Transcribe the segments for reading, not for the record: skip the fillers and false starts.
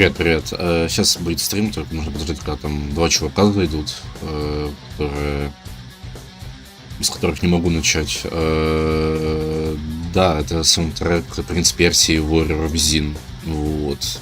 Привет. Сейчас будет стрим, только нужно подождать, когда там два чувака зайдут, без которых не могу начать. Да, это саундтрек «Принц Персии» Warrior of Zin. Вот.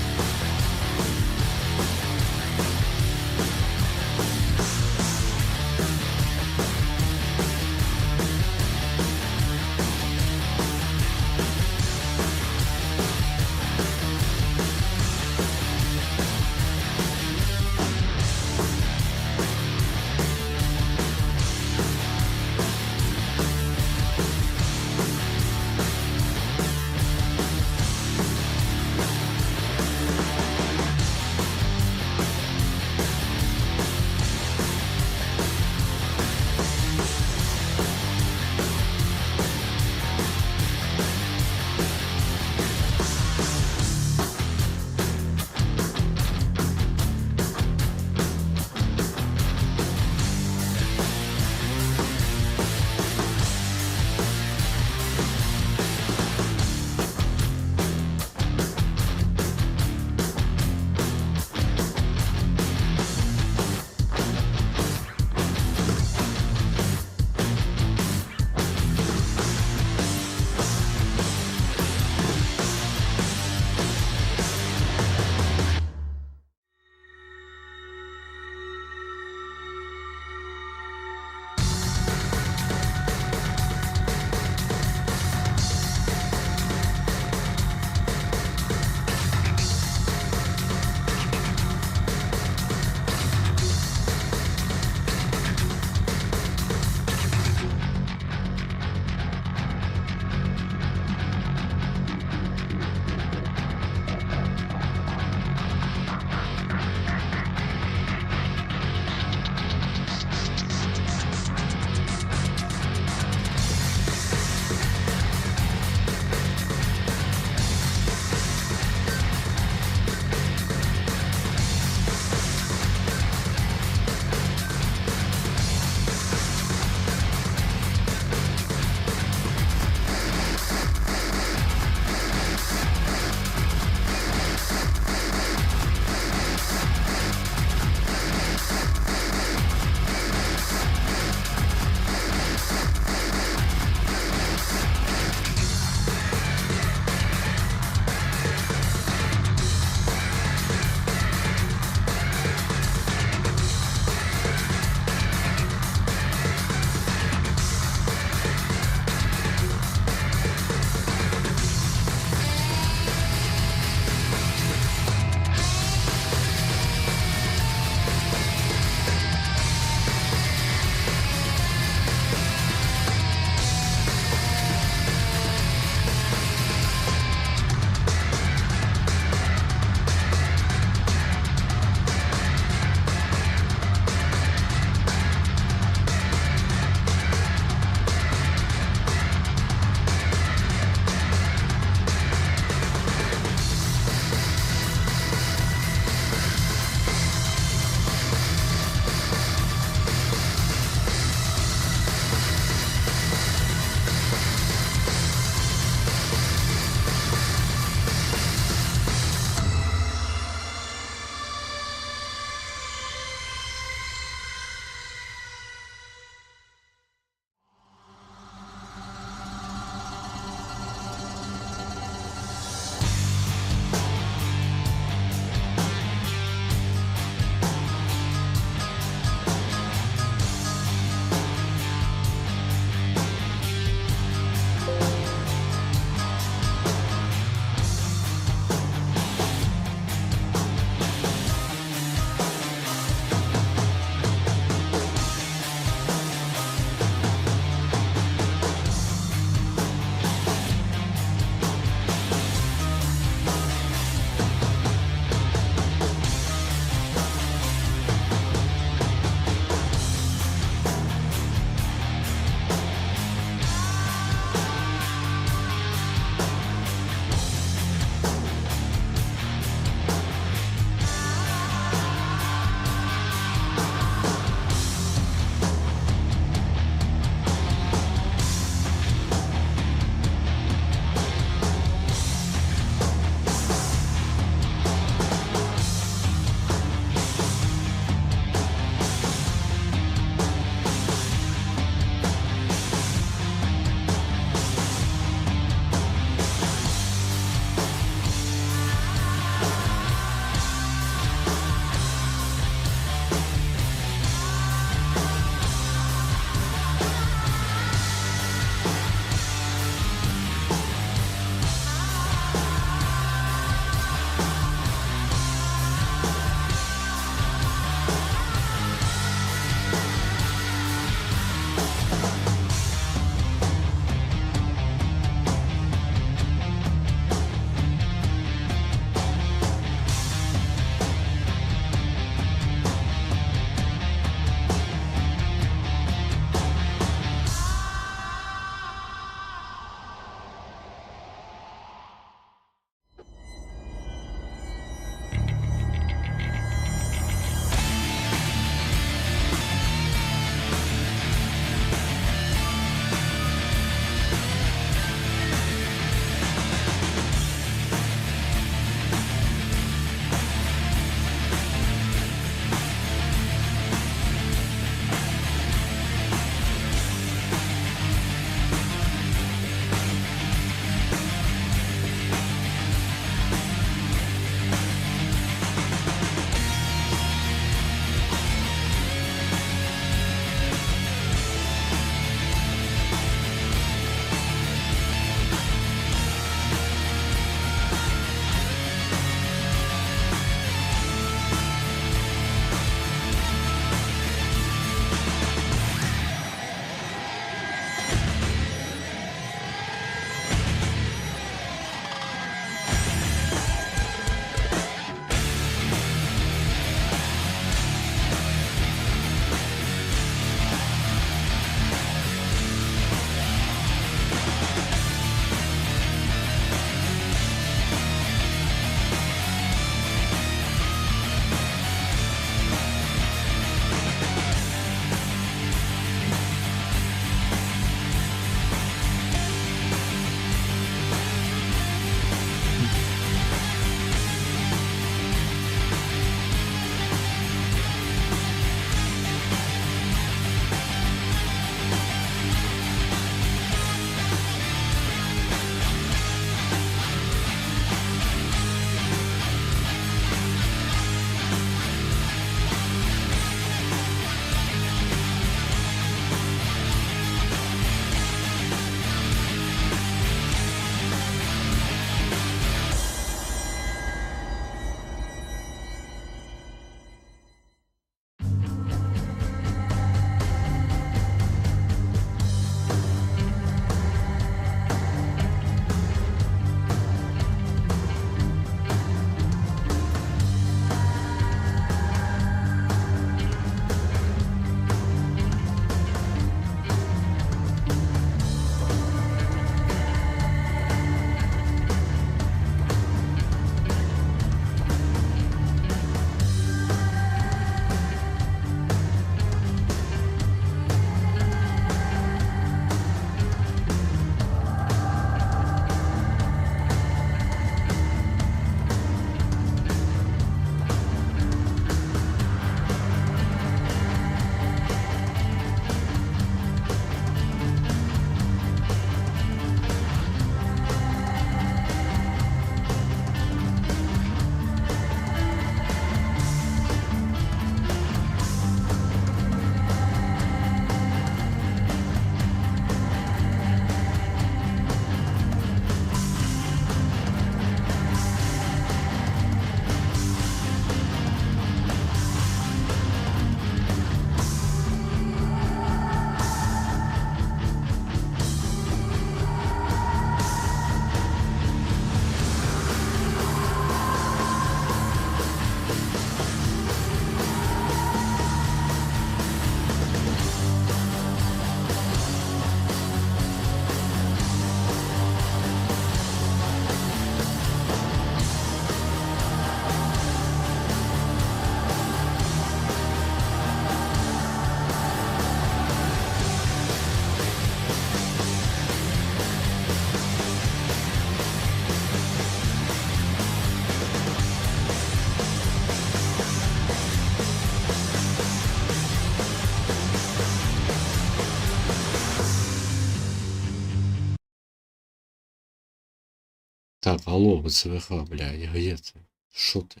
Так, алло, ВЦВХ, бля, где ты? Шо ты?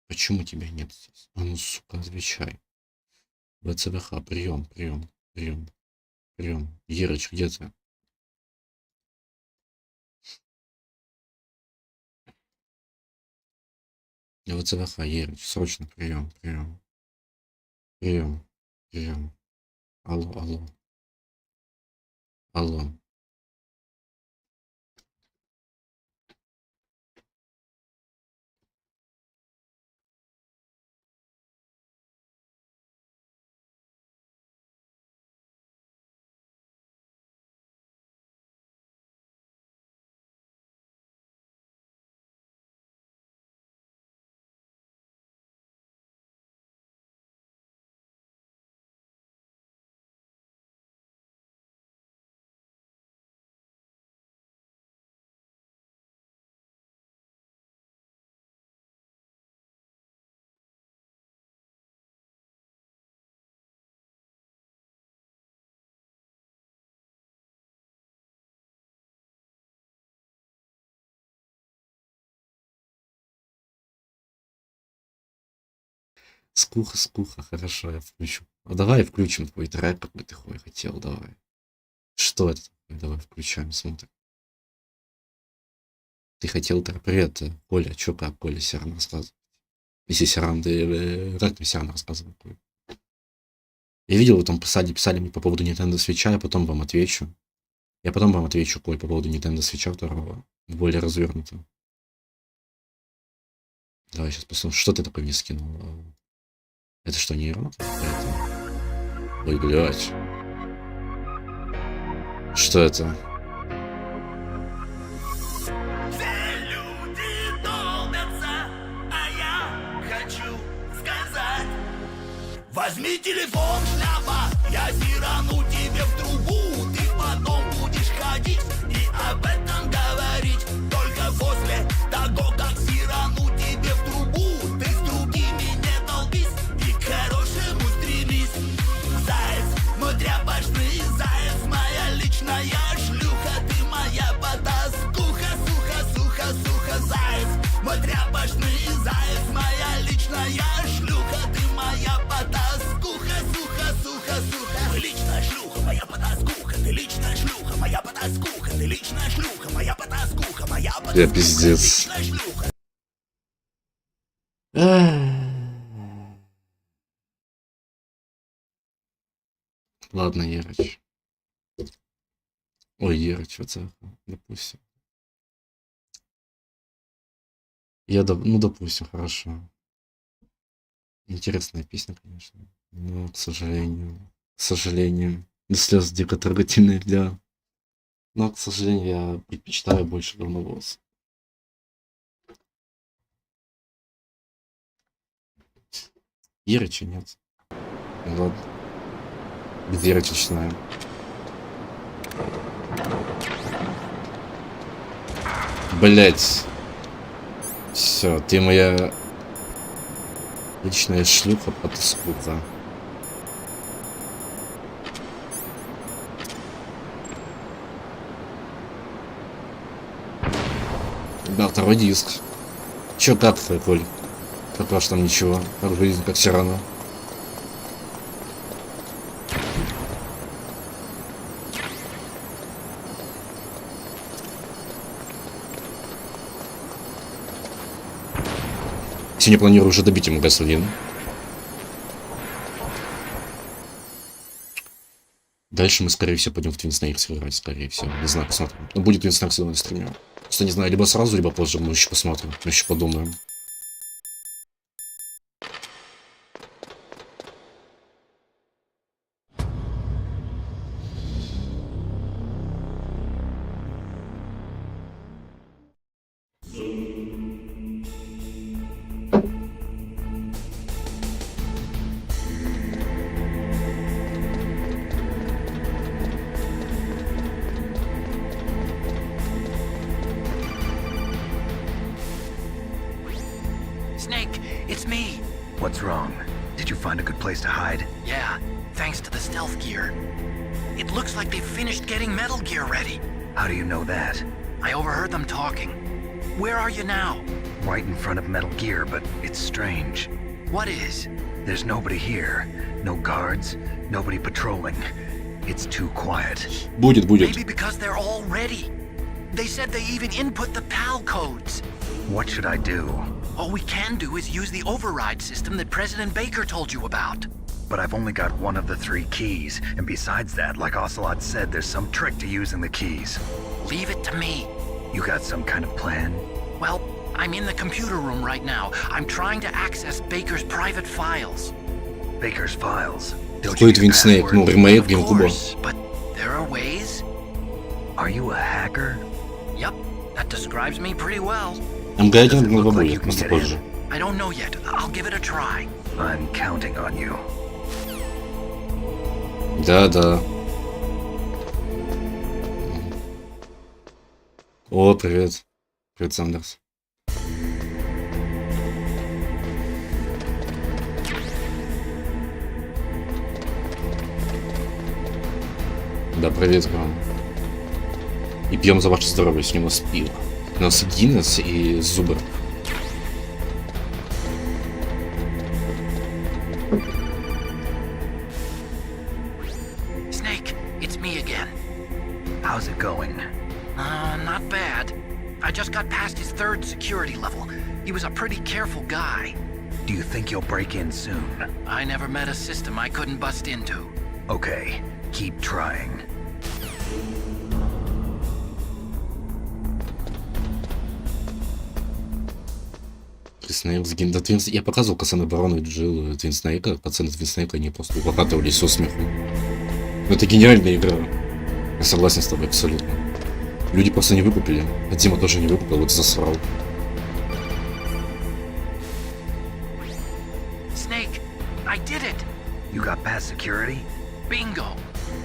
Почему тебя нет здесь? А ну, сука, отвечай. ВЦВХ, прием, прием, прием, прием. Ерыч, где ты? ВЦВХ, Ерыч, срочно прием, прием, прием, прием. Алло, алло, алло. Скуха, скуха, хорошо, я включу. А давай включим твой трек, какой ты хуй хотел, давай. Что это? Давай включаем, смотрим. Ты хотел трек. Привет, Коля, чё как, Коля, Сяран рассказывай. Если Сяран, ты как мне Сяран рассказывай, Коля? Я видел, вы там писали мне по поводу Nintendo Switch, я потом вам отвечу. Я потом вам отвечу, Коль, по поводу Nintendo Switch второго, более развернуто. Давай сейчас посмотрим, что ты такое мне скинул. Это что, нейрон? Это... Ой, блядь. Что это? Все люди долбятся, а я хочу сказать. Возьми телефон, шляпа, я сирану тебе в трубу. Ты потом будешь ходить и об этом говорить. Только после того, как сирану тебе в трубу. Ты с другими не долбись и к хорошему стремись. Заяц, мой тряпочный заяц, моя личная шлюха. Ты моя потаскуха, суха, суха, суха. Заяц, мой тряпочный заяц, моя личная шлюха. Ты моя потаскуха, суха, суха, суха. Ты личная шлюха, моя потаскуха. Ты личная шлюха, моя потаскуха. Ты личная шлюха, моя потаскуха. Моя потаскуха. Я пиздец. Ладно, Ерыч. Ой, Ерыч, вот это, допустим. Ну, допустим, хорошо. Интересная песня, конечно. Но, к сожалению, до слез дико трогательная для... Но, к сожалению, я предпочитаю больше говновоз. Ерыча нет. Ну, ладно. Без Ерыча начинаем. Блять. Все, ты моя личная шлюха, потаскуха. Да, второй диск. Чё, как ты, Коль? Как ваш там ничего? Как жизнь, как все равно. Сегодня планирую уже добить ему газ-1. Дальше мы, скорее всего, пойдем в Twin Snakes играть, скорее всего. Не знаю, посмотрим. Но будет Twin Snakes на стриме. Просто не знаю, либо сразу, либо позже. Мы еще посмотрим, мы еще подумаем. Snake, it's me. What's wrong? Did you find a good place to hide? Yeah, thanks to the stealth gear. It looks like they've finished getting Metal Gear ready. How do you know that? I overheard them talking. Where are you now? Right in front of Metal Gear, but it's strange. What is? There's nobody here. No guards, nobody patrolling. It's too quiet. Будет. Maybe because they're all ready. They said they even input the PAL codes. What should I do? All we can do is use the override system that President Baker told you about. But I've only got one of the 3 keys, and besides that, like Ocelot said, there's some trick to using the keys. Leave it to me. You got some kind of plan? Well, I'm in the computer room right now. I'm trying to access Baker's private files. Baker's files. Don't Какой you Twin get Snake? Ну, password? ремейк Of GameCube. course, but there are ways. Are you a hacker? Yep, that describes me pretty well. МГ1 look like будет, you can просто get позже. I don't know yet. I'll give it a try. I'm counting on you. Да. О, привет. Привет, Сандерс. Да, привет вам. И пьем за ваше здоровье, с него пиво. У нас Гиннес и Зубр. Snake, it's me again. How's it going? Not bad. I just got past his 3rd security level. He was a pretty careful guy. Do you think you'll break in soon? I never met a system I couldn't bust into. Okay, keep trying. Снейк, да, я показывал пацаны Барона и Джилл Твин Снейка. Пацаны Твин Снейка, они просто укатывались со смеху. Ну, это гениальная игра. Я согласен с тобой абсолютно. Люди просто не выкупили. А Дима тоже не выкупил, вот засрал. Snake, I did it! You got past security? Bingo!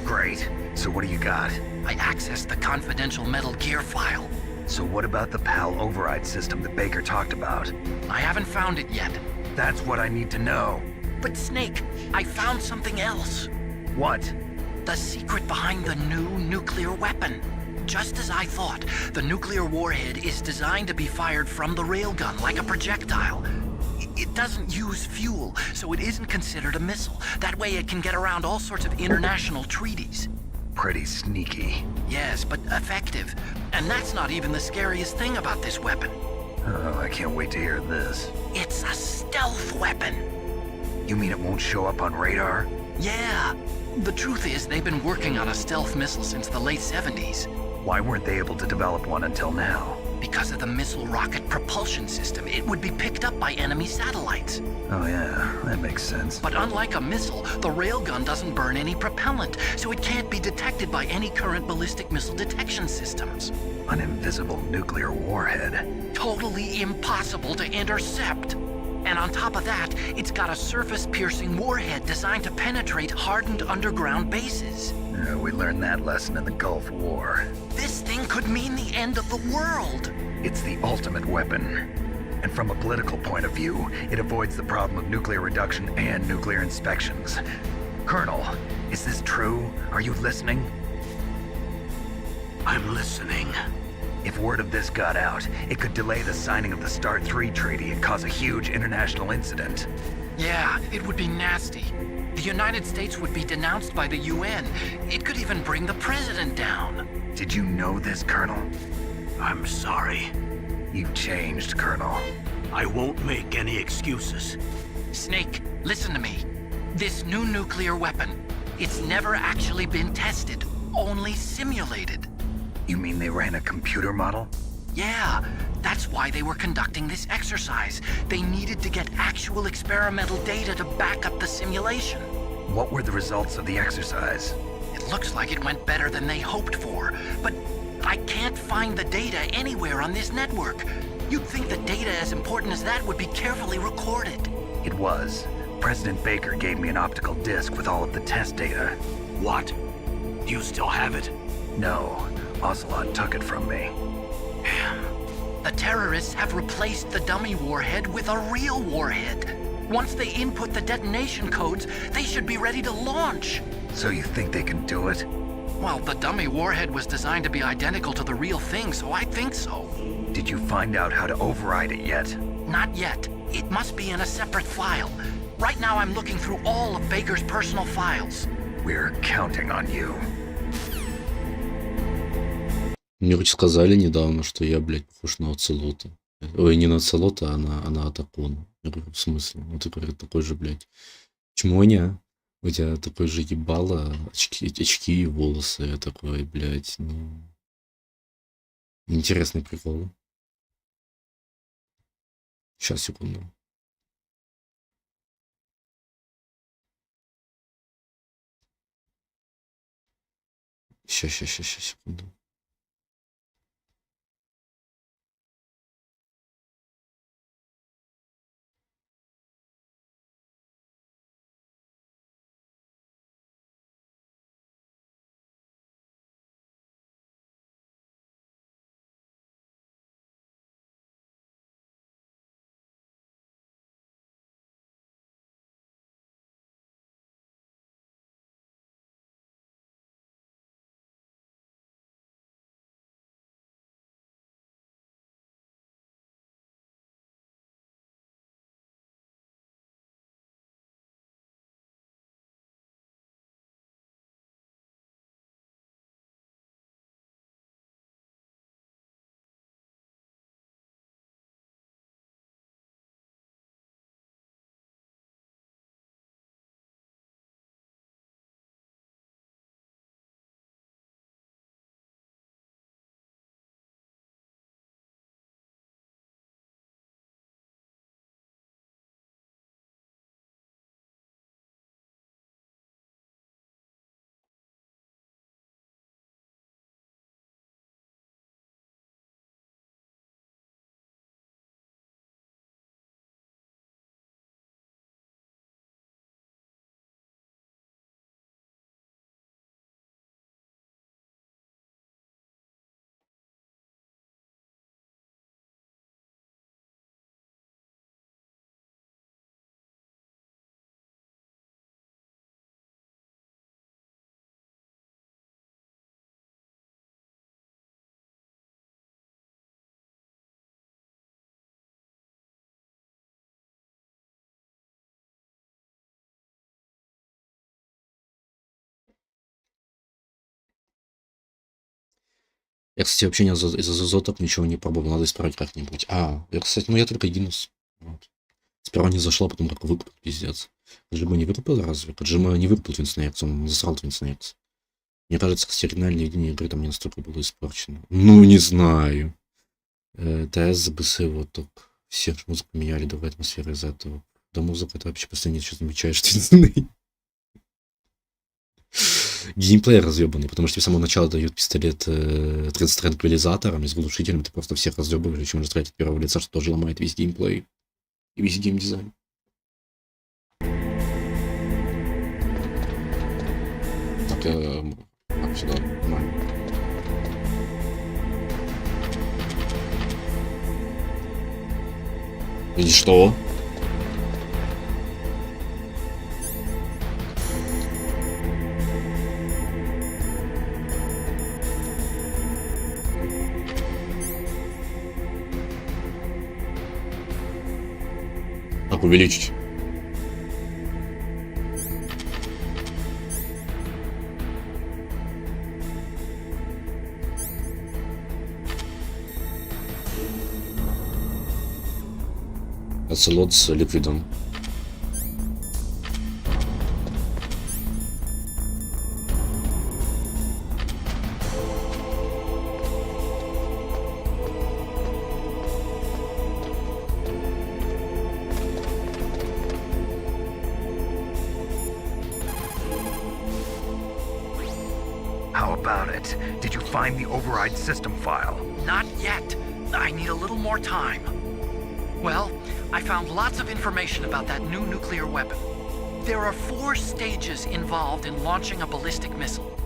Great. So what do you got? I accessed the confidential Metal Gear file. So what about the PAL override system that Baker talked about? I haven't found it yet. That's what I need to know. But Snake, I found something else. What? The secret behind the new nuclear weapon. Just as I thought, the nuclear warhead is designed to be fired from the railgun like a projectile. It doesn't use fuel, so it isn't considered a missile. That way it can get around all sorts of international treaties. Pretty sneaky. Yes, but effective. And that's not even the scariest thing about this weapon. Oh, I can't wait to hear this. It's a stealth weapon. You mean it won't show up on radar? Yeah. The truth is, they've been working on a stealth missile since the late 70s. Why weren't they able to develop one until now? Because of the missile rocket propulsion system, it would be picked up by enemy satellites. Oh yeah, that makes sense. But unlike a missile, the railgun doesn't burn any propellant, so it can't be detected by any current ballistic missile detection systems. An invisible nuclear warhead. Totally impossible to intercept. And on top of that, it's got a surface-piercing warhead designed to penetrate hardened underground bases. We learned that lesson in the Gulf War. This thing could mean the end of the world. It's the ultimate weapon. And from a political point of view, it avoids the problem of nuclear reduction and nuclear inspections. Colonel, is this true? Are you listening? I'm listening. If word of this got out, it could delay the signing of the START 3 treaty and cause a huge international incident. Yeah, it would be nasty. The United States would be denounced by the UN. It could even bring the president down. Did you know this, Colonel? I'm sorry. You've changed, Colonel. I won't make any excuses. Snake, listen to me. This new nuclear weapon, it's never actually been tested, only simulated. You mean they ran a computer model? Yeah, that's why they were conducting this exercise. They needed to get actual experimental data to back up the simulation. What were the results of the exercise? It looks like it went better than they hoped for, but I can't find the data anywhere on this network. You'd think the data as important as that would be carefully recorded. It was. President Baker gave me an optical disc with all of the test data. What? Do you still have it? No, Ocelot took it from me. The terrorists have replaced the dummy warhead with a real warhead. Once they input the detonation codes, they should be ready to launch. So you think they can do it? Well, the dummy warhead was designed to be identical to the real thing, so I think so. Did you find out how to override it yet? Not yet. It must be in a separate file. Right now I'm looking through all of Baker's personal files. We're counting on you. Мне хоть сказали недавно, что я, блядь, похож на оцелота. Ой, не на оцелота, а на атакона. Я говорю, в смысле? Ну, ты, говорит, такой же, блядь, чмоня. У тебя такой же ебало, очки и волосы. Я такой, блядь, ну... Интересный прикол. Сейчас, секунду. Сейчас, секунду. Я, кстати, вообще из азоток ничего не пробовал, надо исправить как-нибудь. Я, кстати, я только Гиннес. Вот. Сперва не зашло, потом как выкупил, пиздец. Джима не выкупил разве? Джима не выкупил Твинснейкс, он засрал Твинснейкс. Мне кажется, кстати, оригинальное видение игры там не настолько было испорчено. Ну, не знаю. ТС ЗБС вот так. Все музыку меняли, давай атмосферы из этого. Да музыка это вообще просто ничего замечаешь, Твинснейк. Геймплей разъебанный, потому что тебе с самого начала дают пистолет с транквилизатором и с глушителем, ты просто всех разъебываешь, еще можно стрелять от первого лица, что тоже ломает весь геймплей и весь геймдизайн. Так, сюда, нормально. И что? Так, увеличить. Оцелот с ликвидом. How about it? Did you find the override system file? Not yet. I need a little more time. Well, I found lots of information about that new nuclear weapon. There are 4 stages involved in launching a ballistic missile.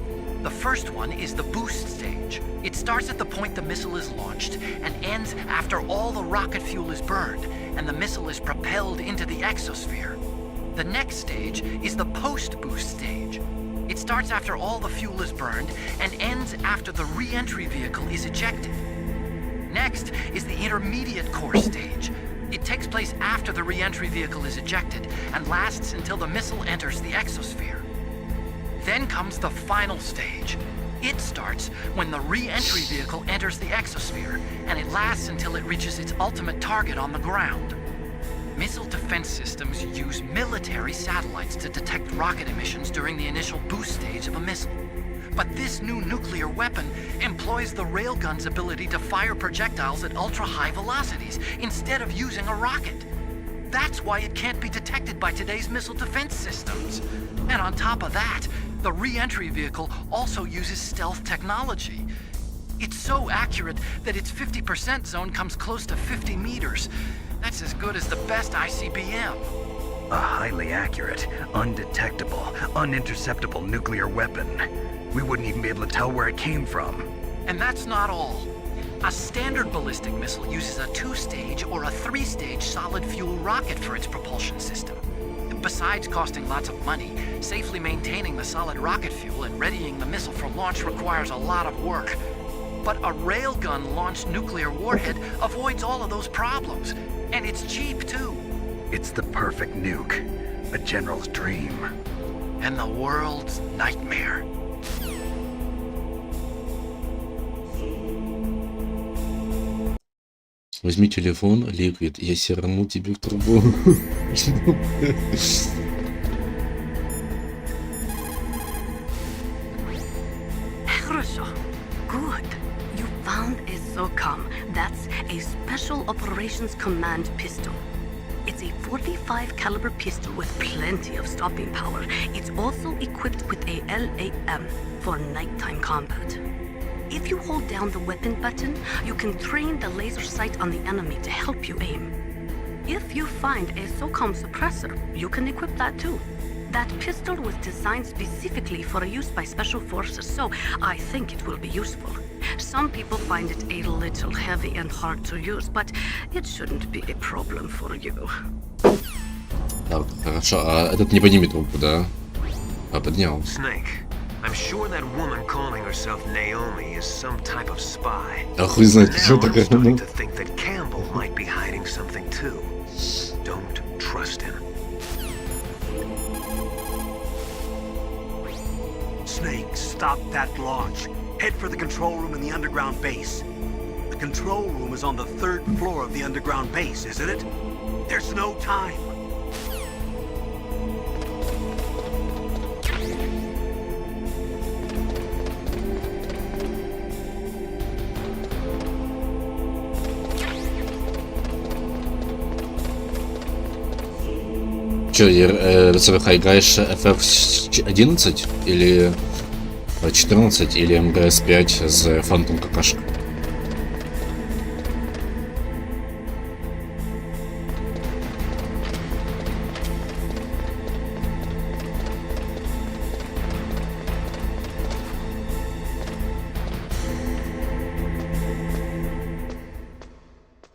The first one is the boost stage. It starts at the point the missile is launched and ends after all the rocket fuel is burned and the missile is propelled into the exosphere. The next stage is the post-boost stage. It's starts after all the fuel is burned and ends after the re-entry vehicle is ejected. Next is the intermediate core stage. It takes place after the re-entry vehicle is ejected and lasts until the missile enters the exosphere. Then comes the final stage. It starts when the re-entry vehicle enters the exosphere, and it lasts until it reaches its ultimate target on the ground. Missile defense systems use military satellites to detect rocket emissions during the initial boost stage of a missile. But this new nuclear weapon employs the railgun's ability to fire projectiles at ultra-high velocities instead of using a rocket. That's why it can't be detected by today's missile defense systems. And on top of that, the re-entry vehicle also uses stealth technology. It's so accurate that its 50% zone comes close to 50 meters. That's as good as the best ICBM. A highly accurate, undetectable, uninterceptable nuclear weapon. We wouldn't even be able to tell where it came from. And that's not all. A standard ballistic missile uses a 2-stage or a 3-stage solid fuel rocket for its propulsion system. Besides costing lots of money, safely maintaining the solid rocket fuel and readying the missile for launch requires a lot of work. But a railgun-launched nuclear warhead avoids all of those problems. And it's cheap, too. It's the perfect nuke. A general's dream. And the world's nightmare. Возьми телефон, Liquid, я сиранул тебе в трубу. Хорошо. Good. You found a SOCOM. That's a Special Operations Command pistol. It's a 45 caliber pistol with plenty of stopping power. It's also equipped with a LAM for nighttime combat. If you hold down the weapon button, you can train the laser sight on the enemy to help you aim. If you find a SOCOM suppressor, you can equip that too. That pistol was designed specifically for use by special forces, so I think it will be useful. Some people find it a little heavy and hard to use, but it shouldn't be a problem for you. Так, хорошо, а этот не поднимет трубку, да? А, поднял. Snake, I'm sure that woman calling herself Naomi is some type of spy. А хуй знает, Now что I'm такое. starting to think that Campbell might be hiding something too. Don't trust him. Snake, stop that launch. Head for the control room in the underground base. The control room is on the 3rd floor of the underground base, isn't it? There's no time. Че, ВЦВХ играешь FF11 или 14 или МГС-5 с Фантом какашка?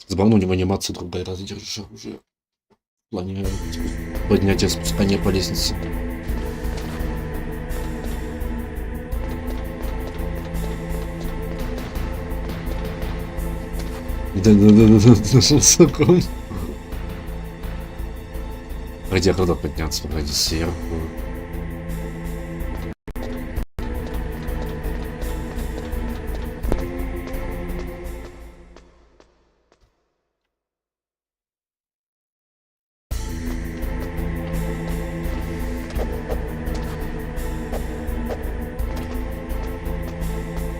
Забавно, у него анимация другая, раз держишь оружие. В плане поднятия, спускания по лестнице. Да, нашел соком. Пойди, когда подняться, пойди сверху.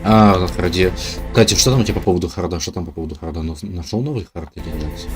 А, на харде. Кстати, что там у тебя по поводу харда? Что там по поводу харда? Нашел новый хард или нет?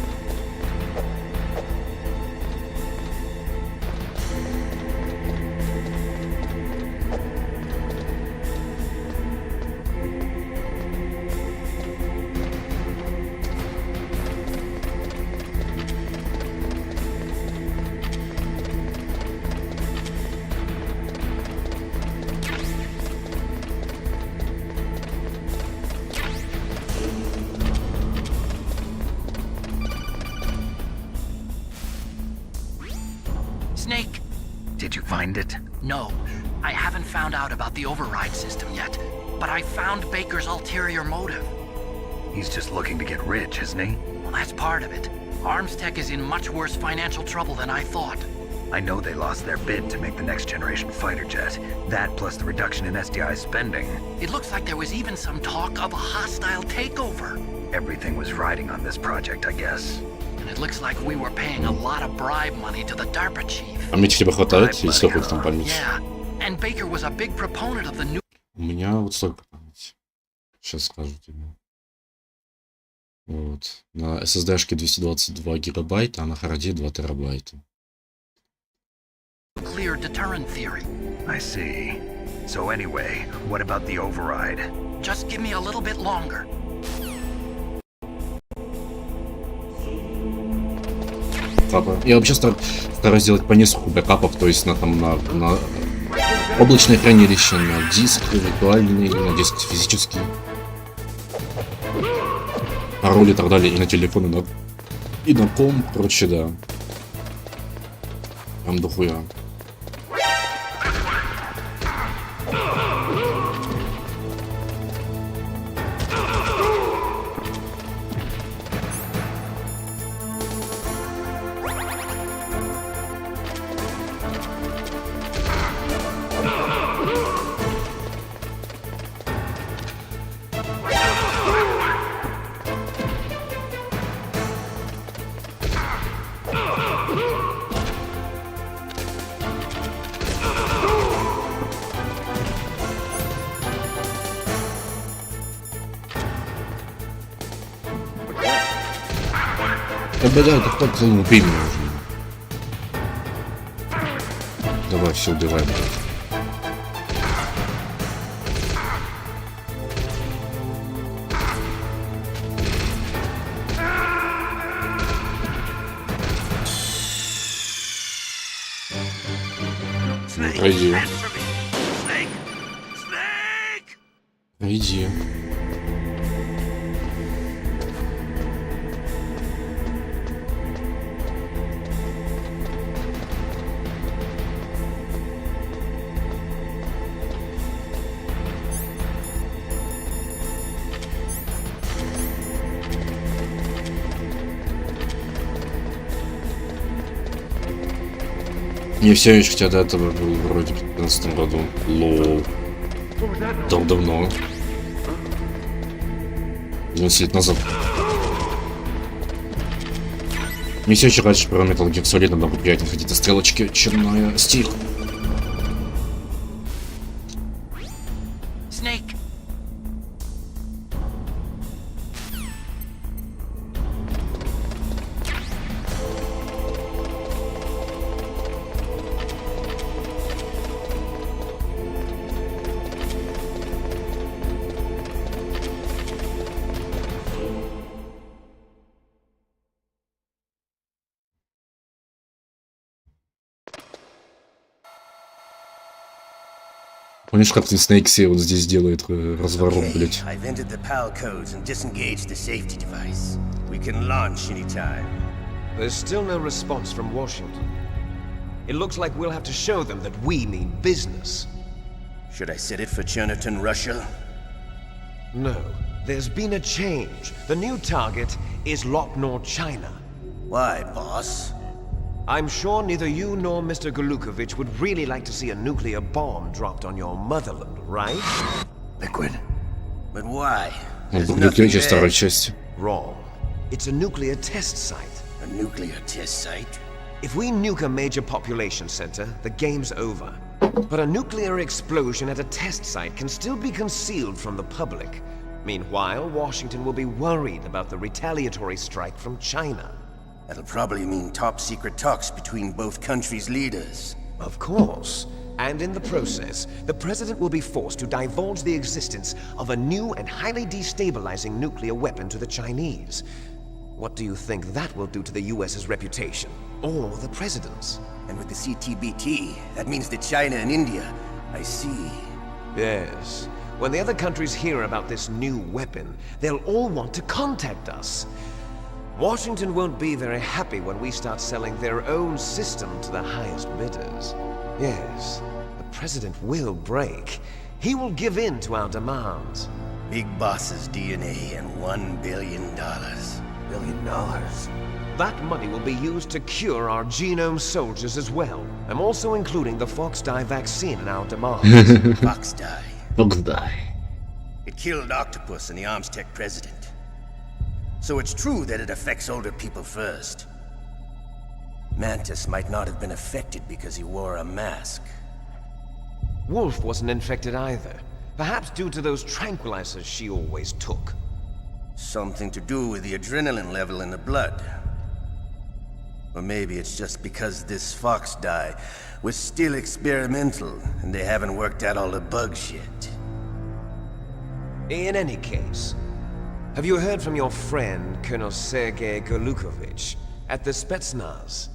Snake, Did you find it? no. I haven't found out about the override system yet, but I found Baker's ulterior motive. He's just looking to get rich, isn't he? Well, that's part of it. Armstech is in much worse financial trouble than I thought. I know they lost their bid to make the next generation fighter jet. That plus the reduction in SDI spending. It looks like there was even some talk of a hostile takeover. Everything was riding on this project, I guess. And it looks like we were paying a lot of bribe money to the DARPA chief. А мне тебе хватает, или сколько там памяти? Yeah, and Baker was a big proponent of the new... У меня вот столько памяти. Сейчас скажу тебе. Вот. На SSD-шке 222 гигабайта, а на харде 2 терабайта. Clear deterrent theory. I see. So anyway, what about the override? Just give me a little bit longer. Я вообще стараюсь делать по нескольку бэкапов, то есть на облачное хранилище, на диск виртуальный, на диск физический, пароли и так далее, и на телефон, и на комп, короче, да. Прям дохуя. Да, да, так, убей меня уже. Давай, все, убивай, блядь. Пройди. Пройди. Мне все еще хотя до этого был вроде в 2015 году. Лоу. Так давно. 11 лет назад. Мне все еще раньше про Metal Gear Solid намного приятнее ходить на стрелочки, чем на стих. Помнишь, как ты Снейкси вот здесь делает разворот, блять? I've entered the PAL codes and disengaged the safety device. We can launch anytime. There's still no response from Washington. It looks like we'll have to show them that we mean business. Should I set it for Cherniton, Russia? No, there's been a change. The new target is Lopnor, China. Why, boss? I'm sure neither you nor Mr. Golukovich would really like to see a nuclear bomb dropped on your motherland, right? Liquid. But why? Golukovich из второй части. Wrong. It's a nuclear test site. A nuclear test site? If we nuke a major population center, the game's over. But a nuclear explosion at a test site can still be concealed from the public. Meanwhile, Washington will be worried about the retaliatory strike from China. That'll probably mean top-secret talks between both countries' leaders. Of course. And in the process, the president will be forced to divulge the existence of a new and highly destabilizing nuclear weapon to the Chinese. What do you think that will do to the US's reputation? Or the president's? And with the CTBT, that means that China and India. I see. Yes. When the other countries hear about this new weapon, they'll all want to contact us. Washington won't be very happy when we start selling their own system to the highest bidders. Yes, the president will break. He will give in to our demands. Big Boss's DNA and $1 billion. $1 billion. That money will be used to cure our genome soldiers as well. I'm also including the Fox Die vaccine in our demands. Fox die. Fox die. It killed Octopus and the Arms Tech president. So it's true that it affects older people first. Mantis might not have been affected because he wore a mask. Wolf wasn't infected either. Perhaps due to those tranquilizers she always took. Something to do with the adrenaline level in the blood. Or maybe it's just because this Fox die was still experimental and they haven't worked out all the bugs yet. In any case, have you heard from your friend, Colonel Sergei Golukovich, at the Spetsnaz?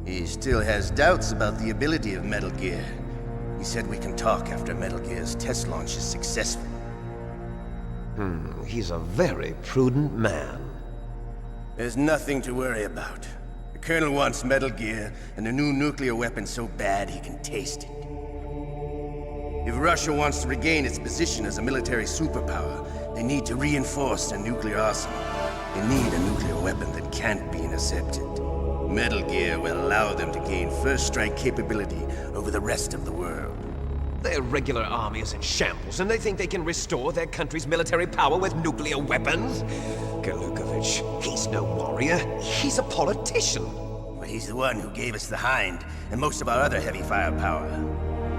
He still has doubts about the ability of Metal Gear. He said we can talk after Metal Gear's test launch is successful. He's a very prudent man. There's nothing to worry about. The Colonel wants Metal Gear and a new nuclear weapon so bad he can taste it. If Russia wants to regain its position as a military superpower, they need to reinforce their nuclear arsenal. They need a nuclear weapon that can't be intercepted. Metal Gear will allow them to gain first strike capability over the rest of the world. Their regular army is in shambles, and they think they can restore their country's military power with nuclear weapons? Golukovich, he's no warrior. He's a politician. But he's the one who gave us the Hind and most of our other heavy firepower.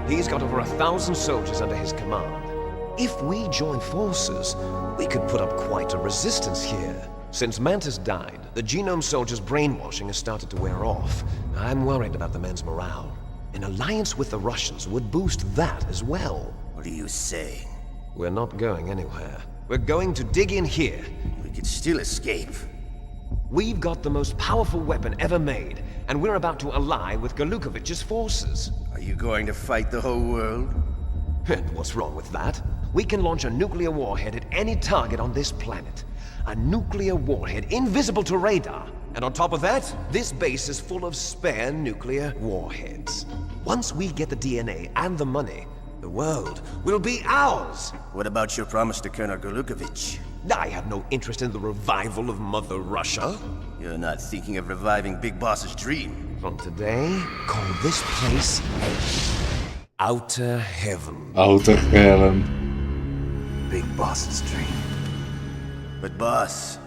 He's got over 1,000 soldiers under his command. If we join forces, we could put up quite a resistance here. Since Mantis died, the genome soldiers' brainwashing has started to wear off. I'm worried about the men's morale. An alliance with the Russians would boost that as well. What are you saying? We're not going anywhere. We're going to dig in here. We could still escape. We've got the most powerful weapon ever made, and we're about to ally with Golukovich's forces. Are you going to fight the whole world? And what's wrong with that? We can launch a nuclear warhead at any target on this planet. A nuclear warhead invisible to radar. And on top of that, this base is full of spare nuclear warheads. Once we get the DNA and the money, the world will be ours. What about your promise to Colonel Golukovich? I have no interest in the revival of Mother Russia. You're not thinking of reviving Big Boss's dream. From today, call this place Outer Heaven. Outer Heaven. Big Boss's dream. But boss,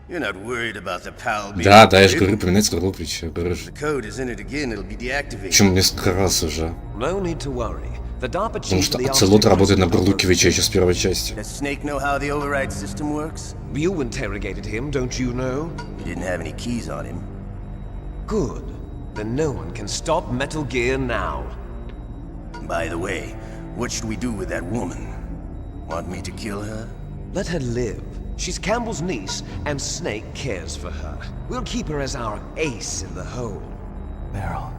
you're not worried about the PAL being Да, я же active? говорю, поменять Гороковича, говоришь. The code is in it again, it'll be deactivated. Причем несколько раз уже. No need to worry. The DARPA Потому chief что of the Оцелот Arctic работает на Ocean Гороковича еще с первой части. Does Snake know how the override system works? You interrogated him, don't you know? He didn't have any keys on him. Good. Then no one can stop Metal Gear now. By the way, what should we do with that woman? Want me to kill her? Let her live. She's Campbell's niece, and Snake cares for her. We'll keep her as our ace in the hole. Meryl,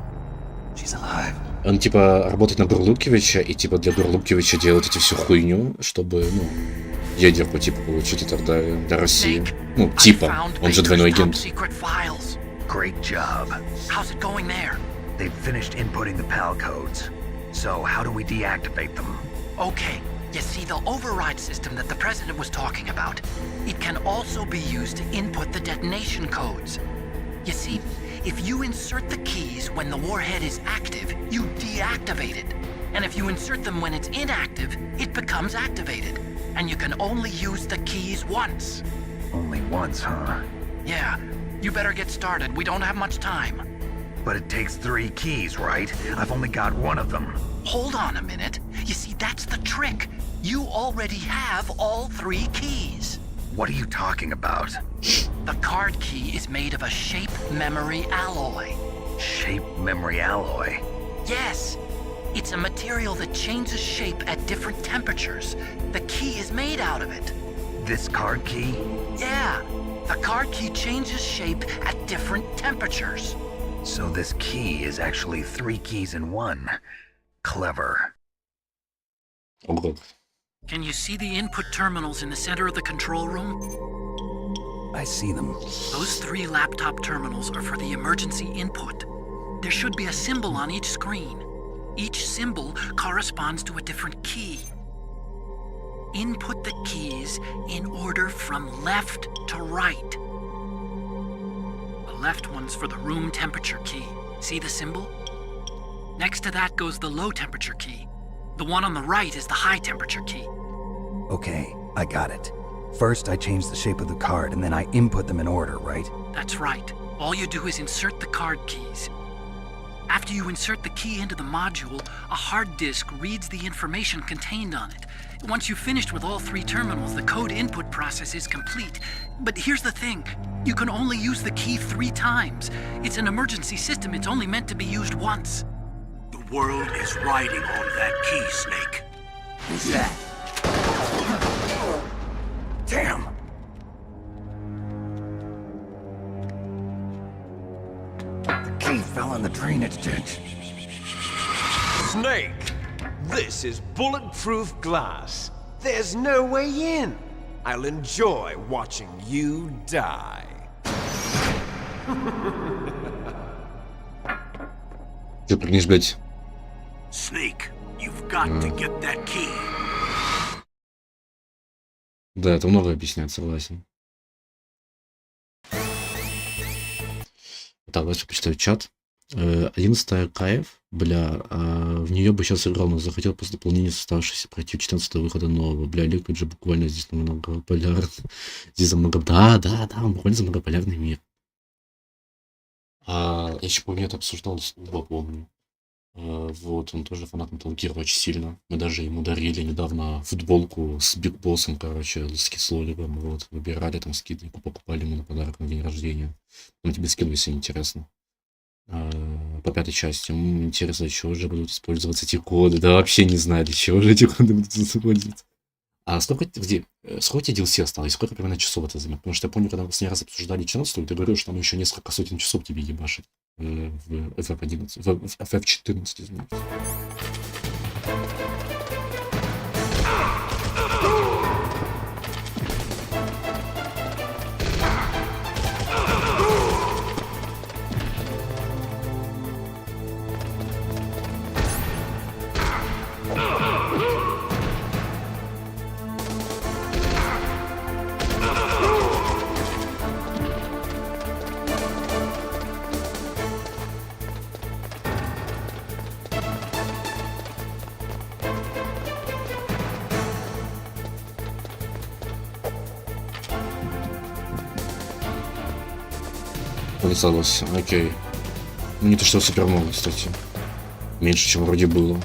she's alive. Он типа работает на Гурлукевича, и типа для Гурлукевича делает эти всю хуйню, чтобы, ну, ядерку типа получить и тогда для России. Ну, типа, он же двойной агент. Great job. How's it going there? They've finished inputting the PAL codes. So how do we deactivate them? Okay. You see, the override system that the president was talking about, it can also be used to input the detonation codes. You see, if you insert the keys when the warhead is active, you deactivate it. And if you insert them when it's inactive, it becomes activated. And you can only use the keys once. Only once, huh? Yeah, you better get started. We don't have much time. But it takes 3 keys, right? I've only got 1 of them. Hold on a minute. You see, that's the trick. You already have all 3 keys. What are you talking about? The card key is made of a shape memory alloy. Shape memory alloy? Yes. It's a material that changes shape at different temperatures. The key is made out of it. This card key? Yeah. The card key changes shape at different temperatures. So this key is actually 3 keys in 1. Clever. Ого. Can you see the input terminals in the center of the control room? I see them. Those 3 laptop terminals are for the emergency input. There should be a symbol on each screen. Each symbol corresponds to a different key. Input the keys in order from left to right. The left one's for the room temperature key. See the symbol? Next to that goes the low temperature key. The one on the right is the high temperature key. Okay, I got it. First, I change the shape of the card, and then I input them in order, right? That's right. All you do is insert the card keys. After you insert the key into the module, a hard disk reads the information contained on it. Once you've finished with all 3 terminals, the code input process is complete. But here's the thing. You can only use the key 3 times. It's an emergency system. It's only meant to be used once. The world is riding on that key, Snake. Who's that? Damn! The key fell in the drainage ditch. Snake! This is bulletproof glass. There's no way in. I'll enjoy watching you die. Ты прыгнешь, блядь. Snake, you've got to get that key. Да, это много объясняет, согласен. Так, давайте почитаю чат. 11-я кайф, бля, в нее бы сейчас играл, но захотел после дополнения оставшейся пройти 14-го выхода нового. Бля, Ликвид же буквально здесь многополярный. Здесь за много... Да, он буквально за многополярный мир. Я еще помню, это обсуждал, помню. Вот, он тоже фанат Metal Gear очень сильно. Мы даже ему дарили недавно футболку с Биг Боссом, короче, с кислолевым. Вот, выбирали там скидку, покупали ему на подарок на день рождения. Он тебе скину, если интересно. По 5-й части. Интересно, для чего же будут использоваться эти коды? Да вообще не знаю, для чего же эти коды будут использоваться. А сколько тебе DLC осталось? Сколько примерно часов это займет? Потому что я помню, когда мы последний раз обсуждали 14-ю, ты говорил, что там еще несколько сотен часов тебе ебашить в FF11, в FF14, извините. Полисалось, окей. Ну не то что супер много, кстати. Меньше, чем вроде было.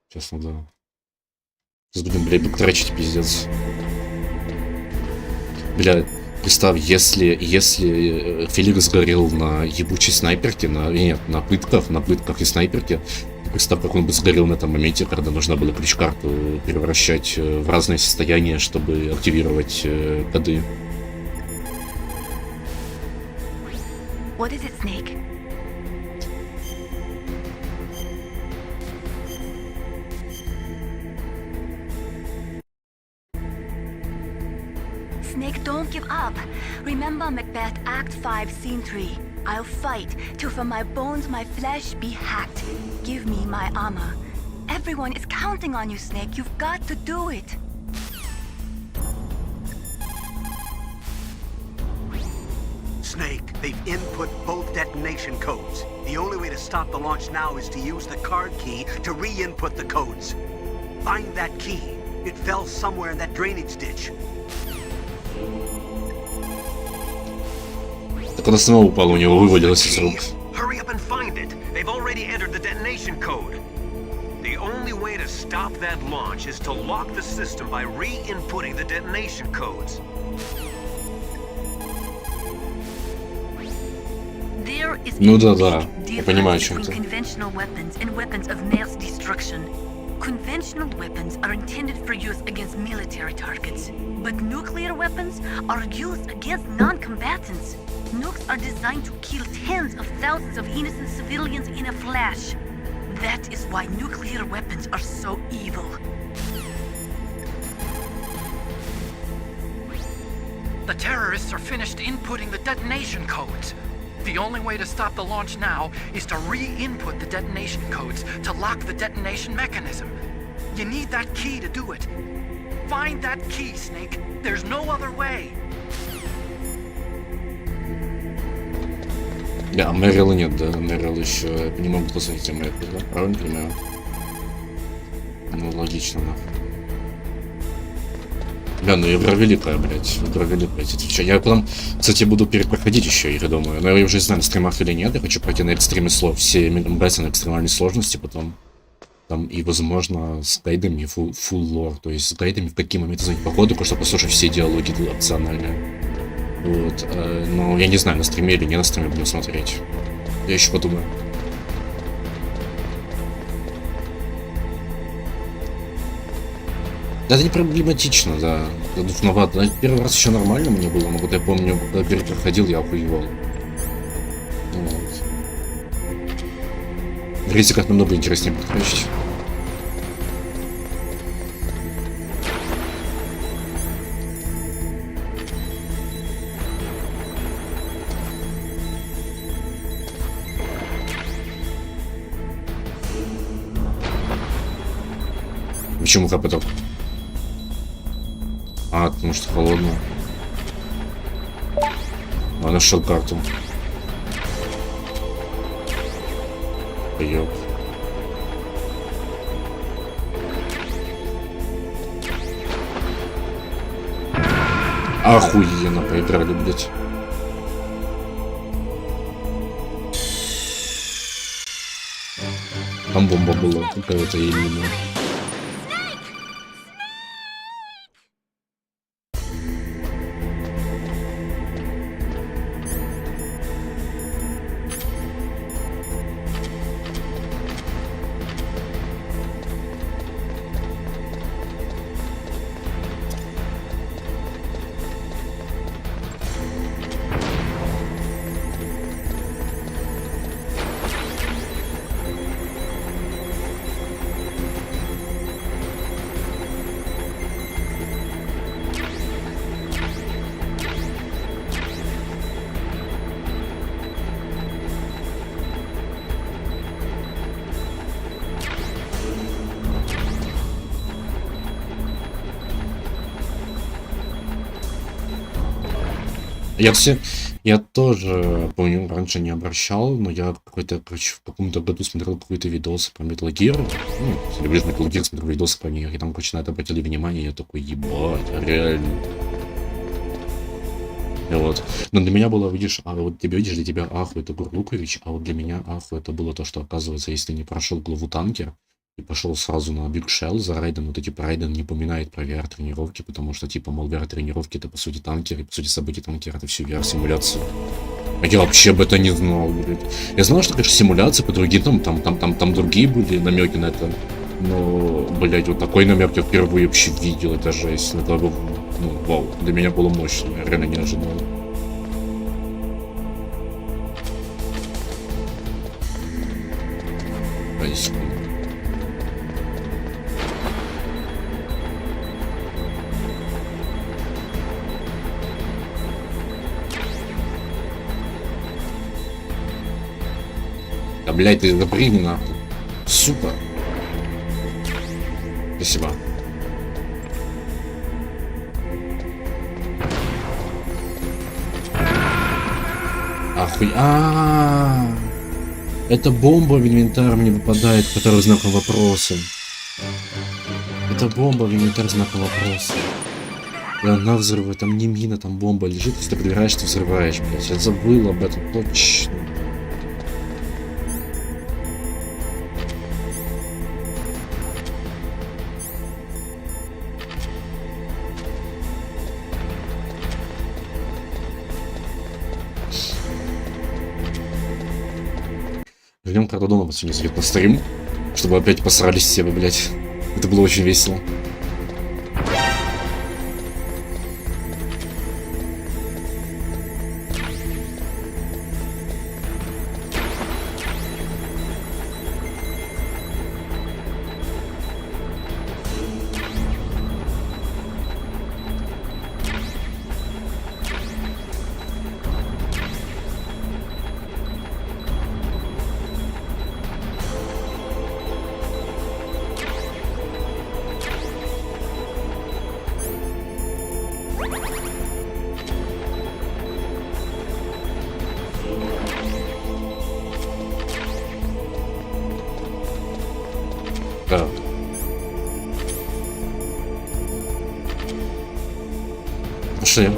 Честно, да. Сейчас будем, блядь, бэктрачить, пиздец. Бля, представь, если Феликс сгорел на ебучей снайперке, на пытках и снайперке, представь, как он бы сгорел на этом моменте, когда нужно было ключ-карту превращать в разные состояния, чтобы активировать коды. What is it, Snake? Snake, don't give up. Remember Macbeth Act 5, Scene 3. I'll fight till from my bones my flesh be hacked. Give me my armor. Everyone is counting on you, Snake. You've got to do it. Snake, they've input both detonation codes. The only way to stop the launch now is to use the card key to re-input the codes. Find that key. It fell somewhere in that drainage ditch. Так он снова упал, у него вывалилось из рук. Hurry up and find it. They've already entered the detonation code. The only way to stop that launch is to lock the system by re-inputting the detonation codes. There is Ну a да, big я понимаю, о difference чем between ты. conventional weapons and weapons of mass destruction. Conventional weapons are intended for use against military targets, but nuclear weapons are used against non-combatants. Nukes are designed to kill tens of thousands of innocent civilians in a flash. That is why nuclear weapons are so evil. The terrorists are finished inputting the detonation codes. The only way to stop the launch now is to re-input the detonation codes to lock the detonation mechanism. You need that key to do it. Find that key, Snake. There's no other way. Да, Мэрила нет, да, Мэрил еще не могут посадить Мэрил, да? Правильно понимаю? Ну, логично, да. Да, ну игра великая, блядь, игра великая. Я потом, кстати, буду перепроходить еще игры, думаю. Но я уже не знаю, на стримах или нет. Я хочу пройти на экстриме все брать на экстремальной сложности потом. Там и, возможно, с гайдами full lore. То есть с гайдами в какие моменты занять походу, чтобы послушать все диалоги опциональные. Вот. Но я не знаю, на стриме или не на стриме будем смотреть. Я еще подумаю. Это не проблематично, да. Это душновато. Первый раз еще нормально мне было, но вот я помню, когда перепроходил, я охуевал. Вот. Видите, как намного интереснее будет короче. Почему капоток? А, потому что холодно. А, нашел карту. Ёп. Охуенно поиграли, блядь. Там бомба была какая-то или... Я тоже, помню, раньше не обращал, но я какой-то, короче, в каком-то году смотрел какой-то видос про Metal Gear. Ну, люблю Metal Gear, смотрел видосы про них, и там, короче, на это обратили внимание, и я такой, ебать, реально. И вот. Но для меня было, видишь, а вот тебе, видишь, для тебя аху это Гурлукович, а вот для меня аху это было то, что, оказывается, если не прошел главу танкер, и пошел сразу на Big Shell за рейдом, вот типа рейден не упоминает про VR-тренировки, потому что, типа, мол, VR-тренировки это, по сути, танкер, и, по сути, события танкера это все VR-симуляция. А я вообще об этом не знал, блядь. Я знал, что, конечно, симуляции по другим, там другие были намеки на это, но, блядь, вот такой намек я впервые вообще видел, это жесть. Это был, ну, вау, для меня было мощно, я реально не ожидал. Да, блядь, ты запрыгни нахуй. Сука. Спасибо. Ахуй. Это бомба в инвентарь мне выпадает, которая знаком вопроса. Это бомба в инвентарь знаком вопроса. И она взрывает, там не мина, там бомба лежит, если ты проверяешь, ты взрываешь, блядь. Я забыл об этом точно. Ждем, когда Донат сегодня зайдет на стрим, чтобы опять посрались все вы, блядь. Это было очень весело. Так. Пошли.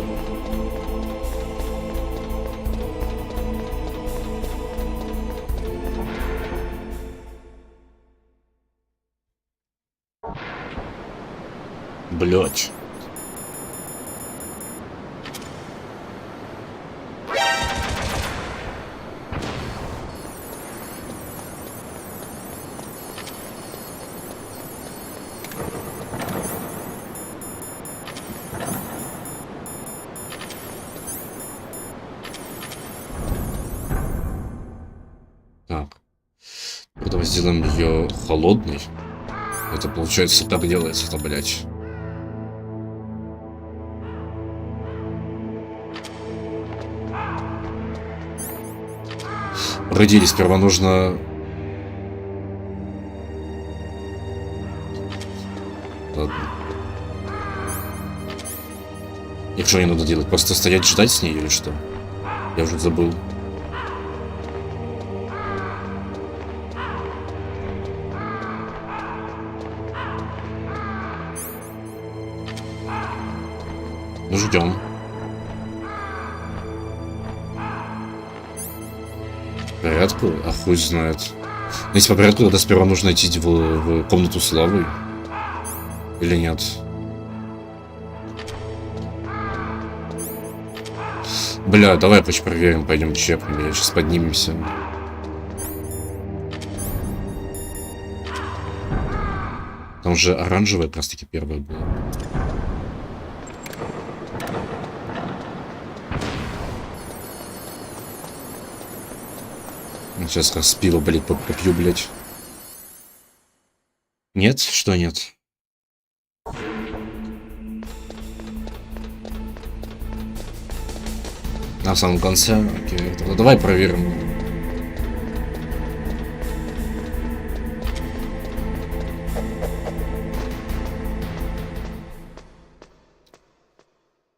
Блять. Так. Давай сделаем ее холодной. Это получается так делается-то, блять. Погоди, сперва нужно... Ладно. И что мне надо делать? Просто стоять ждать с ней или что? Я уже забыл. Ну, ждем. Порядку? А хуй знает. Но если по порядку, тогда сперва нужно идти в комнату славы. Или нет? Бля, давай проверим, пойдем чекнем, сейчас поднимемся. Там же оранжевая как раз таки первая была. Сейчас раз пиво, блядь, попью, блядь. Нет? Что нет? На самом конце? Окей, тогда давай проверим.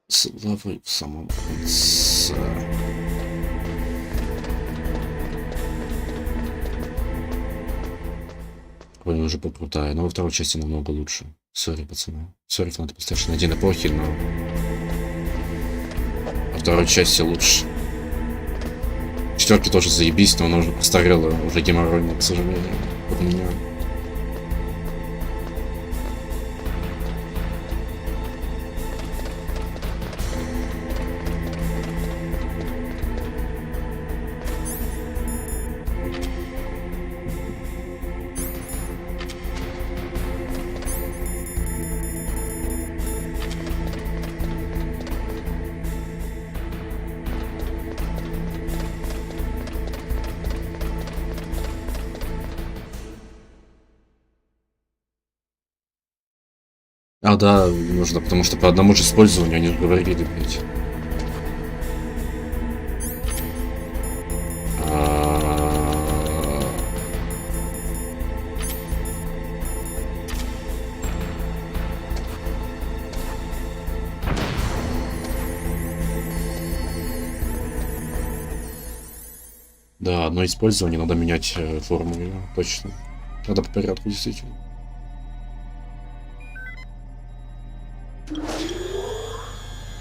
Славы в самом конце. Ой, уже покрутая, но во второй части намного лучше. Сори, пацаны. Сори, фанаты PlayStation 1 эпохи, но... Во второй части лучше. Четверки тоже заебись, но она уже постарела, уже геморройная, к сожалению. Под меня. А, да, нужно, потому что по одному же использованию они говорили, блядь. Да, одно использование, надо менять формулу, точно. Надо по порядку, действительно.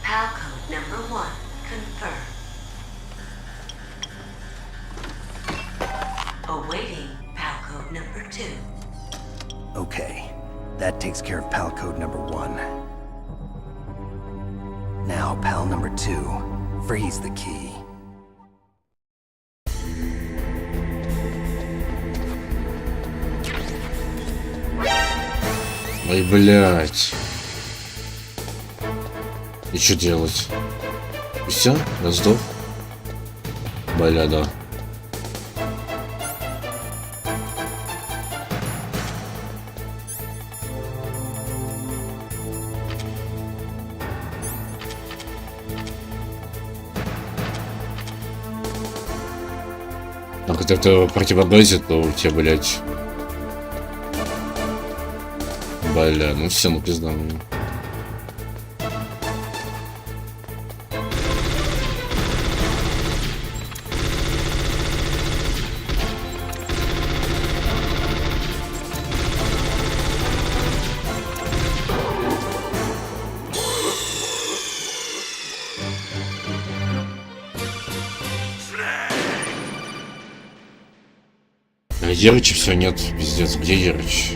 PAL code number 1 confirmed. Awaiting PAL code number 2. Okay, that takes care of PAL code number 1. Now, PAL number 2, freeze the key. Ой, блядь. И что делать? И все? Я сдох? Бля, да. А когда ты противогазит, то у тебя, блядь... Бля, ну все, ну пизда мне. Ерыча все нет, пиздец, где Ерыч?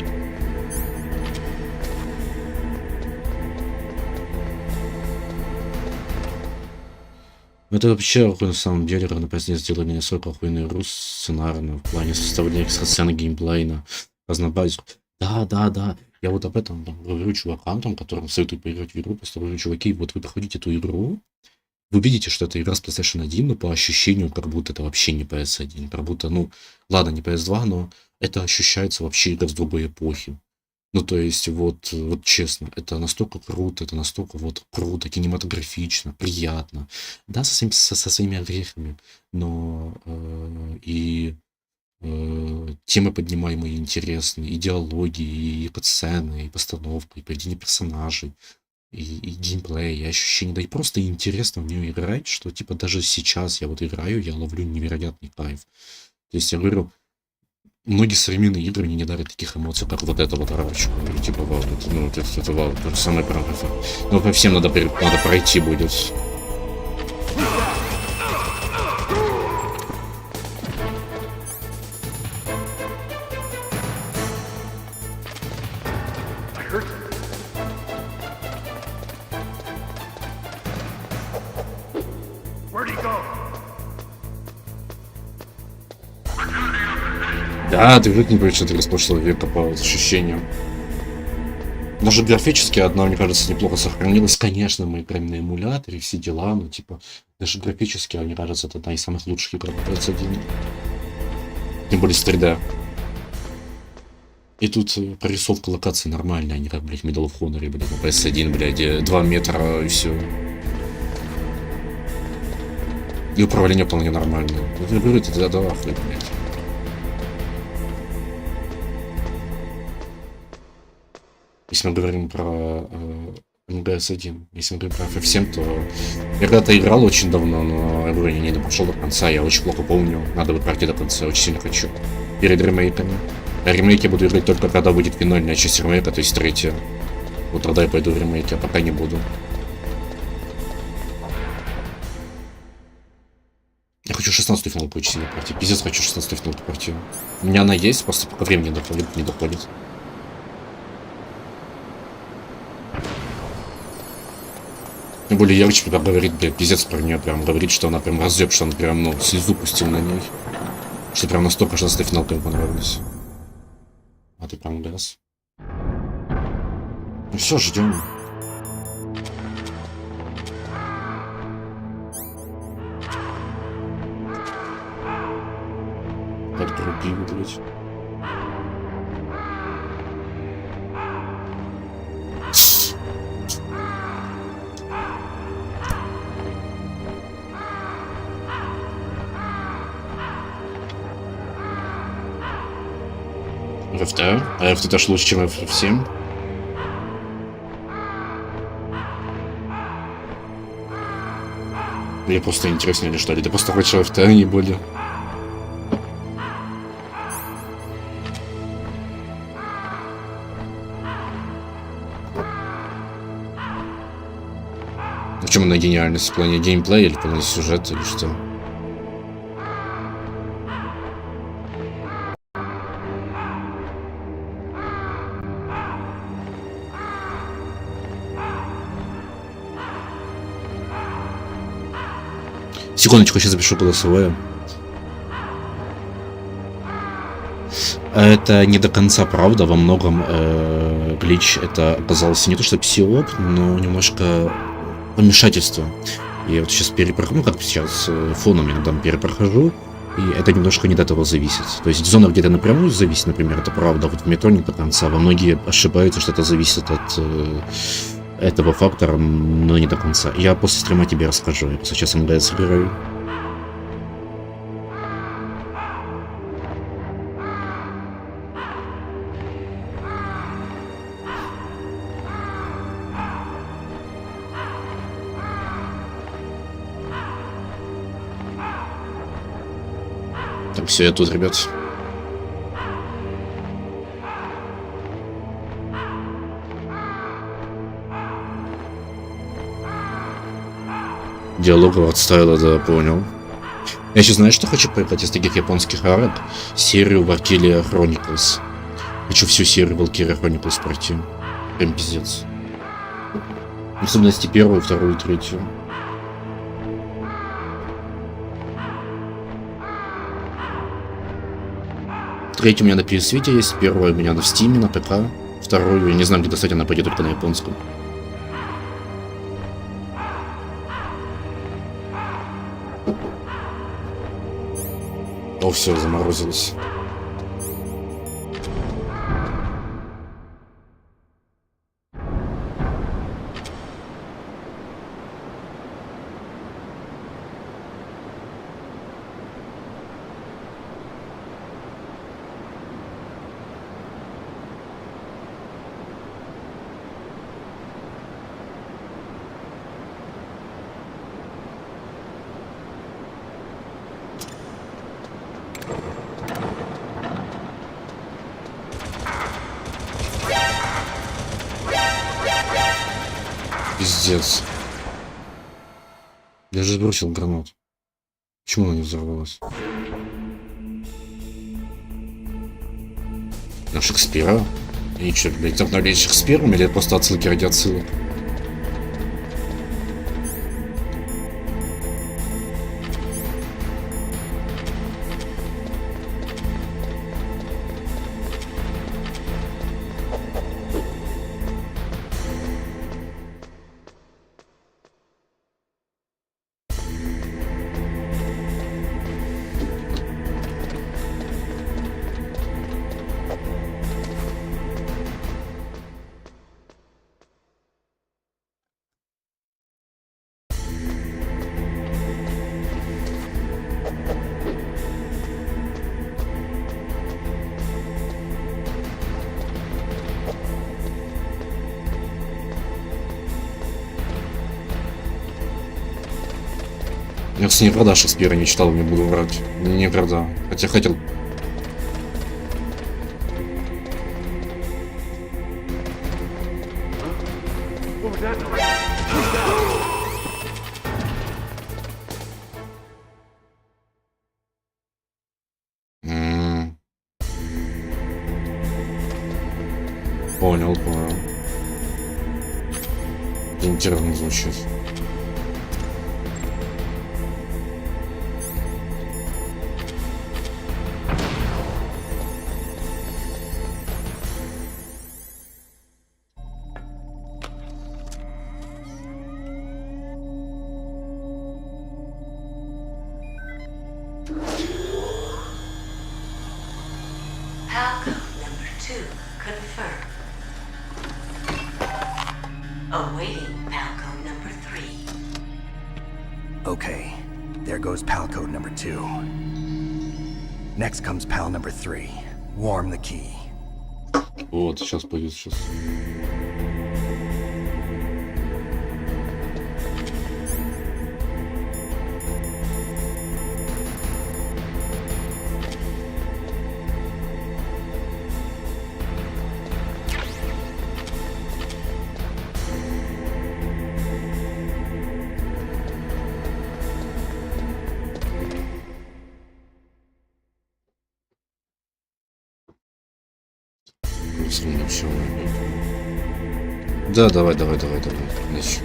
Это вообще на самом деле равноправно сделали не настолько охуенный игру сценарно в плане составления экстрасцены геймплейна, разнообразия. Да. Я вот об этом говорю чувакам, там, которым советую поиграть в игру, просто говорю, чуваки, вот вы проходите эту игру, вы видите, что это игра с PlayStation 1, но по ощущению, как будто это вообще не PS1, как будто, ну, ладно, не PS2, но это ощущается вообще игра с другой эпохи. Ну, то есть, вот честно, это настолько круто, это настолько вот круто, кинематографично, приятно. Да, со своими огрехами, но темы поднимаемые интересные, и диалоги, и катсцены, и постановка, и поведение персонажей, и геймплей, и ощущение, да и просто интересно в нее играть, что типа даже сейчас я вот играю, я ловлю невероятный кайф. То есть я говорю, многие современные игры мне не дарят таких эмоций, как вот это вот рарочку. Типа, вау, это вау, это самое правое. Но по всем надо пройти будет. Да, ты вроде не говоришь, что ты из прошлого века по ощущениям. Даже графически одна, мне кажется, неплохо сохранилась. Конечно, мы играем на эмуляторе, все дела, но типа даже графически, мне кажется, это одна из самых лучших игр на PS1. Тем более с 3D. И тут прорисовка локаций нормальная, а не как, блядь, Medal of Honor, блядь, на PS1, блядь, 2 метра и все. И управление вполне нормальное. Я говорю, это да, блядь. Если мы говорим про МГС-1, если мы говорим про FF7, то я когда-то играл очень давно, но я говорю, не пошел до конца, я очень плохо помню, надо бы пройти до конца, очень сильно хочу. Перед ремейками. А ремейки я буду играть только когда будет финальная часть ремейка, то есть третья. Вот тогда я пойду в ремейки, а пока не буду. Я хочу 16-ю финалку очень сильно пройти. Пиздец, хочу 16-ю финалку пройти. У меня она есть, просто пока времени не доходит. Тем более Ярыч прям говорит, блядь, пиздец про нее, прям говорит, что она прям разъеб, что он прям, ну, слезу пустил на ней. Что прям настолько 16-й финалка ему понравилась. А ты прям газ. Ну все, ждем. Подгруби, блядь. FT? А FT даже лучше, чем FF7? Мне просто интересно или что ли? Ты просто хочешь FT, а не более. В чем она гениальность? В плане геймплея или в плане сюжета или что? Секундочку, сейчас запишу голосовое. Это не до конца правда, во многом глич это оказался не то что псиоп, но немножко помешательство. Я вот сейчас перепрохожу, ну как сейчас, фоном иногда перепрохожу, и это немножко не от этого зависит. То есть зона где-то напрямую зависит, например, это правда, вот в метро не до конца, во многие ошибаются, что это зависит от этого фактора, но не до конца. Я после стрима тебе расскажу, я сейчас МГС играю. Так, все, я тут, ребят. Диалог отставила, да, понял. Я еще знаю, что хочу поиграть из таких японских арок. Серию Valkyria Chronicles. Хочу всю серию Valkyria Chronicles пройти. Прям пиздец. В особенности первую, вторую и третью. Третью у меня на PS есть, первую у меня в Steam, на ПК. Вторую, я не знаю, где достать, она пойдет только на японском. О, все, заморозилось. Пиздец. Я же сбросил гранату. Почему она не взорвалась? На Шекспира? И что, блядь, обновлять Шекспиром или просто отсылки ради отсылок? Я, кстати, никогда Шекспира не читал, не буду врать. Никогда. Хотя хотел. Понял, понял. Интересно звучит. Palco number 2 confirmed. Awaiting Palco number 3. Okay, there goes pal code number 2. Next comes pal number 3. Warm the key. Вот, сейчас пойдет, сейчас. Все. Да, давай. Значит.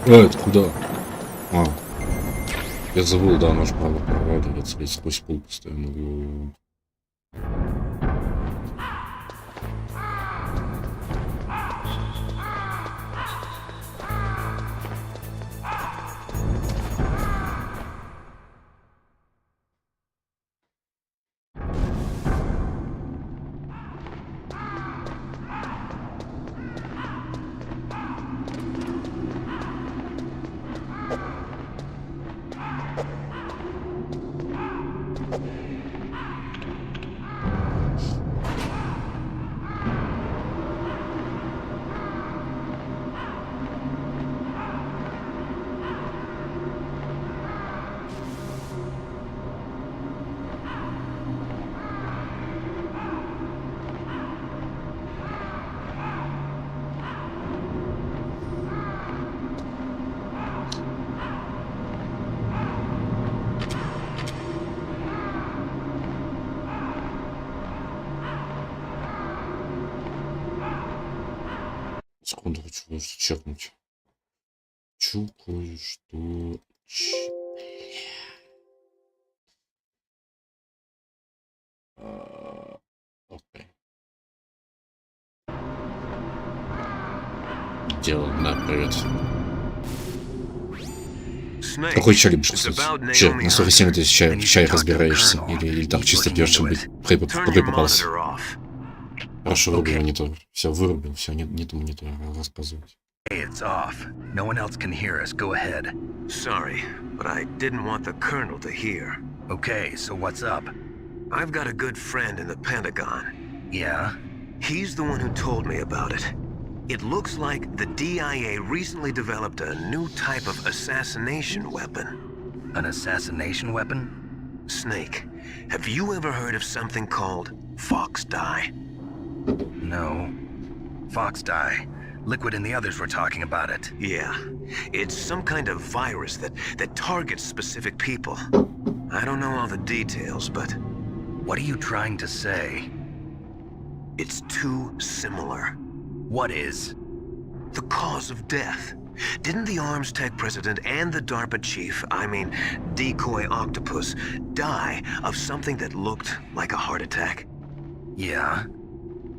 Это куда? А. Я забыл, да, нож право проваливается, ведь сквозь пол постоянно. Секунду, хочу кое-что чекнуть. Хочу кое-что... Окей. Дело, да, привет. Какой чай любишь, кстати? Че, на 47 ты в чай разбираешься? Или так чисто пьешь, чтобы какой попался? Прошу, выруби монитор. Все, вырубил, все, нету монитора, рассказывать. Hey, it's off. No one else can hear us. Go ahead. Sorry, but I didn't want the Colonel to hear. Okay, so what's up? I've got a good friend in the Pentagon. Yeah? He's the one who told me about it. It looks like the DIA recently developed a new type of assassination weapon. An assassination weapon? Snake, have you ever heard of something called Fox Dye? No. Fox dye. Liquid and the others were talking about it. Yeah. It's some kind of virus that targets specific people. I don't know all the details, but... What are you trying to say? It's too similar. What is? The cause of death. Didn't the Arms Tech president and the DARPA chief, I mean, Decoy Octopus, die of something that looked like a heart attack? Yeah?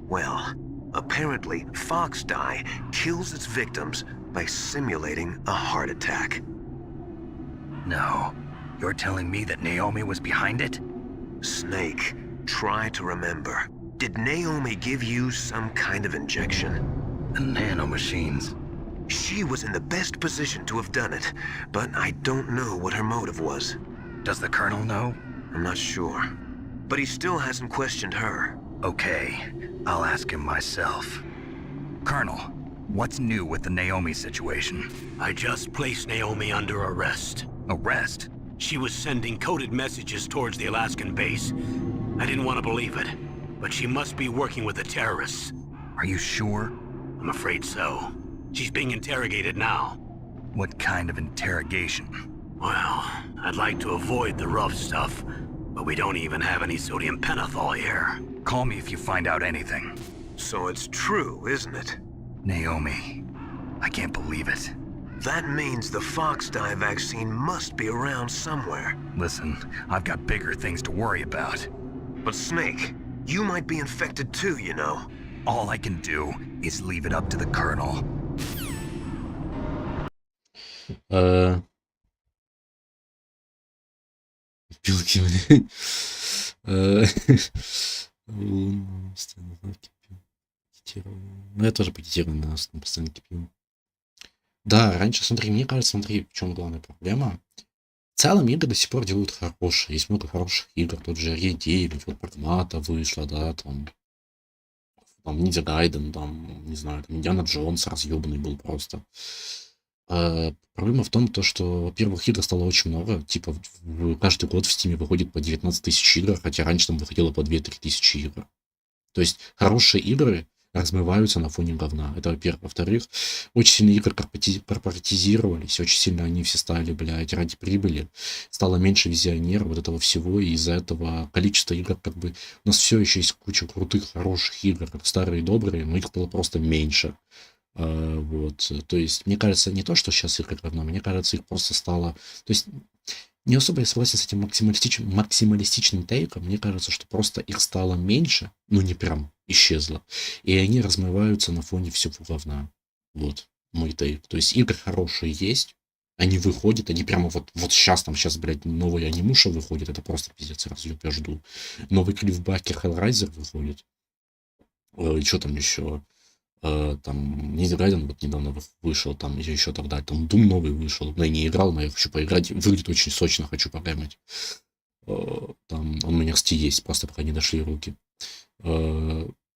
Well, apparently, Fox Dye kills its victims by simulating a heart attack. No. You're telling me that Naomi was behind it? Snake, try to remember. Did Naomi give you some kind of injection? The nanomachines. She was in the best position to have done it, but I don't know what her motive was. Does the Colonel know? I'm not sure. But he still hasn't questioned her. Okay, I'll ask him myself. Colonel, what's new with the Naomi situation? I just placed Naomi under arrest. Arrest? She was sending coded messages towards the Alaskan base. I didn't want to believe it, but she must be working with the terrorists. Are you sure? I'm afraid so. She's being interrogated now. What kind of interrogation? Well, I'd like to avoid the rough stuff, but we don't even have any sodium pentothal here. Call me if you find out anything. So it's true, isn't it? Naomi, I can't believe it. That means the Fox Dye vaccine must be around somewhere. Listen, I've got bigger things to worry about. But Snake, you might be infected too, you know. All I can do is leave it up to the Colonel. Пилки, Ну, я тоже пакетирую, на нас постоянно кипим. Да, раньше, смотри, мне кажется, смотри, в чем главная проблема. В целом игры до сих пор делают хорошие. Есть много хороших игр. Тот же Ре-9, вот Прагмата вышла, да, там Ниндзя Гайден, там, не знаю, там Индиана Джонс разъебанный был просто. Проблема в том, что, во-первых, игр стало очень много. Типа, каждый год в Стиме выходит по 19 тысяч игр, хотя раньше там выходило по 2-3 тысячи игр. То есть хорошие игры размываются на фоне говна. Это во-первых. Во-вторых, очень сильно игры корпоратизировались, очень сильно они все стали, блядь, ради прибыли. Стало меньше визионеров, вот этого всего, и из-за этого количество игр, как бы, у нас все еще есть куча крутых, хороших игр, как старые и добрые, но их стало просто меньше. Вот. То есть, мне кажется, не то, что сейчас игры говно, мне кажется, их просто стало... То есть, не особо я согласен с этим максималистичным тейком. Мне кажется, что просто их стало меньше, ну не прям исчезло. И они размываются на фоне всего говна. Вот мой тейк. То есть, игры хорошие есть, они выходят, они прямо вот сейчас, блядь, новая анимуша выходит, это просто пиздец, разъеб, я жду. Новый Клиффбакер Hellraiser выходит. Что там еще? Там Нидерланден вот недавно вышел, там еще тогда, там Doom новый вышел, но я не играл, но я хочу поиграть, выглядит очень сочно, хочу погамить. Там он у меня, кстати, есть, просто пока не дошли руки.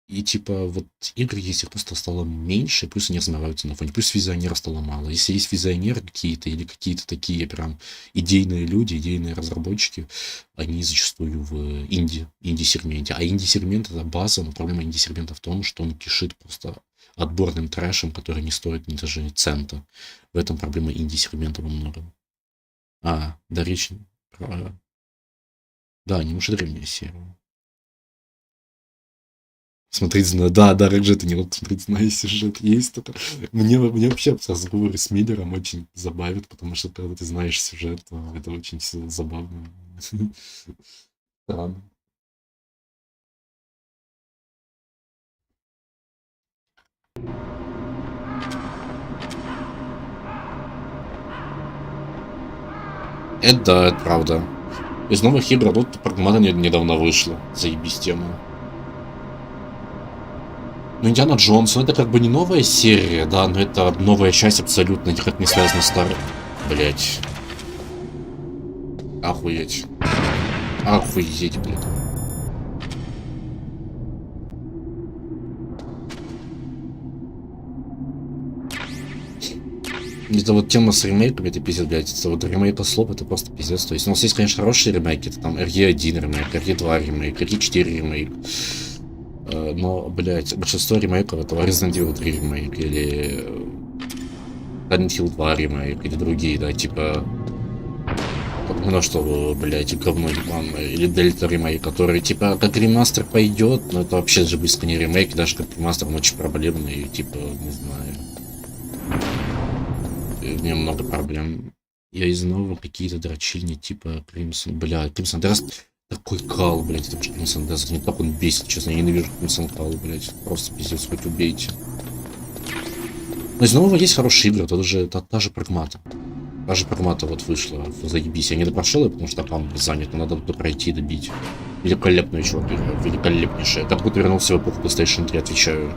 И типа вот игры есть, их просто стало меньше, плюс они размываются на фоне, плюс визионеров стало мало. Если есть визионеры какие-то или какие-то такие прям идейные люди, идейные разработчики, они зачастую в инди-сегменте. А инди-сегмент это база, но проблема инди-сегмента в том, что он кишит просто отборным трэшем, который не стоит ни даже цента. В этом проблема инди-сегмента во многом. Да, речь про... Да, не уж древняя серия. Смотреть на... Да, как же это не вот смотреть на сюжет есть. Это... Мне вообще разговоры с Миллером очень забавит, потому что когда ты знаешь сюжет, то это очень все забавно. Странно. Это да, это правда. Из новых игр тут Прагмата недавно вышла. Заебись тема. Ну, Индиана Джонс, это как бы не новая серия, да, но это новая часть абсолютно никак не связана с старой. Блять. Охуеть. Охуеть, блядь. Это вот тема с ремейками, это пиздец, блядь. Это вот ремейк слов, это просто пиздец. То есть у нас есть, конечно, хорошие ремейки, это там RE1 ремейк, RE2 ремейк, RE4 ремейк. Но, блядь, большинство ремейков это Resident Evil 3 ремейк, или Silent Hill 2 ремейк, или другие, да, типа... Ну что, блядь, говно ебаное, или Дельта ремейк, который, типа, как ремастер пойдет, но это вообще же близко не ремейк, даже как ремастер он очень проблемный, и, типа, не знаю... У меня много проблем. Я из нового какие-то дрочильни, типа, Crimson, блядь, Crimson Dust... Такой кал, блядь, это Crimson Desert, не так он бесит, честно, я ненавижу Crimson Кал, блядь, просто пиздец, хоть убейте. Но из нового есть хорошие игры, это та же Прагмата. Та же Прагмата вот вышла, заебись, я не допрошел ее, потому что аккаунт занят, но надо пройти и добить. Великолепная, чувак, великолепнейшая. Как будто вернулся в эпоху PlayStation 3, отвечаю.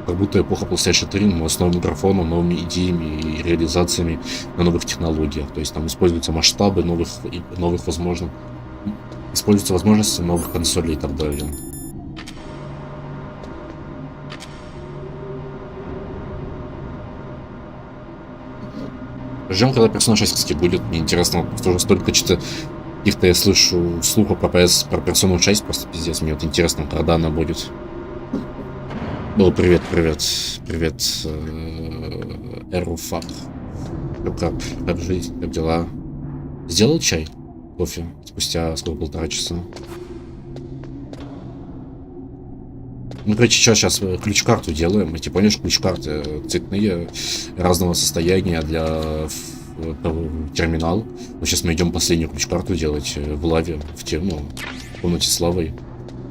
Как будто эпоха PlayStation 3, но с новым микрофоном, новыми идеями и реализациями на новых технологиях. То есть там используются масштабы новых возможных... Используются возможности новых консолей и так далее. Ждем, когда персона 6, кстати, будет. Мне интересно, тоже столько каких-то я слышу слухов про персону 6, просто пиздец. Мне вот интересно, когда она будет. Ну, привет, Эруфак. Как жизнь, как дела? Сделал чай? Кофе спустя сколько, 1,5 часа. Ну, короче, сейчас ключ-карту делаем. Эти, помнишь, ключ-карты цветные, разного состояния для терминал. Вот сейчас мы идем последнюю ключ-карту делать в лаве, в комнате с лавой.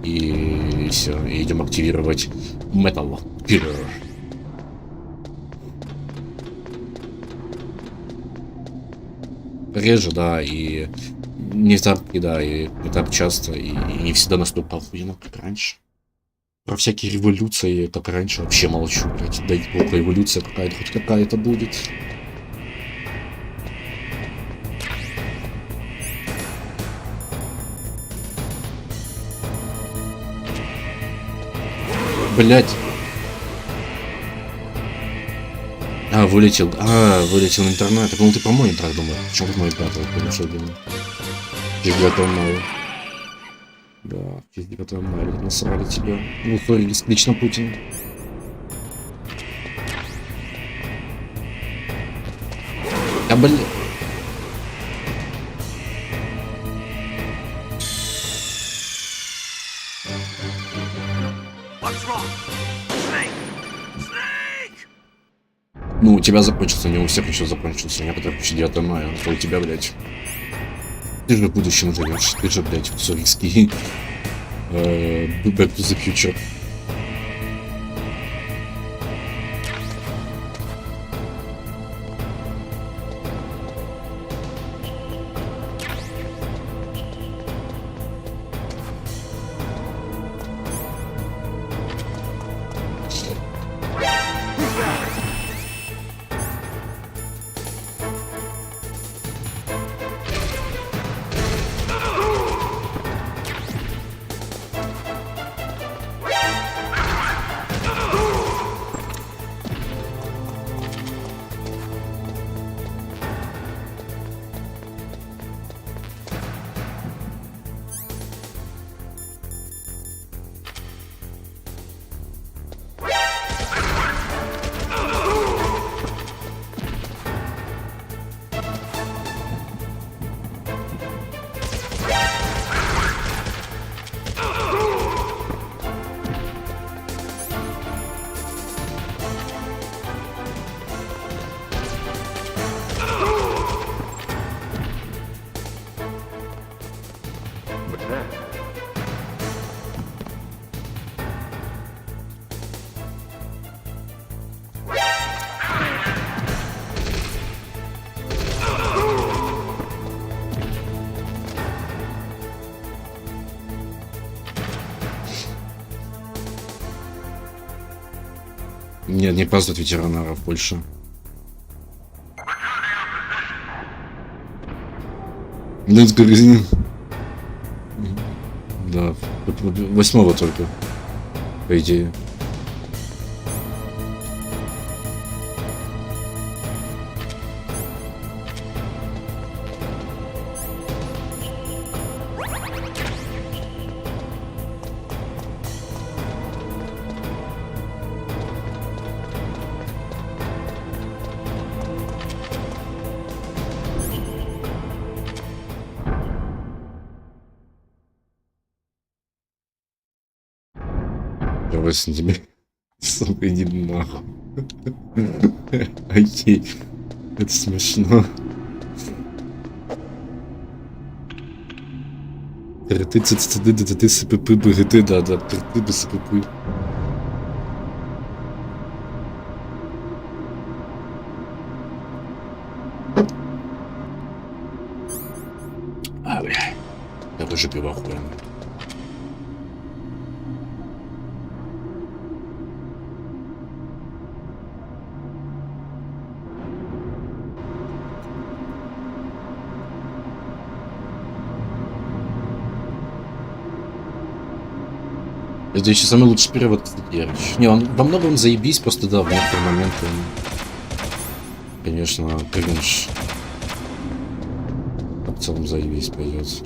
И все, и идем активировать Metal Gear. Реже, да, и не так, да, и не так часто, и не всегда настолько охуенно, как раньше. Про всякие революции, как раньше, вообще молчу, блядь. Дай бог, революция какая-то, хоть какая-то будет. Блядь. Вылетел интернет. Я думал, ты про монитор думал. Почему ты мой пятый? Конечно, думаю. Фига мало. Да, фига мало. Насрали тебя. Ускорились лично Путин. Блин. What's wrong? Snake! Snake! Ну, у тебя закончился, не у всех еще закончился. У некоторых еще 9 мая, а у тебя, блядь. Ты же в будущем живешь. Ты же, блядь, сурийский. Back to the future. Нет, не празднуют ветеранов больше. Да, 8-го только, по идее. Тебе. Сука, иди нахуй. Окей. Это смешно. Ты СПП БГТ, да, ты СПП. А, бля. Я тоже пиво охуенно. Это еще самый лучший перевод, не, он во многом заебись, просто да, в некоторые моменты он, конечно, кринж. В целом заебись пойдет.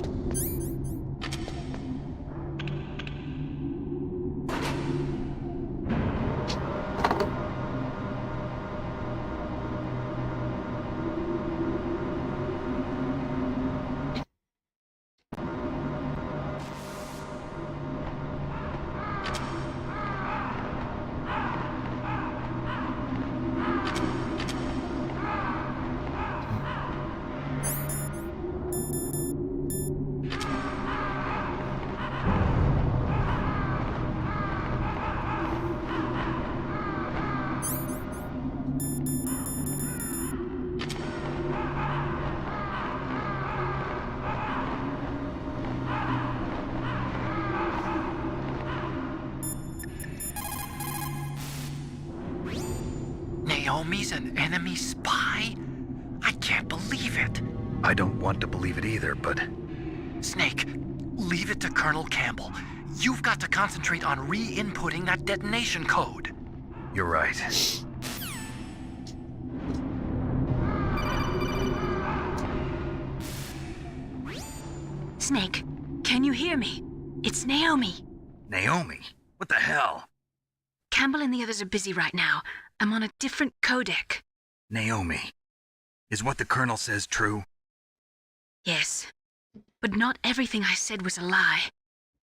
Naomi's an enemy spy? I can't believe it. I don't want to believe it either, but... Snake, leave it to Colonel Campbell. You've got to concentrate on re-inputting that detonation code. You're right. Snake, can you hear me? It's Naomi. Naomi? What the hell? Campbell and the others are busy right now. I'm on a different codec. Naomi, is what the Colonel says true? Yes, but not everything I said was a lie.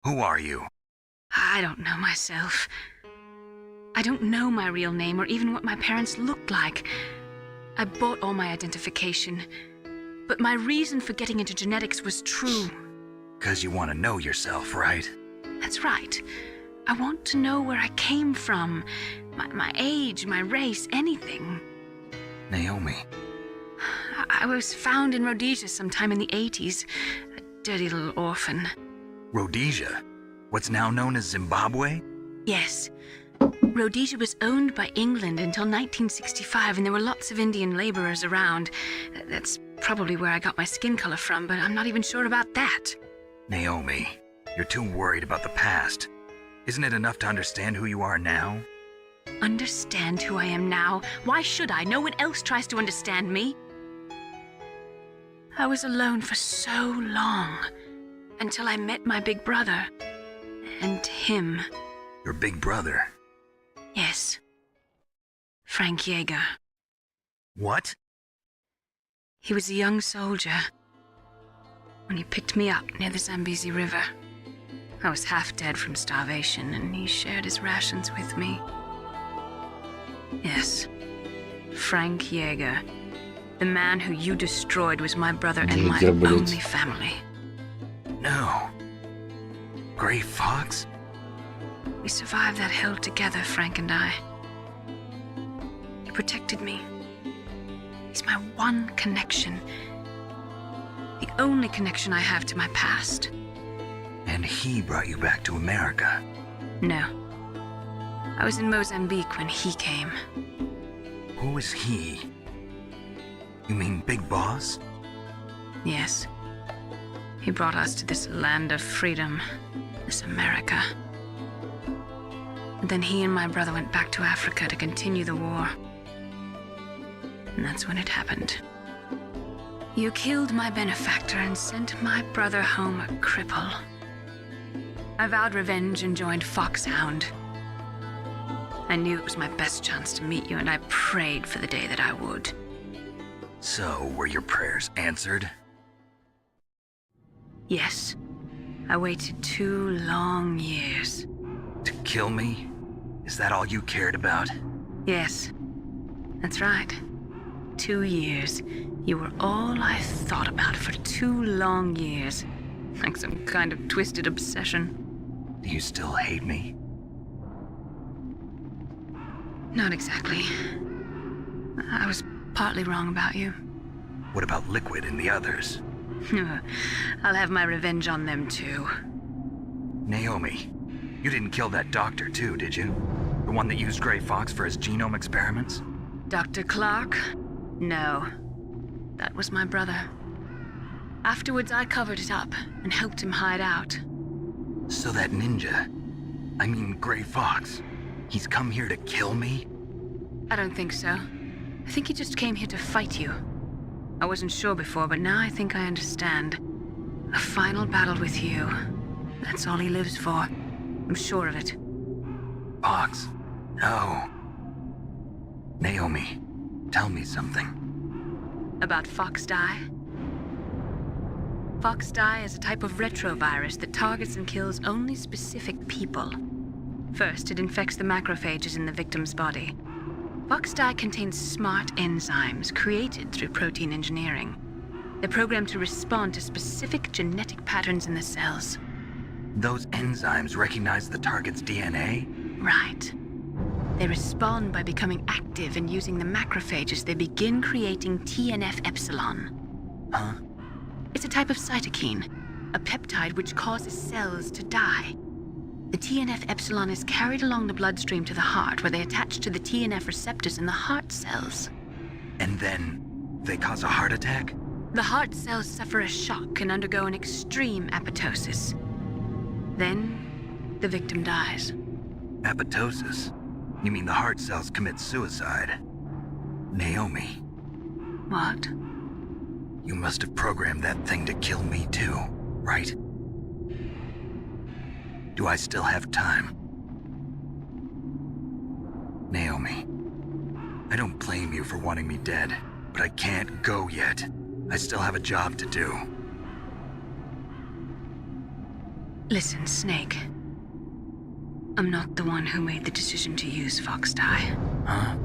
Who are you? I don't know myself. I don't know my real name or even what my parents looked like. I bought all my identification. But my reason for getting into genetics was true. 'Cause you want to know yourself, right? That's right. I want to know where I came from. My age, my race, anything. Naomi. I was found in Rhodesia sometime in the 80s. A dirty little orphan. Rhodesia? What's now known as Zimbabwe? Yes. Rhodesia was owned by England until 1965, and there were lots of Indian laborers around. That's probably where I got my skin color from, but I'm not even sure about that. Naomi, you're too worried about the past. Isn't it enough to understand who you are now? Understand who I am now? Why should I? No one else tries to understand me. I was alone for so long, until I met my big brother. And him. Your big brother? Yes. Frank Yeager. What? He was a young soldier when he picked me up near the Zambezi River. I was half dead from starvation, and he shared his rations with me. Yes, Frank Yeager. The man who you destroyed was my brother and my only family. No. Gray Fox? We survived that hell together, Frank and I. He protected me. He's my one connection. The only connection I have to my past. And he brought you back to America? No. I was in Mozambique when he came. Who is he? You mean Big Boss? Yes. He brought us to this land of freedom, this America. And then he and my brother went back to Africa to continue the war. And that's when it happened. You killed my benefactor and sent my brother home a cripple. I vowed revenge and joined Foxhound. I knew it was my best chance to meet you, and I prayed for the day that I would. So, were your prayers answered? Yes. I waited 2 long years. To kill me? Is that all you cared about? Yes. That's right. 2 years. You were all I thought about for 2 long years. Like some kind of twisted obsession. Do you still hate me? Not exactly. I was partly wrong about you. What about Liquid and the others? I'll have my revenge on them too. Naomi, you didn't kill that doctor too, did you? The one that used Gray Fox for his genome experiments? Dr. Clark? No. That was my brother. Afterwards, I covered it up and helped him hide out. So that ninja, I mean Gray Fox, he's come here to kill me? I don't think so. I think he just came here to fight you. I wasn't sure before, but now I think I understand. A final battle with you. That's all he lives for. I'm sure of it. Fox? No. Naomi, tell me something. About Foxdie? Foxdie is a type of retrovirus that targets and kills only specific people. First, it infects the macrophages in the victim's body. Foxdie contains smart enzymes created through protein engineering. They're programmed to respond to specific genetic patterns in the cells. Those enzymes recognize the target's DNA? Right. They respond by becoming active and using the macrophages. They begin creating TNF-epsilon. Huh? It's a type of cytokine, a peptide which causes cells to die. The TNF-epsilon is carried along the bloodstream to the heart, where they attach to the TNF receptors in the heart cells. And then they cause a heart attack? The heart cells suffer a shock and undergo an extreme apoptosis. Then, the victim dies. Apoptosis? You mean the heart cells commit suicide? Naomi. What? You must have programmed that thing to kill me too, right? Do I still have time? Naomi, I don't blame you for wanting me dead, but I can't go yet. I still have a job to do. Listen, Snake. I'm not the one who made the decision to use Fox dye. Huh?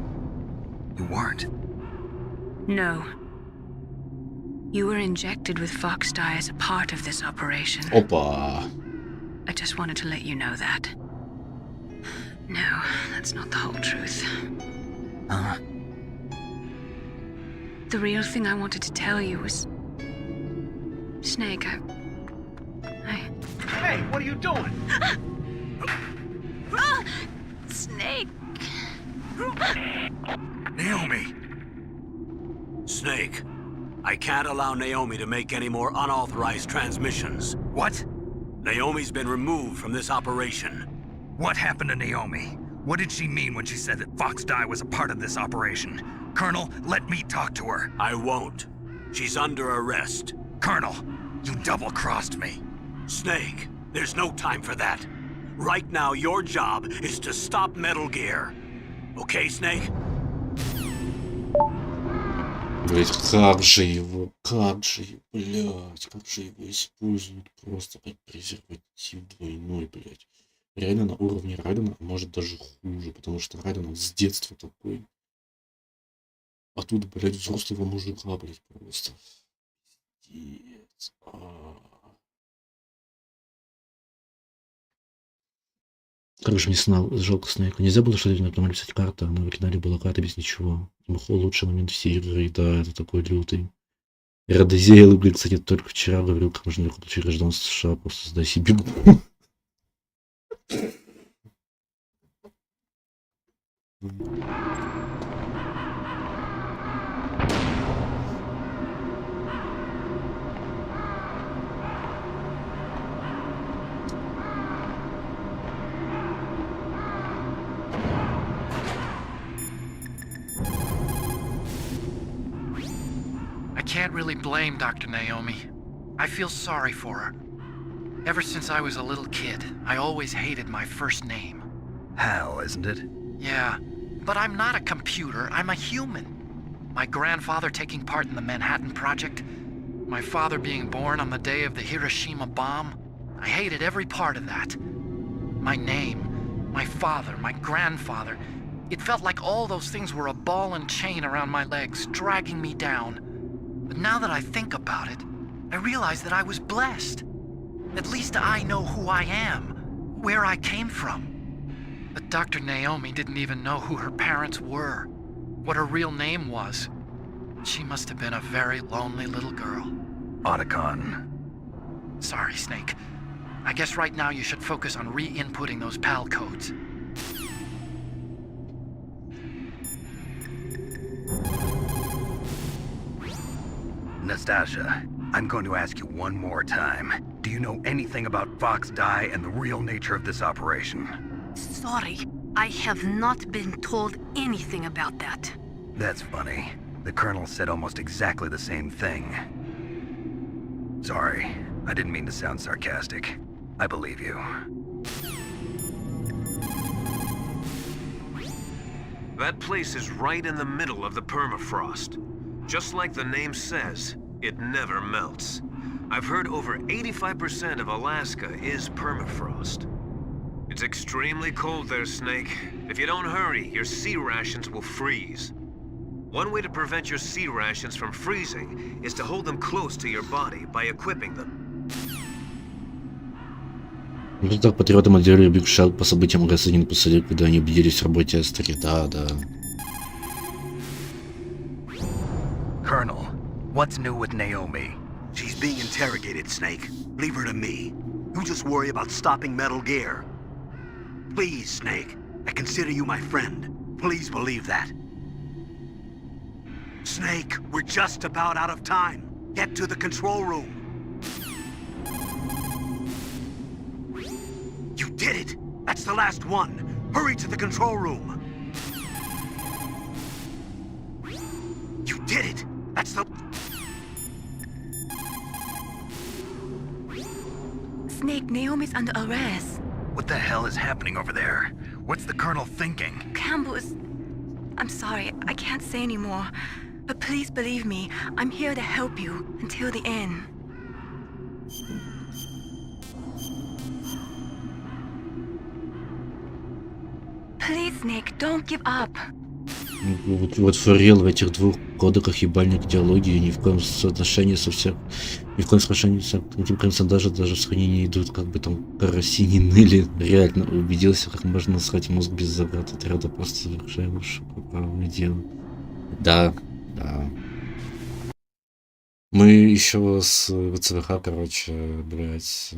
You weren't. No. You were injected with Fox dye as a part of this operation. Опа. I just wanted to let you know that. No, that's not the whole truth. Huh? The real thing I wanted to tell you was... Snake, I... Hey, what are you doing? Snake! Naomi! Snake, I can't allow Naomi to make any more unauthorized transmissions. What? Naomi's been removed from this operation. What happened to Naomi? What did she mean when she said that Fox dye was a part of this operation? Colonel, let me talk to her. I won't. She's under arrest. Colonel, you double-crossed me. Snake, there's no time for that. Right now, your job is to stop Metal Gear. Okay, Snake? Блять, как же его, блять, как же его используют просто как презерватив двойной, блять. Реально на уровне Райдена, а может даже хуже, потому что Райден он с детства такой. А тут, блять, взрослого мужика, блять, просто. Пиздец. Как же мне жалко Снейка. Нельзя было что-то например, написать карта, мы выкидали была карта без ничего. Махо лучший момент всей игры, да, это такой лютый. Радозейл, блин, кстати, только вчера говорил, как можно легко получить гражданство США, просто сдай себе. I can't really blame Dr. Naomi. I feel sorry for her. Ever since I was a little kid, I always hated my first name. Hal, isn't it? Yeah, but I'm not a computer, I'm a human. My grandfather taking part in the Manhattan Project, my father being born on the day of the Hiroshima bomb. I hated every part of that. My name, my father, my grandfather. It felt like all those things were a ball and chain around my legs, dragging me down. But now that I think about it, I realize that I was blessed. At least I know who I am, where I came from. But Dr. Naomi didn't even know who her parents were, what her real name was. She must have been a very lonely little girl. Otacon. Sorry, Snake. I guess right now you should focus on re-inputting those PAL codes. Nastasia, I'm going to ask you one more time. Do you know anything about Fox dye and the real nature of this operation? Sorry, I have not been told anything about that. That's funny. The Colonel said almost exactly the same thing. Sorry, I didn't mean to sound sarcastic. I believe you. That place is right in the middle of the permafrost. Just like the name says, it never melts. I've heard over 85% of Alaska is permafrost. It's extremely cold there, Snake. If you don't hurry, your sea rations will freeze. One way to prevent your sea rations from freezing is to hold them close to your body by equipping them. В результате патриоты моделировали Биг Шаг по событиям ГС-1 посадили, когда они убедились в работе Астри. Да. Colonel, what's new with Naomi? She's being interrogated, Snake. Leave her to me. You just worry about stopping Metal Gear. Please, Snake. I consider you my friend. Please believe that. Snake, we're just about out of time. Get to the control room. You did it! That's the last one. Hurry to the control room. You did it! That's the... Snake, Naomi's under arrest. What the hell is happening over there? What's the Colonel thinking? Campbell is... I'm sorry, I can't say anymore. But please believe me, I'm here to help you until the end. Please, Snake, don't give up. Вот Форел в этих двух кодеках ебальник диалоги ни в коем соотношении со всех... Ни в коем соотношении с этим концом даже в сравнении идут, как бы там караси не ныли. Реально убедился, как можно насрать мозг без заград отряда, просто совершая лучше правильное дело. Да. Мы еще с ВЦВХ, короче, блять,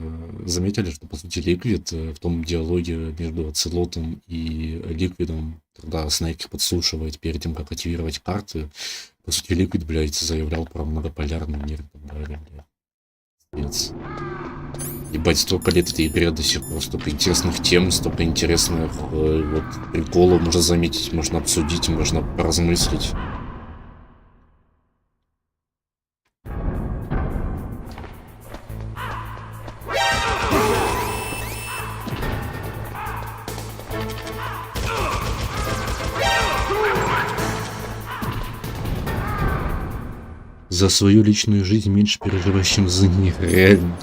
заметили, что, по сути, Ликвид в том диалоге между Ацелотом и Ликвидом, когда Снейк их подслушивает перед тем, как активировать карты, по сути, Ликвид, блядь, заявлял про многополярный мир. Блядь. Ебать, столько лет этой игре до сих пор, столько интересных тем, столько интересных вот приколов можно заметить, можно обсудить, можно поразмыслить. За свою личную жизнь меньше переживаешь, чем за них. Реально.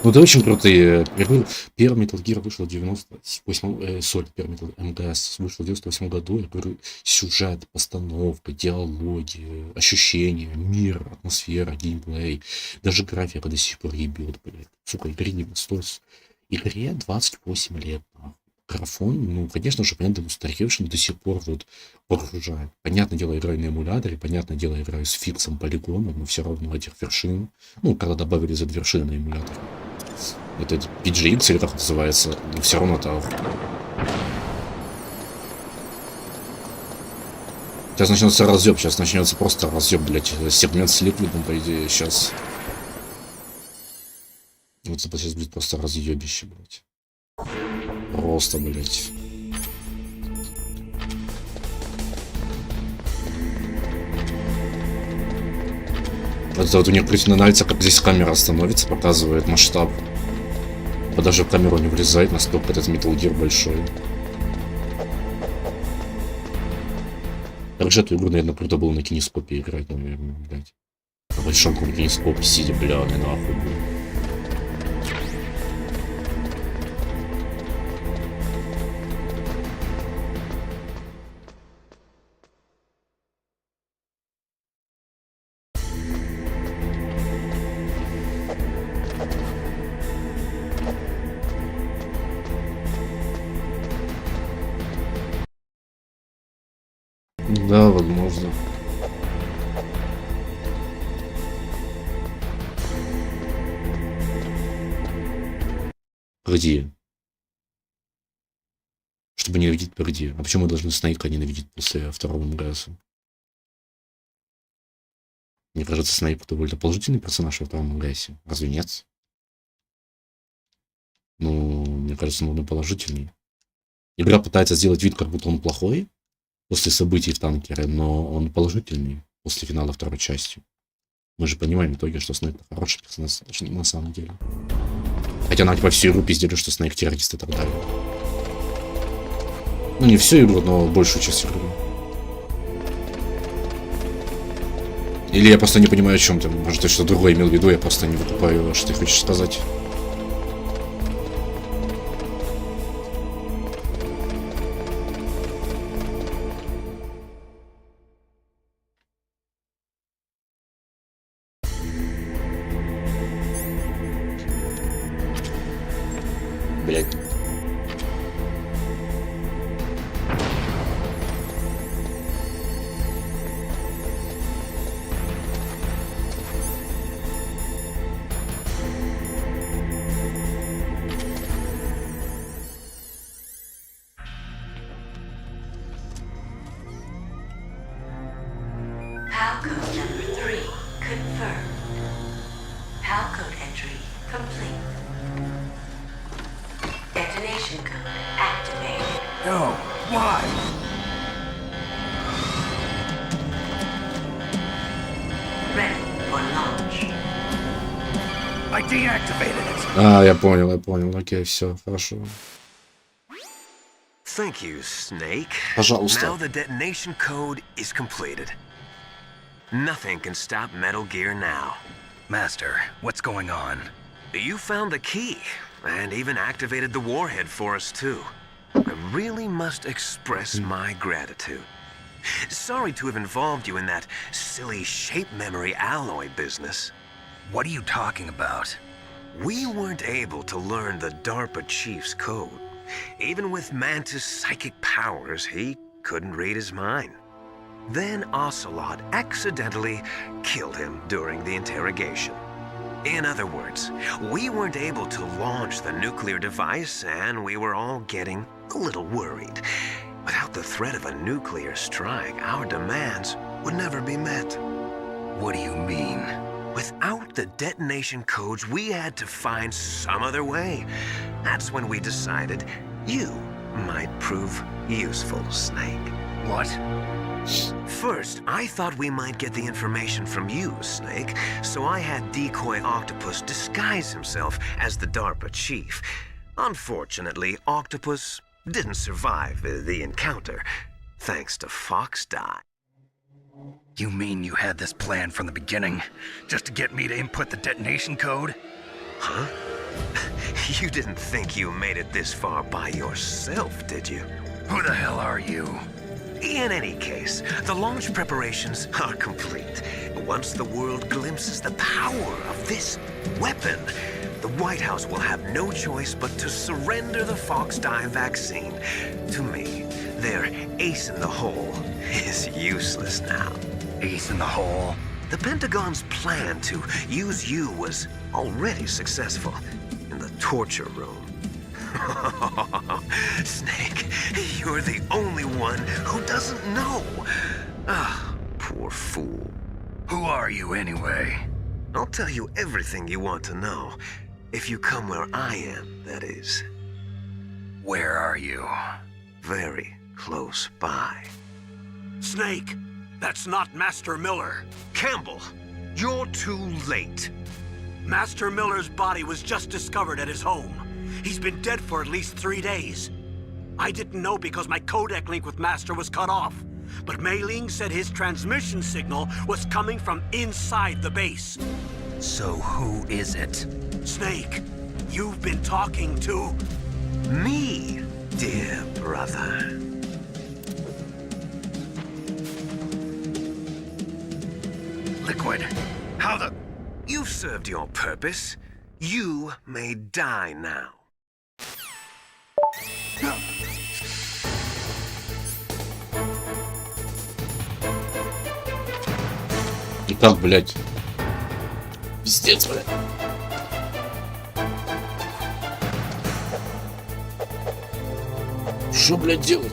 Ну, это очень крутые. Первый Metal Gear вышел в 98... первый Metal МГС вышел в 98 году. Я говорю, сюжет, постановка, диалоги, ощущения, мир, атмосфера, геймплей. Даже графика до сих пор ебет, блядь. Сука, игре 28 лет, нахуй. Графон, ну, конечно же, понятно, устаревший, но до сих пор вот погружает. Понятное дело, играю на эмуляторе, понятное дело, играю с фиксом полигона, но все равно этих вершин, ну, когда добавили за вершины на эмулятор. Это PGX или как называется, но все равно это... Сейчас начнется разъеб, сейчас начнется просто разъеб, блядь, сегмент с ликвидом, по идее, сейчас... Вот это сейчас будет просто разъебище, блядь. Просто, блядь. Вот мне крутно нравится, как здесь камера становится, показывает масштаб. Даже в камеру не влезает, настолько этот Metal Gear большой. Также эту игру, наверное, круто было на кинескопе играть, наверное, блядь. На большом кинескопе сидя, бля, нахуй, блядь. Да, возможно. Где? Чтобы ненавидеть Перди. А почему мы должны Снейка ненавидеть после второго МГСа? Мне кажется, Снейк довольно положительный персонаж во втором МГСе. Разве нет? Ну, мне кажется, он положительный. Игра пытается сделать вид, как будто он плохой после событий в танкере, но он положительный после финала второй части. Мы же понимаем в итоге, что Снейк хороший персонаж на самом деле. Хотя нам по всей игру пиздили, что Снейк террорист и так далее. Ну, не всю игру, но большую часть игры. Или я просто не понимаю, о чем ты. Может, ты что-то другое имел в виду, я просто не выкупаю, что ты хочешь сказать. Блять. Palcode number 3 confirmed. Palcode entry complete. Detonation code activated. No, why? Ready for launch. I deactivated it. А, я понял. Окей, все, хорошо. Thank you, Snake. Пожалуйста. Now the detonation code is completed. Nothing can stop Metal Gear now. Master, what's going on? You found the key, and even activated the warhead for us too. I really must express my gratitude. Sorry to have involved you in that silly shape memory alloy business. What are you talking about? We weren't able to learn the DARPA chief's code. Even with Mantis' psychic powers, he couldn't read his mind. Then Ocelot accidentally killed him during the interrogation. In other words, we weren't able to launch the nuclear device, and we were all getting a little worried. Without the threat of a nuclear strike, our demands would never be met. What do you mean? Without the detonation codes, we had to find some other way. That's when we decided you might prove useful, Snake. What? First, I thought we might get the information from you, Snake, so I had Decoy Octopus disguise himself as the DARPA chief. Unfortunately, Octopus didn't survive the encounter, thanks to Fox Die. You mean you had this plan from the beginning, just to get me to input the detonation code? Huh? You didn't think you made it this far by yourself, did you? Who the hell are you? In any case, the launch preparations are complete. Once the world glimpses the power of this weapon, the White House will have no choice but to surrender the Fox Die vaccine. To me, their ace in the hole is useless now. Ace in the hole? The Pentagon's plan to use you was already successful in the torture room. Snake, you're the only one who doesn't know. Ah, poor fool. Who are you anyway? I'll tell you everything you want to know. If you come where I am, that is. Where are you? Very close by. Snake, that's not Master Miller. Campbell, you're too late. Master Miller's body was just discovered at his home. He's been dead for at least 3 days. I didn't know because my codec link with Master was cut off. But Mei Ling said his transmission signal was coming from inside the base. So who is it? Snake, you've been talking to... Me, dear brother. Liquid, how the... You've served your purpose. You may die now. И как, блядь? Пиздец, блядь. Что, блядь, делать?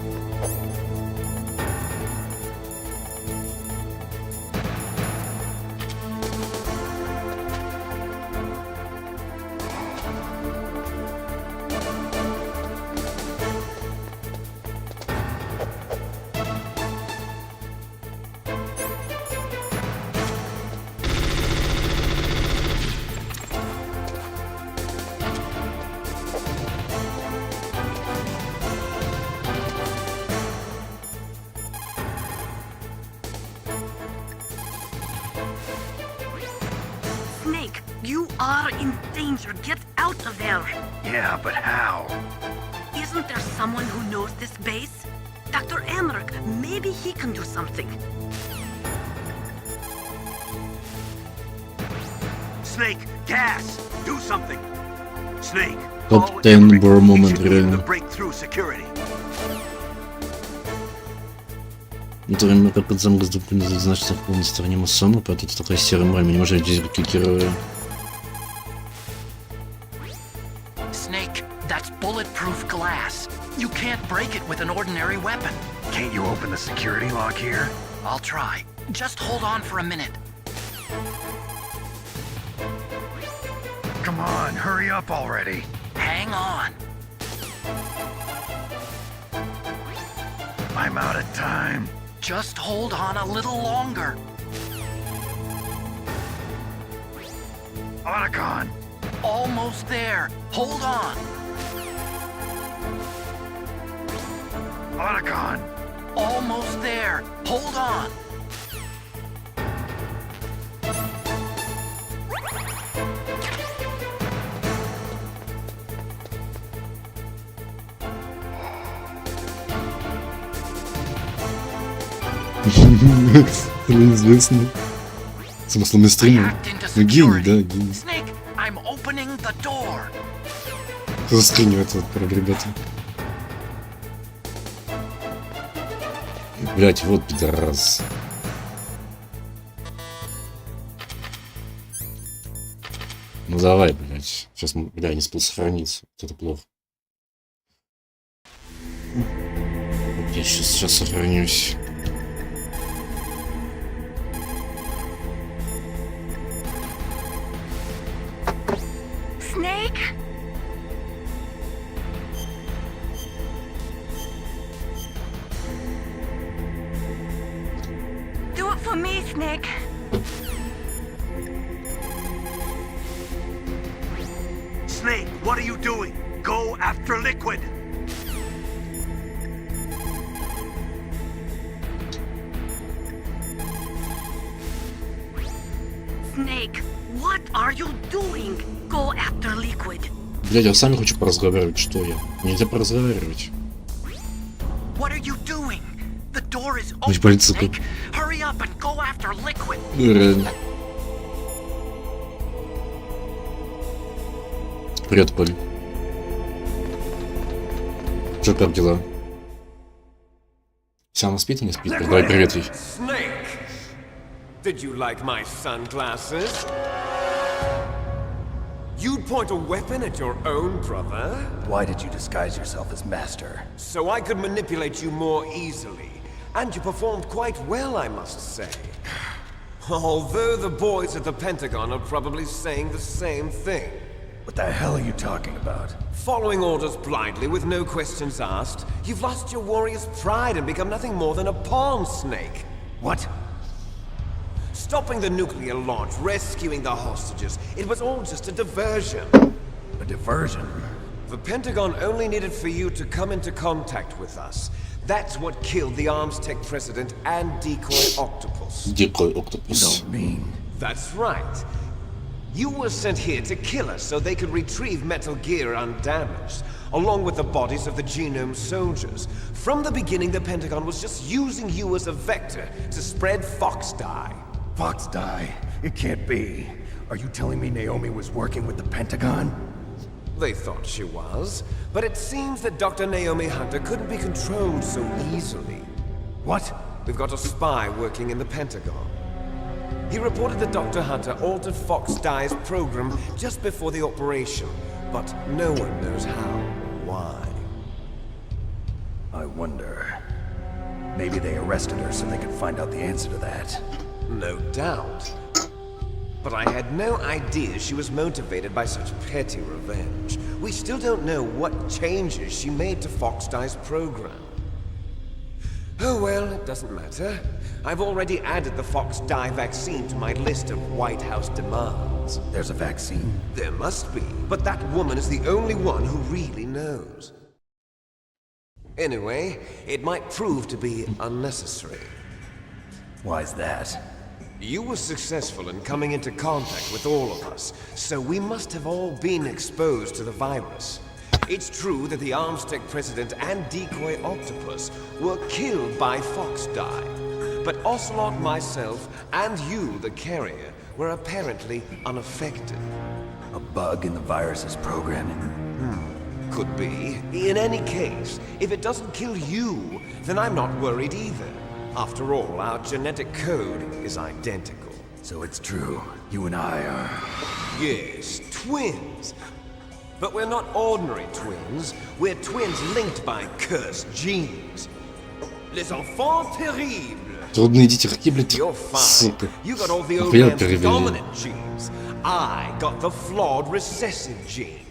Snake, you are in danger. Get out of there. Yeah, but how? Isn't there someone who knows this base? Dr. Emmerich, maybe he can do something. Snake, gas! Do something! Snake, Топ all 10 Emmerich, бро he момент should be able to реально. break through security. Натурально как замок значится в полной стороне масону, поэтому это такой серый мрак, не может здесь какие герои. Snake, that's bulletproof glass. You can't break it with an ordinary weapon. Can't you open the security lock here? I'll try. Just hold on for a minute. Come on, hurry up already. Hang on. I'm out of time. Just hold on a little longer. Otacon! Almost there. Hold on. Otacon! Almost there. Hold on. Неизвестно. Смысл на I стриме. hacked into Ну гений, security. да, гений. Snake, I'm opening the door. Кто заскринивает этот, ребята? Блять, вот пидорас. Ну давай, блять. Сейчас, бля, не успел сохраниться. Вот это плохо. Я сейчас сохранюсь. Snake? Do it for me, Snake. Snake, what are you doing? Go after Liquid. Snake, what are you doing? Go after Liquid. Блять, я сами хочу поразговаривать, что я? Нельзя поразговаривать. What are you doing? The door is Пусть open, полиция Snake. Hurry up and go after Liquid. Ну реально. Привет, Поль. Чё, как дела? Вся она спит и не спит? Давай привет ей. Snake! Did you like my sunglasses? You'd point a weapon at your own brother? Why did you disguise yourself as Master? So I could manipulate you more easily. And you performed quite well, I must say. Although the boys at the Pentagon are probably saying the same thing. What the hell are you talking about? Following orders blindly with no questions asked, you've lost your warrior's pride and become nothing more than a pawn, Snake. What? Stopping the nuclear launch, rescuing the hostages, it was all just a diversion. A diversion? The Pentagon only needed for you to come into contact with us. That's what killed the Arms Tech president and Decoy Octopus. Decoy You Octopus. don't mean... That's right. You were sent here to kill us so they could retrieve Metal Gear undamaged, along with the bodies of the Genome soldiers. From the beginning, the Pentagon was just using you as a vector to spread Fox dye. Fox die? It can't be. Are you telling me Naomi was working with the Pentagon? They thought she was, but it seems that Dr. Naomi Hunter couldn't be controlled so easily. What? We've got a spy working in the Pentagon. He reported that Dr. Hunter altered Fox Dye's program just before the operation, but no one knows how or why. I wonder... Maybe they arrested her so they could find out the answer to that. No doubt. But I had no idea she was motivated by such petty revenge. We still don't know what changes she made to Fox Dye's program. Oh well, it doesn't matter. I've already added the Fox Dye vaccine to my list of White House demands. There's a vaccine? There must be, but that woman is the only one who really knows. Anyway, it might prove to be unnecessary. Why's that? You were successful in coming into contact with all of us, so we must have all been exposed to the virus. It's true that the Arms Tech president and Decoy Octopus were killed by Fox Dye, but Ocelot, myself, and you, the carrier, were apparently unaffected. A bug in the virus's programming? Could be. In any case, if it doesn't kill you, then I'm not worried either. After all, our genetic code is identical. So it's true. You and I are... Yes, twins. But we're not ordinary twins. We're twins linked by cursed genes. Les enfants terribles. Трудные дети, какие, блядь, You're fine. сука. You got all the old Нахуя man's перевели? dominant genes. I got the flawed recessive genes.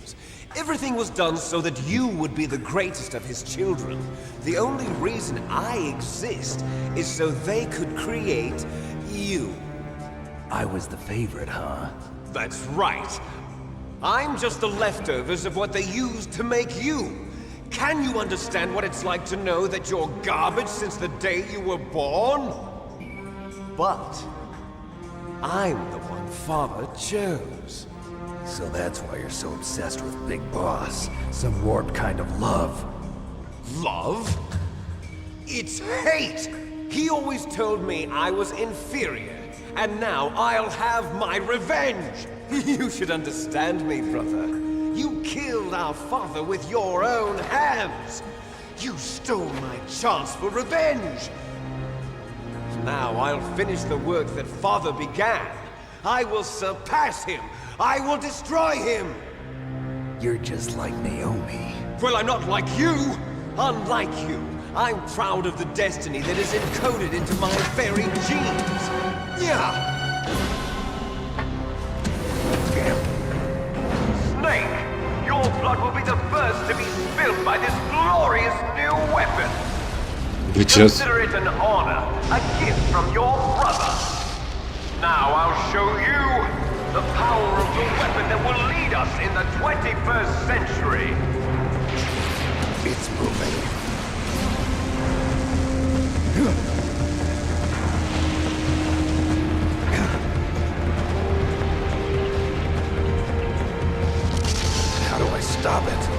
Everything was done so that you would be the greatest of his children. The only reason I exist is so they could create you. I was the favorite, huh? That's right. I'm just the leftovers of what they used to make you. Can you understand what it's like to know that you're garbage since the day you were born? But I'm the one Father chose. So that's why you're so obsessed with Big Boss. Some warped kind of love. Love? It's hate! He always told me I was inferior, and now I'll have my revenge. You should understand me, brother. You killed our father with your own hands. You stole my chance for revenge. Now I'll finish the work that father began. I will surpass him. I will destroy him. You're just like Naomi. Well, I'm not like you. Unlike you, I'm proud of the destiny that is encoded into my very genes. Yeah. Snake, your blood will be the first to be spilled by this glorious new weapon. Consider it an honor, a gift from your brother. Now I'll show you the power of the weapon that will lead us in the 21st century. It's moving. How do I stop it?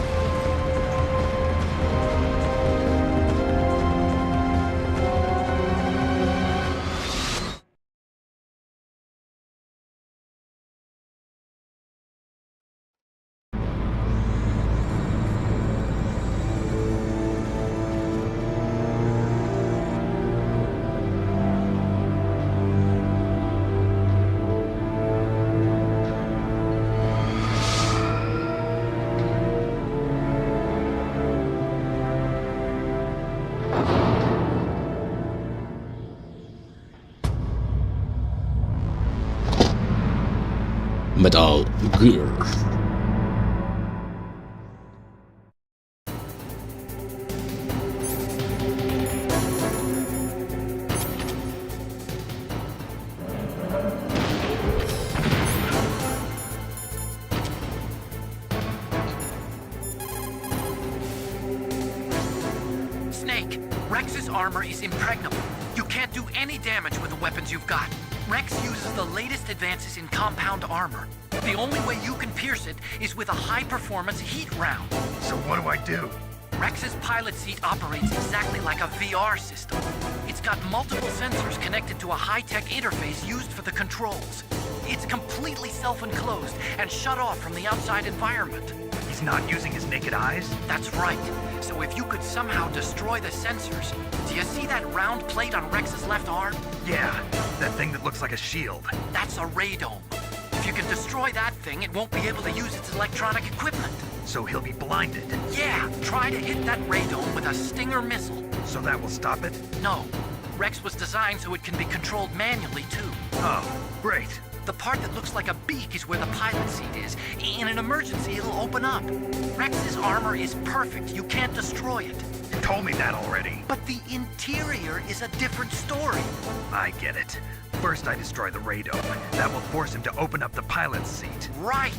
Metal Gear. Snake, Rex's armor is impregnable. You can't do any damage with the weapons you've got. Rex uses the latest advances in compound armor. The only way you can pierce it is with a high-performance heat round. So what do I do? Rex's pilot seat operates exactly like a VR system. It's got multiple sensors connected to a high-tech interface used for the controls. It's completely self-enclosed and shut off from the outside environment. He's not using his naked eyes? That's right. So if you could somehow destroy the sensors... Do you see that round plate on Rex's left arm? Yeah, that thing that looks like a shield. That's a radome. If you can destroy that thing, it won't be able to use its electronic equipment. So he'll be blinded. Yeah, try to hit that radome with a Stinger missile. So that will stop it? No. Rex was designed so it can be controlled manually, too. Oh, great. The part that looks like a beak is where the pilot seat is. In an emergency, it'll open up. Rex's armor is perfect. You can't destroy it. You told me that already. But the interior is a different story. I get it. First I destroy the radome. That will force him to open up the pilot's seat. Right.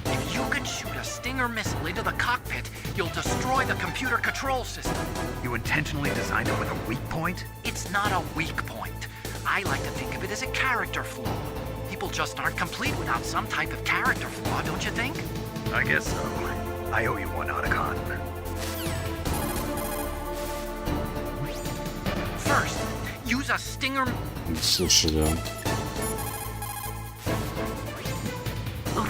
If you can shoot a Stinger missile into the cockpit, you'll destroy the computer control system. You intentionally designed it with a weak point? It's not a weak point. I like to think of it as a character flaw. People just aren't complete without some type of character flaw, don't you think? I guess so. I owe you one, Otacon. First, use a Stinger... Слушай, да.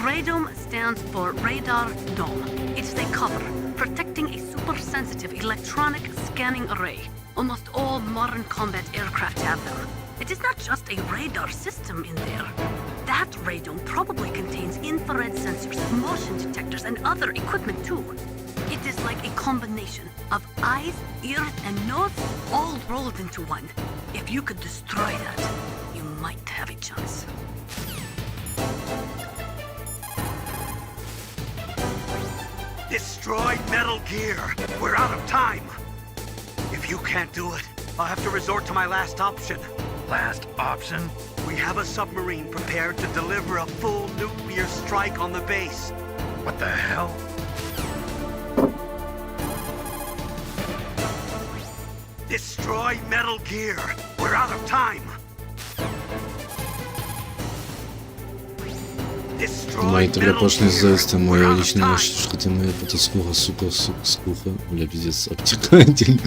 Radome stands for Radar Dome. It's the cover, protecting a super-sensitive electronic scanning array. Almost all modern combat aircraft have them. It is not just a radar system in there. That radome probably contains infrared sensors, motion detectors, and other equipment too. It is like a combination of eyes, ears, and nose all rolled into one. If you could destroy that, you might have a chance. Destroy Metal Gear! We're out of time! If you can't do it, I'll have to resort to my last option. Last option? We have a submarine prepared to deliver a full nuclear strike on the base. What the hell? Destroy Metal Gear! We're out of time! Мои тогдашние зайцы, моя личная шкатина, потаскуха, сука, скуха, бля, пиздец, обтекатель.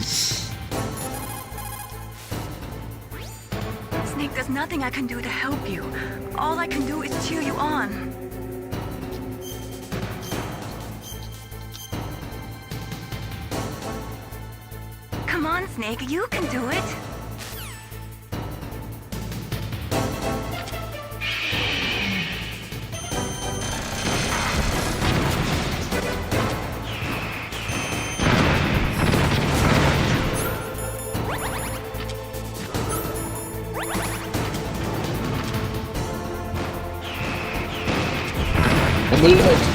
Snake, there's nothing I can do to help you. All I can do is cheer you on. Come on, Snake, you can do it. Блядь.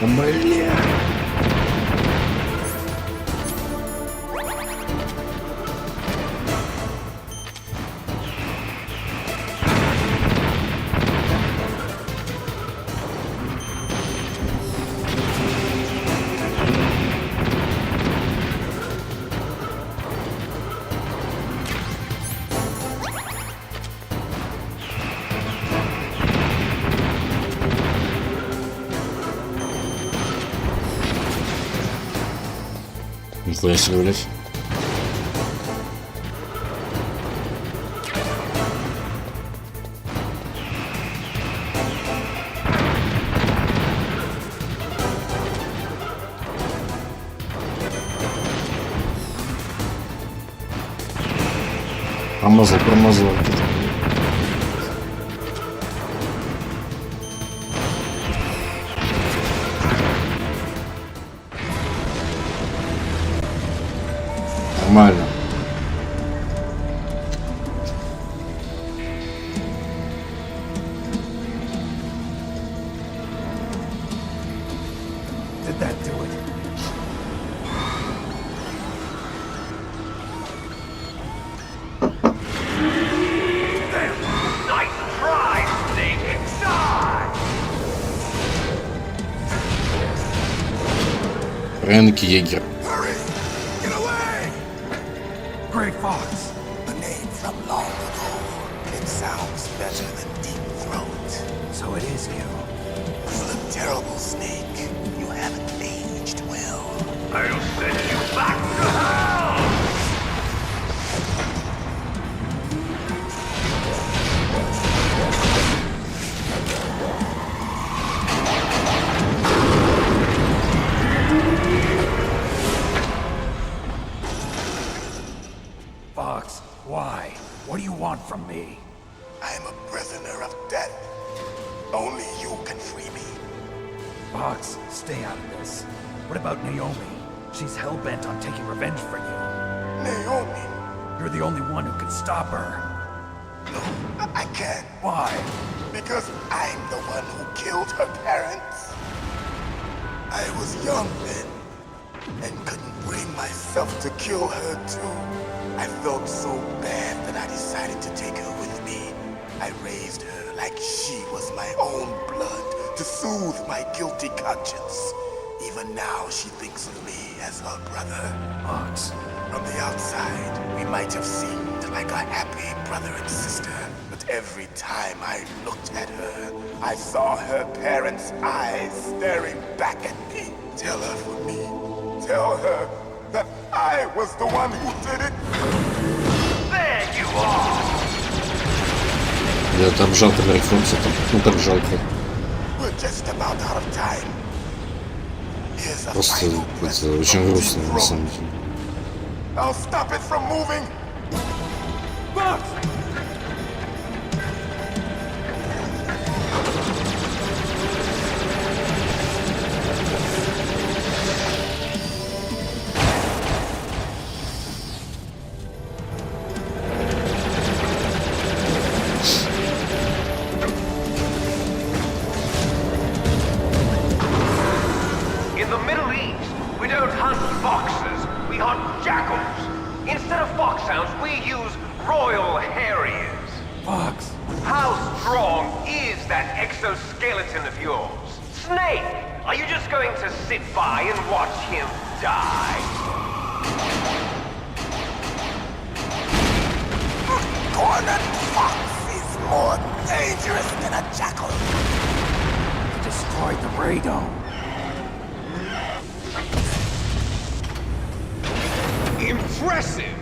Бля. Нихуя себе, блядь. Промазал. Нормально. Did that do it? Nice try, Snake! Die! Фрэнк Егер. Hurry! Get away! Great Fox. A name from long ago. It sounds better than Deep Throat. So it is you. You look terrible, Snake. You haven't aged well. I'll send you back to hell! Fox, why? What do you want from me? I am a prisoner of death. Only you can free me. Fox, stay out of this. What about Naomi? She's hell-bent on taking revenge for you. Naomi? You're the only one who can stop her. No, I can't. Why? Because I'm the one who killed her parents. I was young then, and couldn't bring myself to kill her too. I felt so bad that I decided to take her with me. I raised her like she was my own blood to soothe my guilty conscience. Even now she thinks of me as her brother. Fox. From the outside, we might have seemed like a happy brother and sister, but every time I looked at her, I saw her parents' eyes staring back at me. Tell her for me. Tell her that I was the one who did it. There you are! Я там жалко графонца, ну так жалко. We're just about out of time. Here's a Просто final это present очень from грустно Deep на Throat. самом деле. I'll stop it from moving. Fox! the Middle East, we don't hunt foxes, we hunt jackals. Instead of foxhounds, we use royal harriers. Fox. How strong is that exoskeleton of yours? Snake, are you just going to sit by and watch him die? Cornered fox is more dangerous than a jackal. Destroyed the radome. Impressive!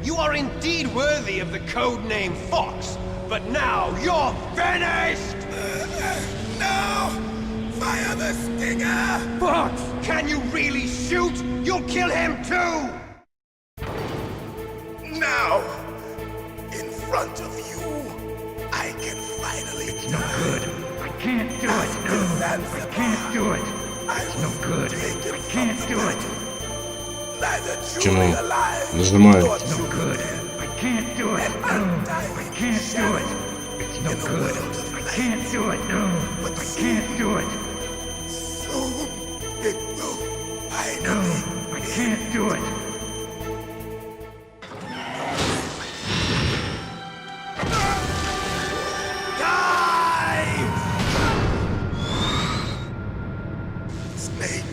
You are indeed worthy of the codename Fox, but now you're finished! No! Fire the stinger! Fox, can you really shoot? You'll kill him too! Now, in front of you, I can finally. It's No good. I can't do it. No, I can't do it. It's no good. I can't do it. Neither Чему? truly alive. Нажимаю. No good. I can't do it. No, I can't do it. It's no good. I can't do it. No, I can't do it. Soon it will No, finally. I can't do it. Snake,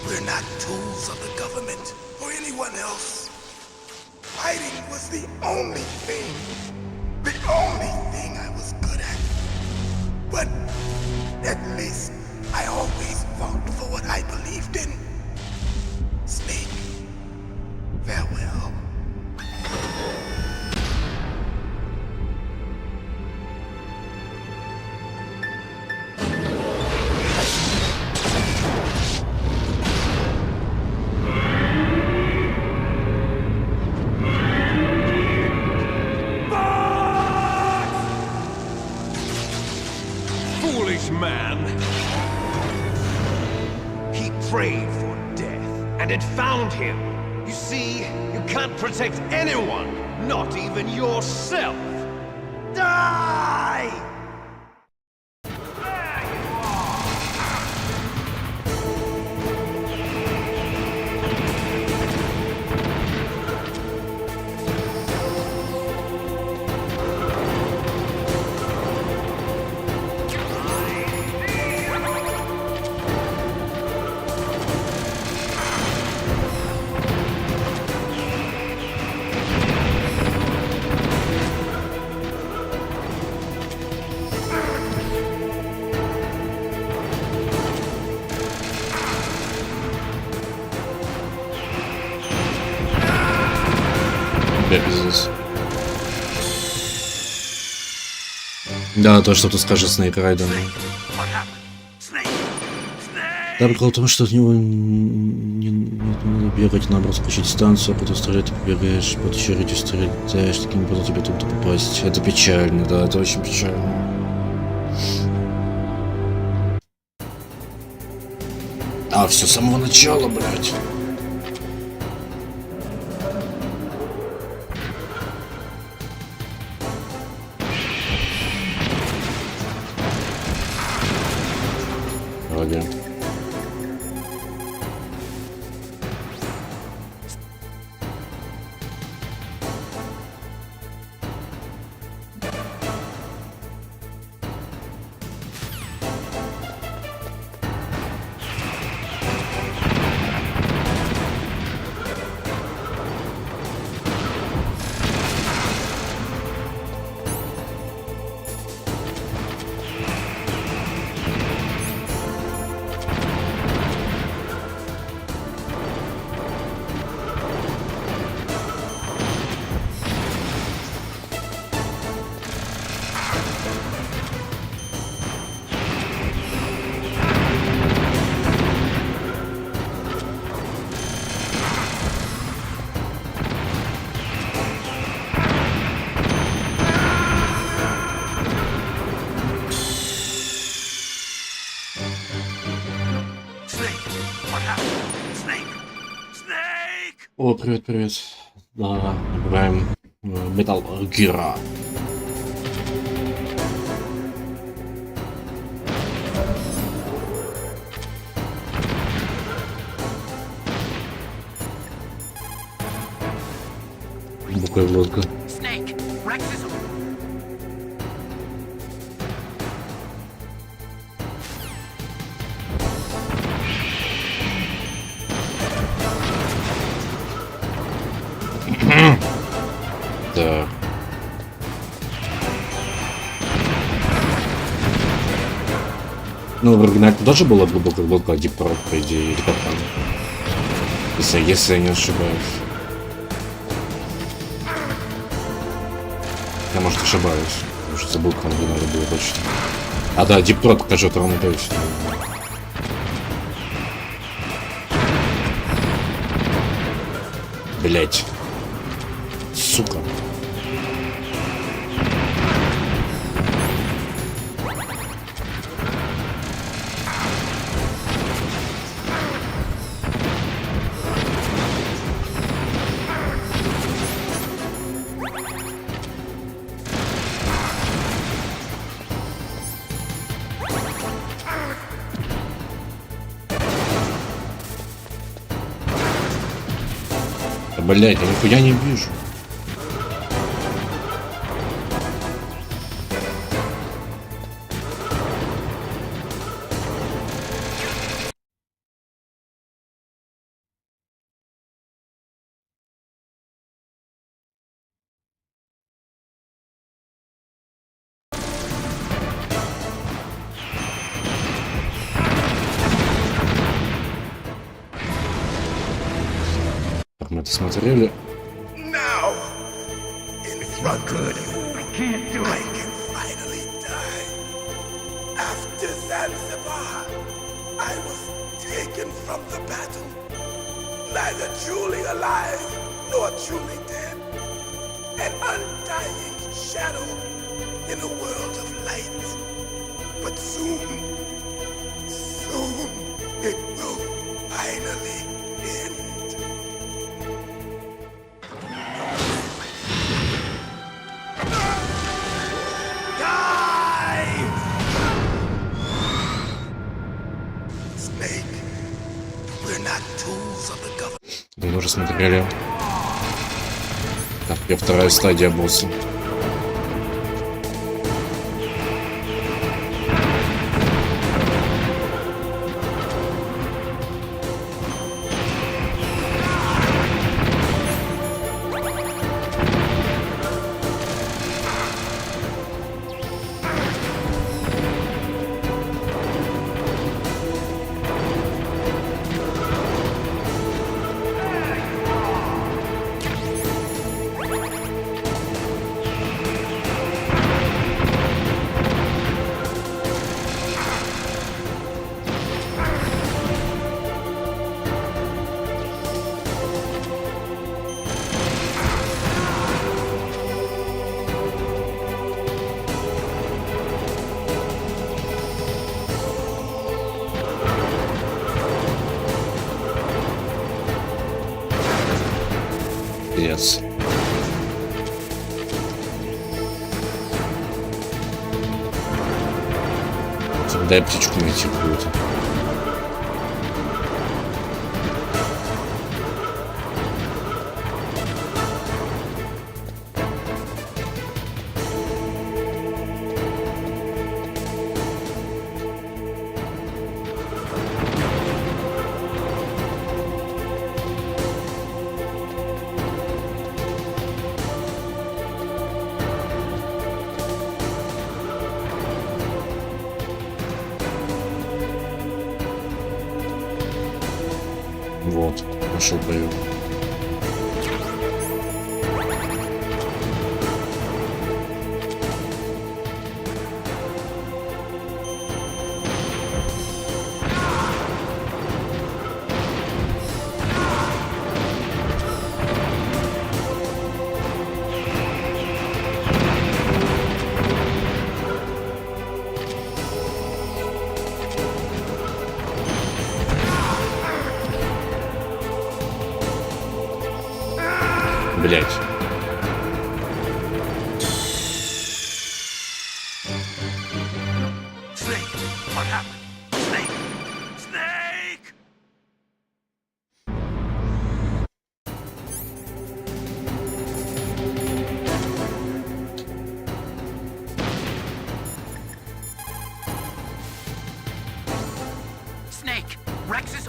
we're not tools of the government or anyone else. Fighting was the only thing I was good at. But at least I always fought for what I believed in. Snake, farewell. Foolish man! He prayed for death, and it found him. You see, you can't protect anyone, not even yourself. Die! Пиздец. Да, то, что ты скажешь, Снейк Райден. Да, прикол в том, что от него не надо бегать, наоборот, включить станцию, а потом стрелять, ты побегаешь, по очереди стреляешь, таким образом тебе туда попасть. Это печально, да, это очень печально. А, все с самого начала, блядь. Вроде. О, привет, привет. Да, играем Metal Gear. глубокая лодка. Snake, Rex is... Так. Ну, в оригинале тоже была глубокая лодка, а Дипрот, по идее, или как там. Если я не ошибаюсь. Я, может, ошибаюсь. Потому что забыл, как в оригинале было точно. А, да, Дипрот, покажу, это ровно точно. Блять. Сука. Блять, я нихуя не вижу. Мы это смотрели. Now, in front of you, I can finally die. After Zanzibar, I was taken from the battle, neither truly alive nor truly dead. An undying shadow in a world of light. But soon it will finally end. Мы уже смотрели. Так, и вторая стадия босса. Yes. Дай птичку найти какую-то. Вот, нашел боевик. Блять. Snake, what happened? Snake! Snake! Rex's...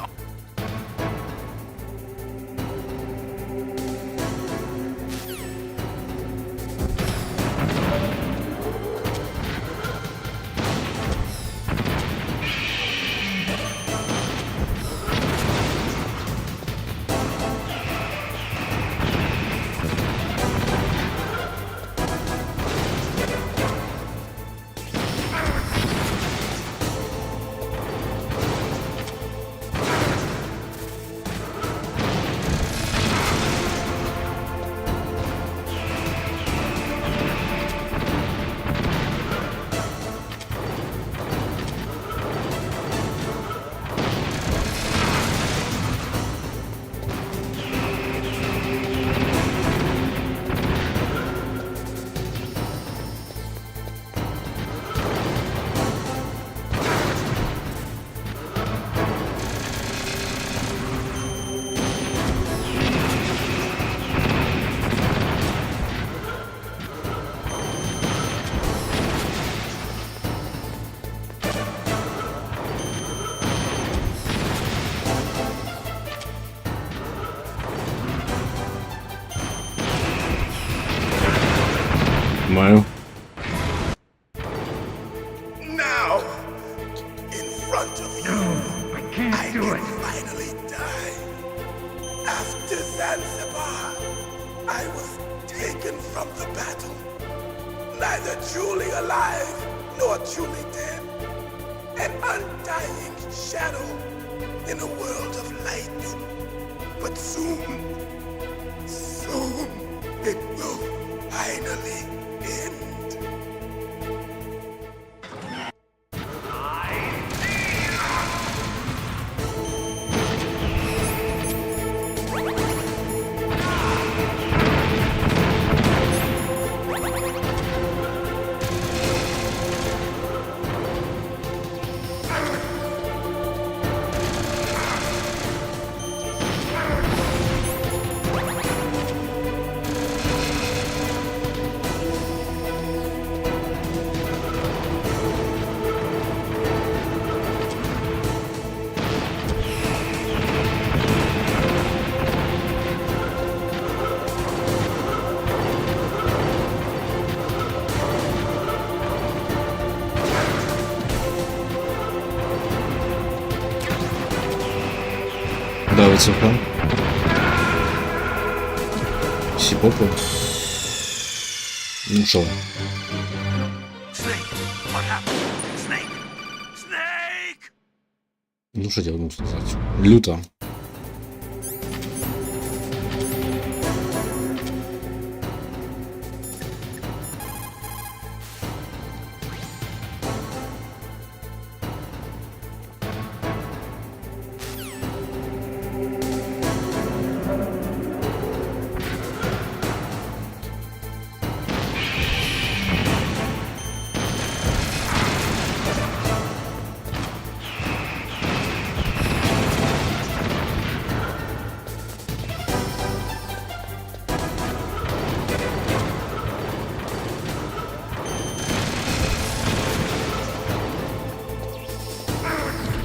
Маю. Now, in front of you, I can finally die. After Zanzibar, I was taken from the battle, neither truly alive nor truly dead. An undying shadow in a world of light. But soon, it will finally end. Да, высоко. Сипопу. Ну что? Ну что я могу сказать? Люто.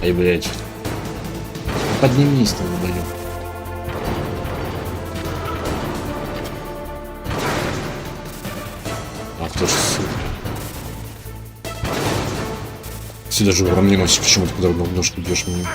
Ай, блядь. Поднимись там, блин. Ах ты ж, сука. Сюда же уравнилось, почему ты по-другому ножку бьешь меня.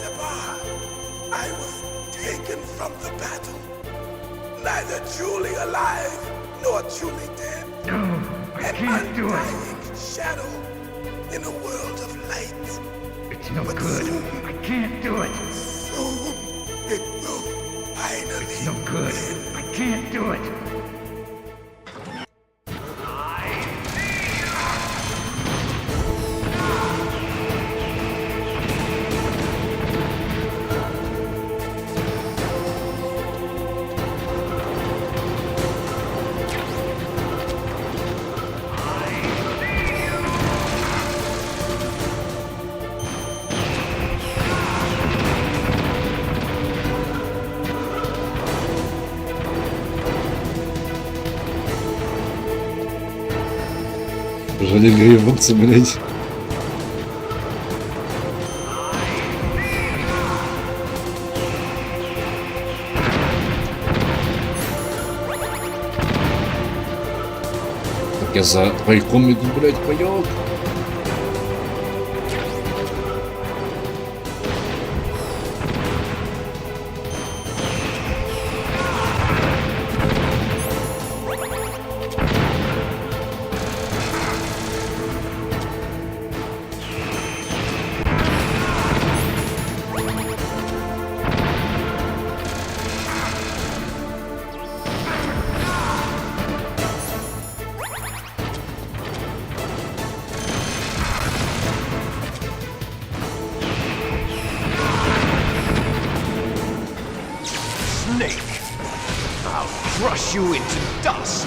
the bar. I was taken from the battle. Neither truly alive nor truly dead. No, I can't do it. An undying shadow in a world of light. It's no But good. soon, I can't do it. soon it will finally It's no good. end. I can't do it. Жаль, грибутся, блядь. Так я за пайком иду, блядь, паёк. Snake! I'll crush you into dust!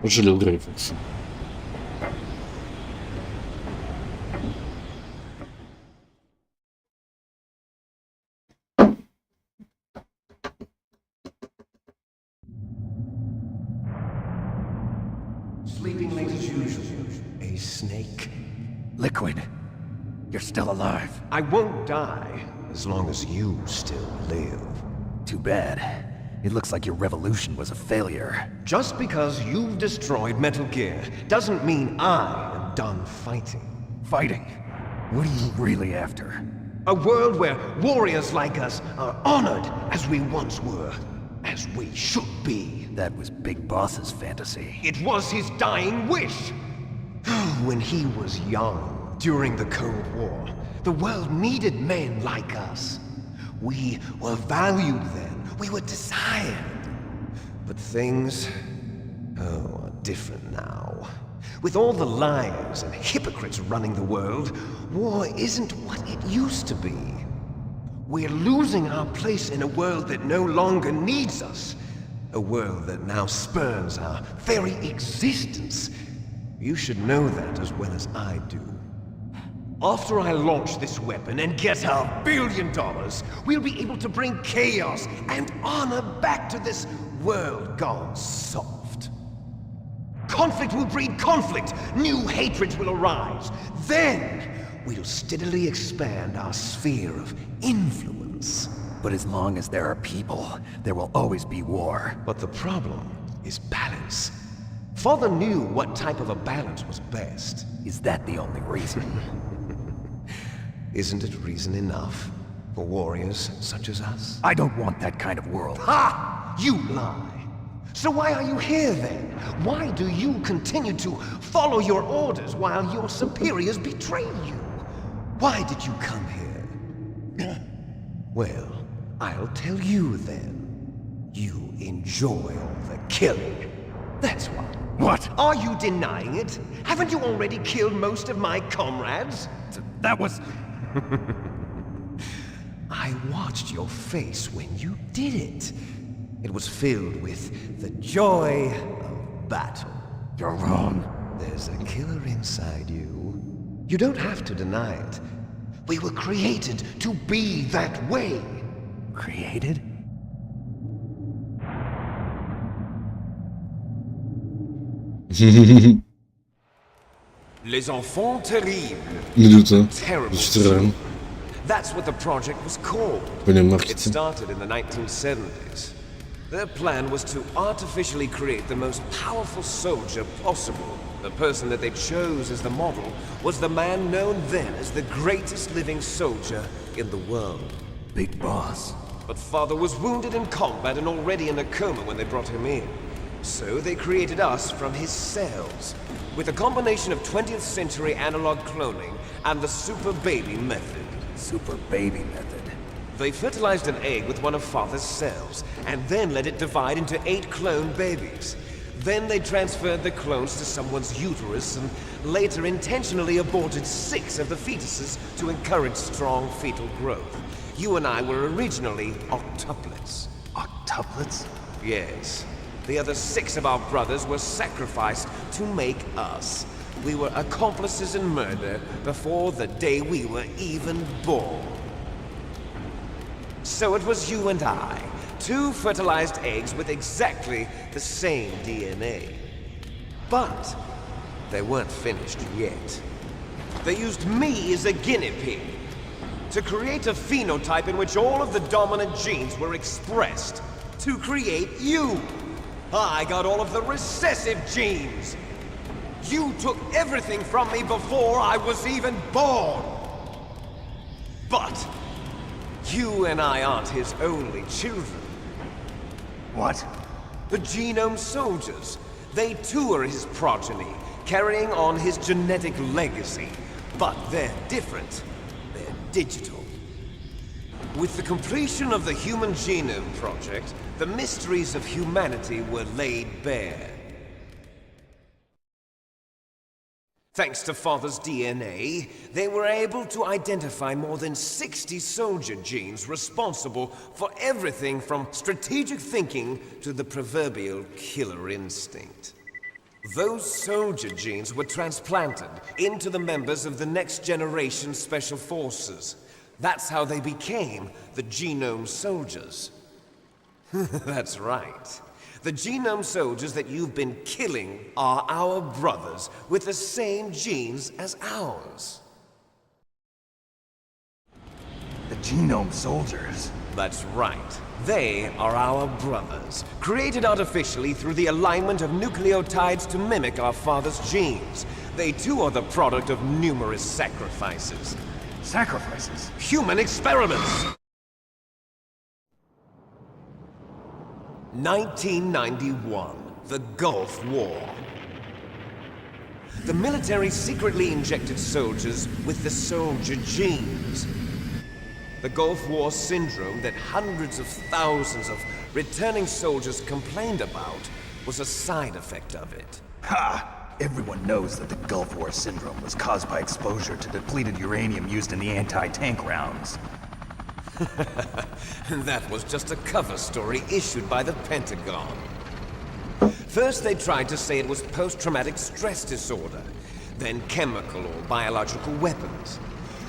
Пожалел Грейфокса. Sleeping late as usual. A snake. Liquid, you're still alive. I won't die as long as you still live. Too bad. It looks like your revolution was a failure. Just because you've destroyed Metal Gear doesn't mean I am done fighting. Fighting? What are you really after? A world where warriors like us are honored as we once were, as we should be. That was Big Boss's fantasy. It was his dying wish. When he was young, during the Cold War, the world needed men like us. We were valued then. We were desired. But things, are different now. With all the liars and hypocrites running the world, war isn't what it used to be. We're losing our place in a world that no longer needs us. A world that now spurns our very existence. You should know that as well as I do. After I launch this weapon and get our $1 billion, we'll be able to bring chaos and honor back to this world gone soft. Conflict will breed conflict, new hatreds will arise. Then, we'll steadily expand our sphere of influence. But as long as there are people, there will always be war. But the problem is balance. Father knew what type of a balance was best. Is that the only reason? Isn't it reason enough for warriors such as us? I don't want that kind of world. Ha! You lie! So why are you here then? Why do you continue to follow your orders while your superiors betray you? Why did you come here? Well, I'll tell you then. You enjoy all the killing. That's why. What? Are you denying it? Haven't you already killed most of my comrades? That was... I watched your face when you did it. It was filled with the joy of battle. You're wrong. There's a killer inside you. You don't have to deny it. We were created to be that way. Created? Les enfants terribles. Минута. Terrible. Зачитаем. That's what the project was called. Блин, It маркетинг. started in the 1970s. Their plan was to artificially create the most powerful soldier possible. The person that they chose as the model was the man known then as the greatest living soldier in the world. Big boss. But father was wounded in combat and already in a coma when they brought him in. So they created us from his cells, with a combination of 20th century analog cloning and the super baby method. Super baby method. They fertilized an egg with one of father's cells, and then let it divide into 8 clone babies. Then they transferred the clones to someone's uterus and later intentionally aborted 6 of the fetuses to encourage strong fetal growth. You and I were originally octuplets. Octuplets? Yes. The other 6 of our brothers were sacrificed to make us. We were accomplices in murder before the day we were even born. So it was you and I, 2 fertilized eggs with exactly the same DNA. But they weren't finished yet. They used me as a guinea pig to create a phenotype in which all of the dominant genes were expressed. To create you. I got all of the recessive genes. You took everything from me before I was even born. But you and I aren't his only children. What? The genome soldiers. They too are his progeny, carrying on his genetic legacy. But they're different. They're digital. With the completion of the Human Genome Project, the mysteries of humanity were laid bare. Thanks to Father's DNA, they were able to identify more than 60 soldier genes responsible for everything from strategic thinking to the proverbial killer instinct. Those soldier genes were transplanted into the members of the next generation special forces. That's how they became the genome soldiers. That's right. The genome soldiers that you've been killing are our brothers with the same genes as ours. The genome soldiers? That's right. They are our brothers, created artificially through the alignment of nucleotides to mimic our father's genes. They too are the product of numerous sacrifices. Sacrifices? Human experiments! 1991, the Gulf War. The military secretly injected soldiers with the soldier genes. The Gulf War syndrome that hundreds of thousands of returning soldiers complained about was a side effect of it. Ha! Everyone knows that the Gulf War syndrome was caused by exposure to depleted uranium used in the anti-tank rounds. That was just a cover story issued by the Pentagon. First they tried to say it was post-traumatic stress disorder, then chemical or biological weapons.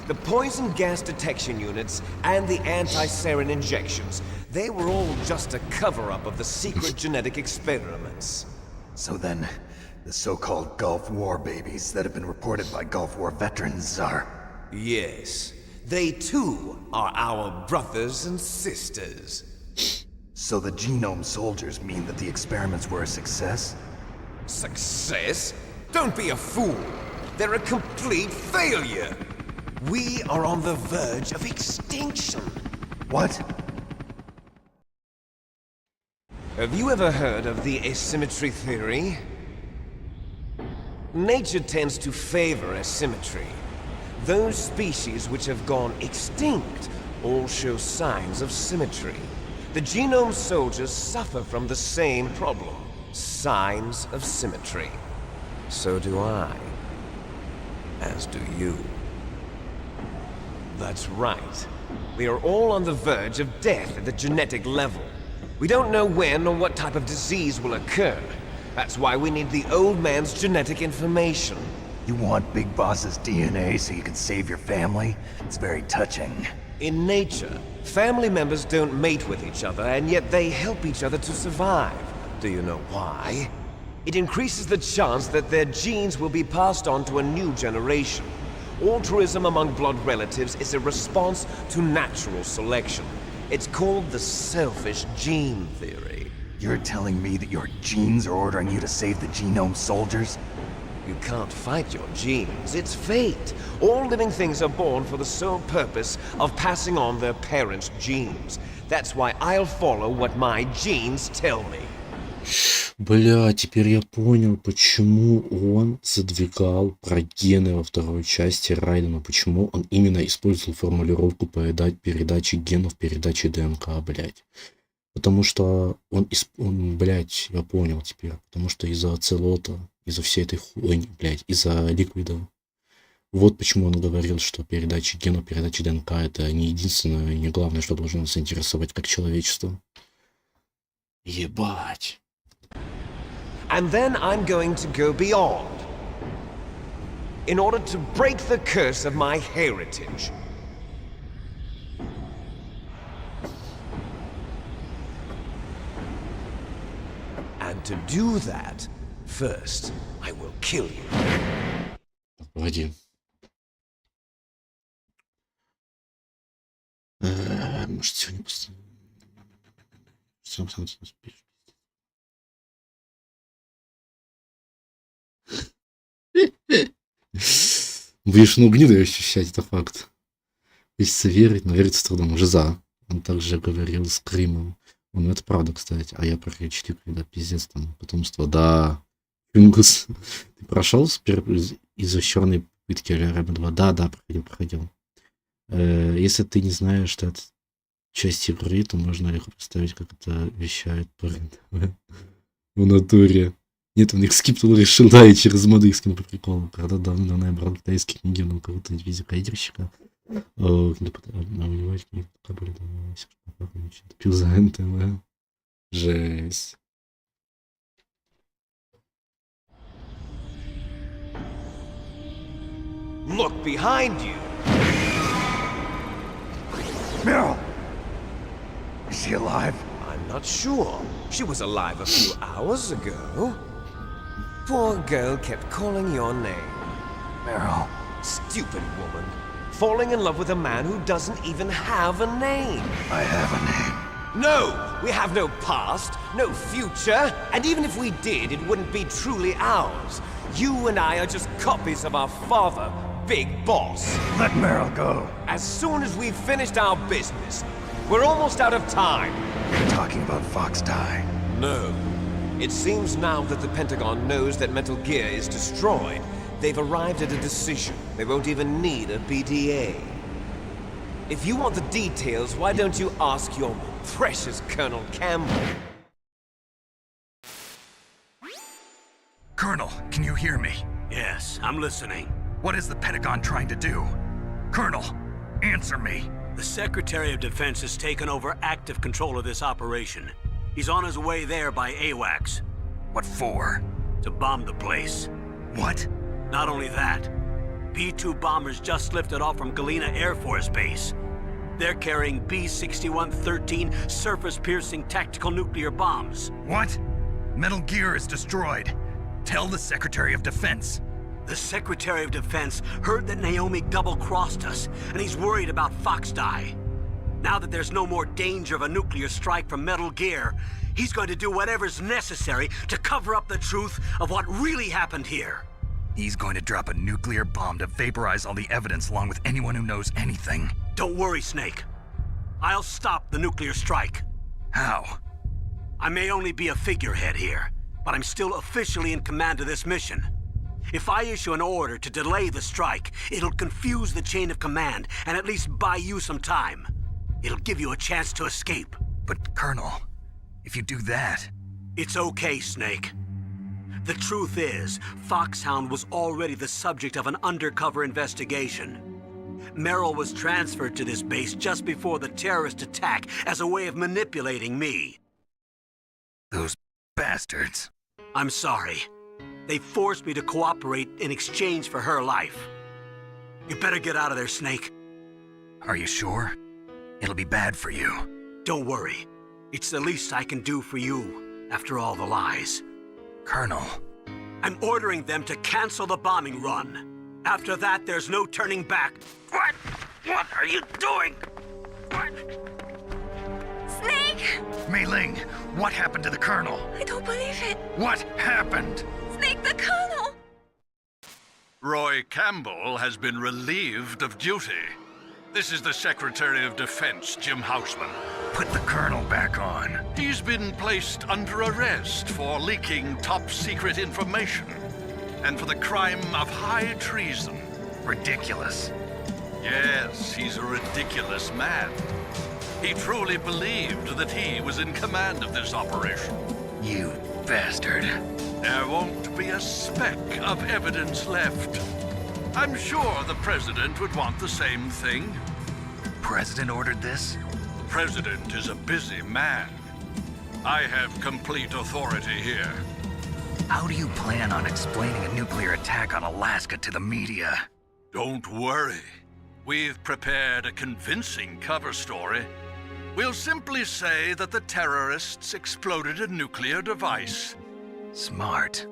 The poison gas detection units and the anti-sarin injections, they were all just a cover-up of the secret genetic experiments. So then, the so-called Gulf War babies that have been reported by Gulf War veterans are... Yes. They too are our brothers and sisters. So the genome soldiers mean that the experiments were a success? Success? Don't be a fool. They're a complete failure. We are on the verge of extinction. What? Have you ever heard of the asymmetry theory? Nature tends to favor asymmetry. Those species which have gone extinct all show signs of symmetry. The genome soldiers suffer from the same problem. signs of symmetry. So do I. As do you. That's right. We are all on the verge of death at the genetic level. We don't know when or what type of disease will occur. That's why we need the old man's genetic information. You want Big Boss's DNA so you can save your family? It's very touching. In nature, family members don't mate with each other, and yet they help each other to survive. Do you know why? It increases the chance that their genes will be passed on to a new generation. Altruism among blood relatives is a response to natural selection. It's called the selfish gene theory. You're telling me that your genes are ordering you to save the genome soldiers? You can't fight your genes. It's fate. All living things are born for the sole purpose of passing on their parents' genes. That's why I'll follow what my genes tell me. Бля, теперь я понял, почему он задвигал про гены во второй части Райдена. Почему он именно использовал формулировку передачи генов, передачи ДНК, блядь. Потому что он, блядь, я понял теперь. Потому что из-за оцелота, из-за всей этой хуйни, блядь, из-за ликвида. Вот почему он говорил, что передача генов, передача ДНК — это не единственное и не главное, что должно нас интересовать как человечество. Ебать. And then I'm going to go beyond. In order to break the curse of my heritage. And to do that, first, I will kill you. Погоди. Может, сегодня Будешь ну гниду ощущать, это факт. Хочется верить, но верить с трудом. Жиза. Он также говорил с Кримом. Ну, это правда, кстати. А я про читаю, когда пиздец там потомство. Да. Фингус. Ты прошел изощренные пытки Рэма 2? Да, проходил. Если ты не знаешь, что это часть игры, то можно легко представить, как это вещает парень в натуре. Нет, он их скипнул, решил, да, и через моды их скинул по приколу. Когда давно я брал китайские книги, но кого-то видеокайдерщика. У него эти книги были пил за НТВ. Жесть. Look behind you. Meryl! Is she alive? I'm not sure. She was alive a few hours ago. Poor girl kept calling your name. Meryl. Stupid woman. Falling in love with a man who doesn't even have a name. I have a name. No! We have no past, no future, and even if we did, it wouldn't be truly ours. You and I are just copies of our father, Big Boss. Let Meryl go. As soon as we've finished our business, we're almost out of time. You're talking about Fox Die. No. It seems now that the Pentagon knows that Metal Gear is destroyed, they've arrived at a decision. They won't even need a BDA. If you want the details, why don't you ask your precious Colonel Campbell? Colonel, can you hear me? Yes, I'm listening. What is the Pentagon trying to do? Colonel, answer me. The Secretary of Defense has taken over active control of this operation. He's on his way there by AWACS. What for? To bomb the place. What? Not only that, B-2 bombers just lifted off from Galena Air Force Base. They're carrying B-6113 surface-piercing tactical nuclear bombs. What? Metal Gear is destroyed. Tell the Secretary of Defense. The Secretary of Defense heard that Naomi double-crossed us, and he's worried about Fox Die. Now that there's no more danger of a nuclear strike from Metal Gear, he's going to do whatever's necessary to cover up the truth of what really happened here. He's going to drop a nuclear bomb to vaporize all the evidence along with anyone who knows anything. Don't worry, Snake. I'll stop the nuclear strike. How? I may only be a figurehead here, but I'm still officially in command of this mission. If I issue an order to delay the strike, it'll confuse the chain of command and at least buy you some time. It'll give you a chance to escape. But, Colonel, if you do that... It's okay, Snake. The truth is, Foxhound was already the subject of an undercover investigation. Merrill was transferred to this base just before the terrorist attack as a way of manipulating me. Those bastards. I'm sorry. They forced me to cooperate in exchange for her life. You better get out of there, Snake. Are you sure? It'll be bad for you. Don't worry. It's the least I can do for you, after all the lies. Colonel. I'm ordering them to cancel the bombing run. After that, there's no turning back. What? What are you doing? What? Snake! Mei Ling, what happened to the Colonel? I don't believe it. What happened? Snake, the Colonel! Roy Campbell has been relieved of duty. This is the Secretary of Defense, Jim Houseman. Put the Colonel back on. He's been placed under arrest for leaking top-secret information and for the crime of high treason. Ridiculous. Yes, he's a ridiculous man. He truly believed that he was in command of this operation. You bastard. There won't be a speck of evidence left. I'm sure the President would want the same thing. President ordered this? President is a busy man. I have complete authority here. How do you plan on explaining a nuclear attack on Alaska to the media? Don't worry. We've prepared a convincing cover story. We'll simply say that the terrorists exploded a nuclear device. Smart.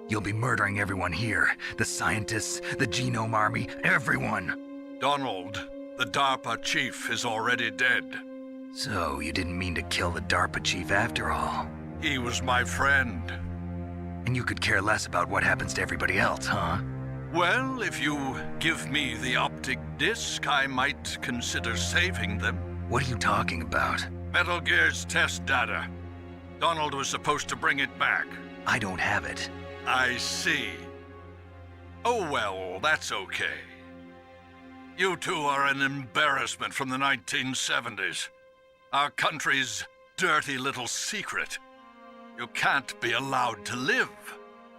You'll be murdering everyone here. The scientists, the Genome Army, everyone. Donald, the DARPA chief, is already dead. So, you didn't mean to kill the DARPA chief after all? He was my friend. And you could care less about what happens to everybody else, huh? Well, if you give me the optic disc, I might consider saving them. What are you talking about? Metal Gear's test data. Donald was supposed to bring it back. I don't have it. I see. Oh well, that's okay. You two are an embarrassment from the 1970s. Our country's dirty little secret. You can't be allowed to live.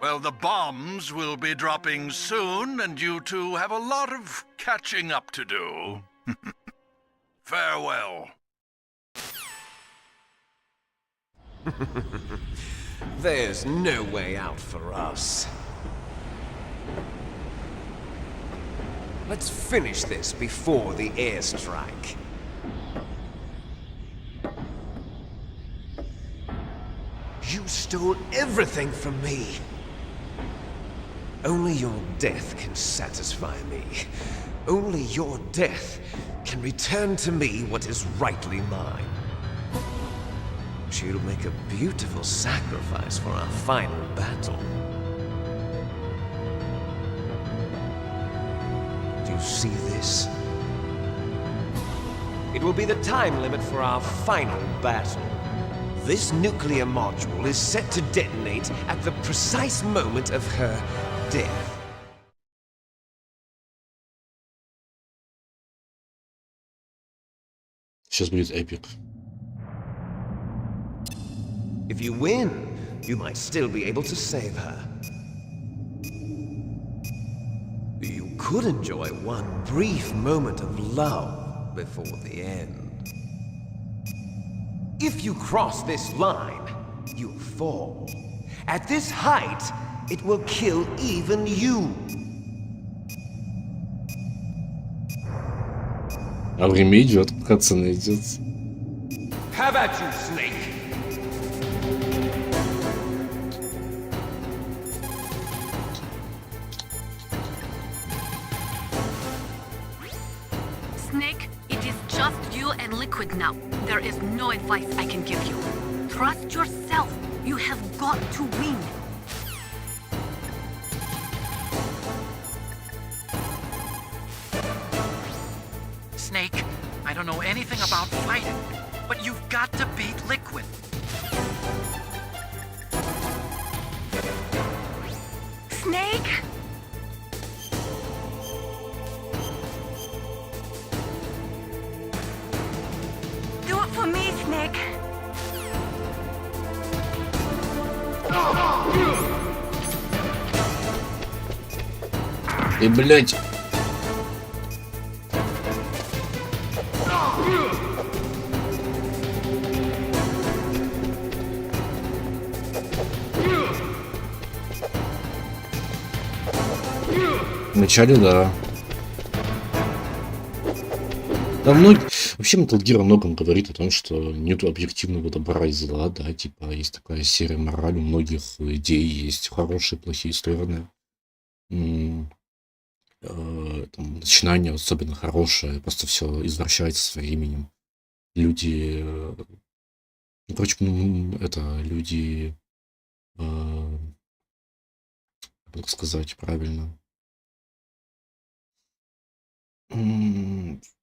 Well, the bombs will be dropping soon, and you two have a lot of catching up to do. Farewell. There's no way out for us. Let's finish this before the airstrike. You stole everything from me. Only your death can satisfy me. Only your death can return to me what is rightly mine. She'll make a beautiful sacrifice for our final battle. Do you see this? It will be the time limit for our final battle. This nuclear module is set to detonate at the precise moment of her death. Сейчас будет эпик. If you win, you might still be able to save her. You could enjoy one brief moment of love before the end. If you cross this line, you'll fall. At this height, it will kill even you. А время идет, пацаны, идет. How about you, Snake? Snake, it is just you and Liquid now. There is no advice I can give you. Trust yourself. You have got to win. Snake, I don't know anything about fighting, but you've got to beat Liquid. Snake? Do it for me, Snake. И, блядь. Вначале, да. Да, вообще Metal Gear о многом говорит о том, что нету объективного добра и зла, да, типа есть такая серия морали, у многих идей есть хорошие, плохие стороны. Там, начинание особенно хорошее, просто все извращается со временем. Люди, ну, короче, люди, как сказать правильно,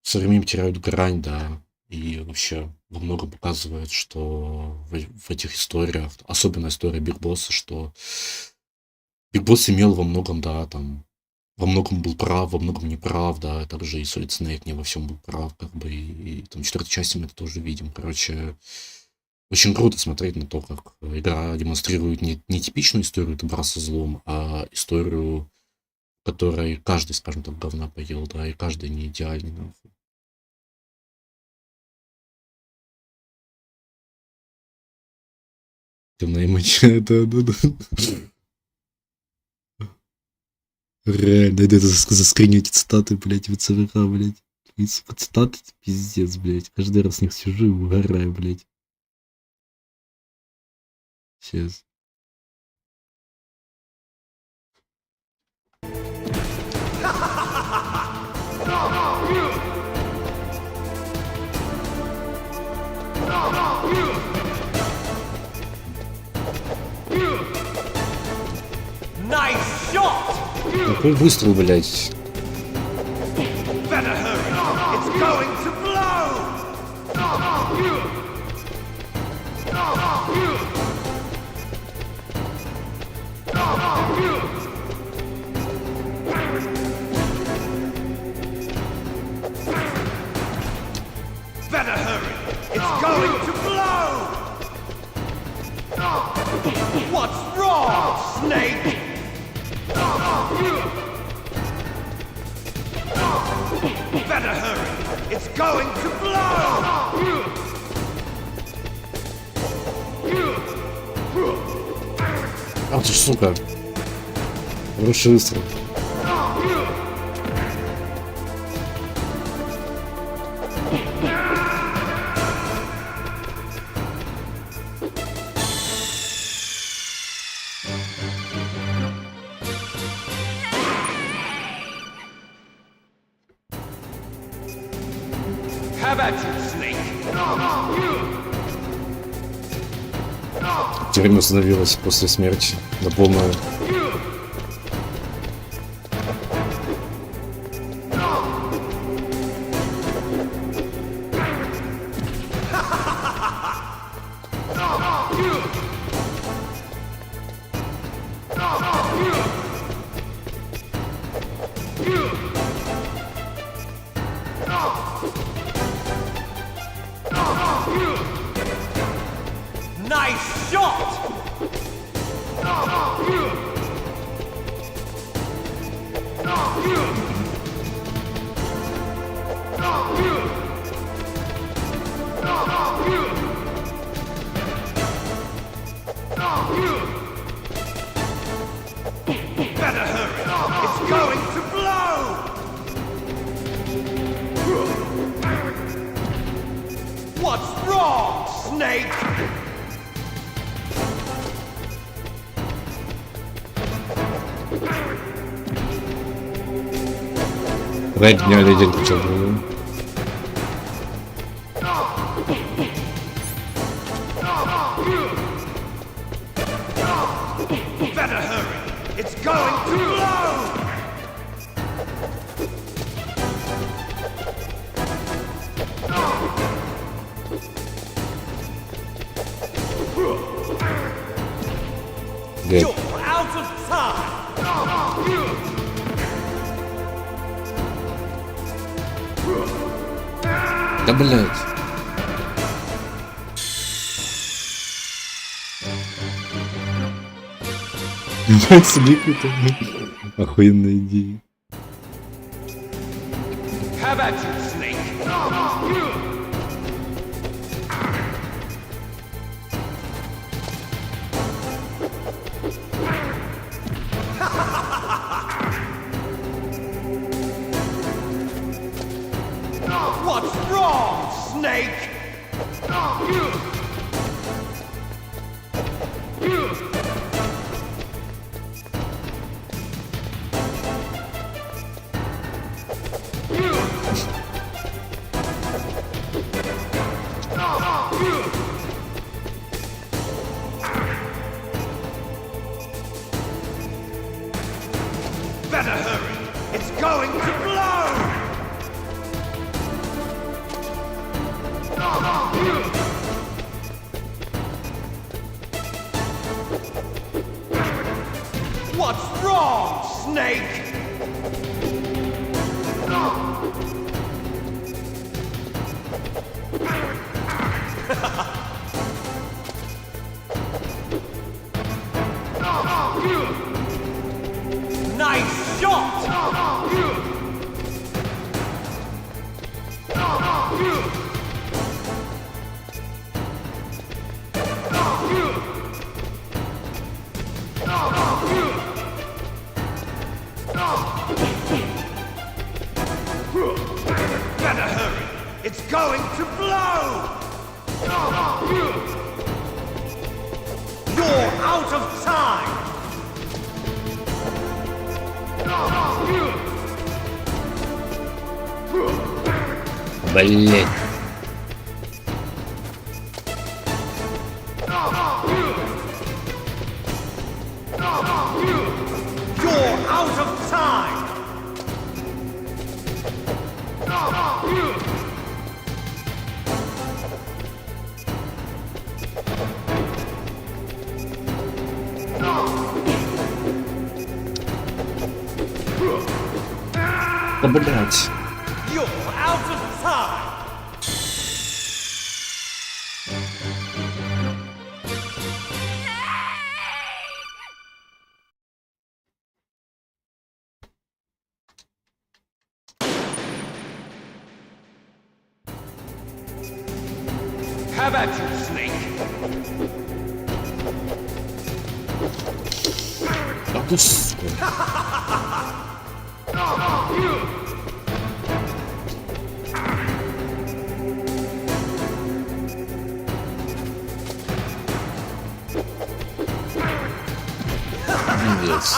со временем теряют грань, да, и вообще во многом показывает, что в этих историях, особенно история Биг Босса, что Биг Босс имел во многом, да, там, во многом был прав, во многом не прав, да, также и Solid Snake не во всем был прав, как бы, и там в 4-й части мы это тоже видим, короче, очень круто смотреть на то, как игра демонстрирует не типичную историю добра со злом, а историю, в которой каждый, скажем так, говна поел, да, и каждый не идеальный, нахуй. Темная моча, да. Реально, это заскринить эти цитаты, блядь, в ЦВК, блядь. И, сука, цитаты, пиздец, блядь. Каждый раз с них сижу и угораю, блядь. Сейчас. Nice shot! Какой выстрел, блядь. Better hurry! It's going to blow! Better hurry! It's going to blow! What's wrong, Snake? Better hurry! It's going to blow! Ах ты ж, сука. Хороший выстрел. How about you, Snake? Время остановилось после смерти до полного. Nice shot! Better hurry! It's going to blow! What's wrong, Snake? Ради дня или день хотел бы. Better hurry! It's going to blow! Блядь. You're out of time! Да, блядь. Ебать, слик это. Охуенная идея. Have at you, Snake. What's wrong, Snake? Better hurry. It's going to blow. What's wrong, Snake? Nice shot! Better hurry! It's going to blow! You're out of time! Блять. You're out of time! Да блять. You're out of time! Have at you, Snake! А ты сука. Пиздец.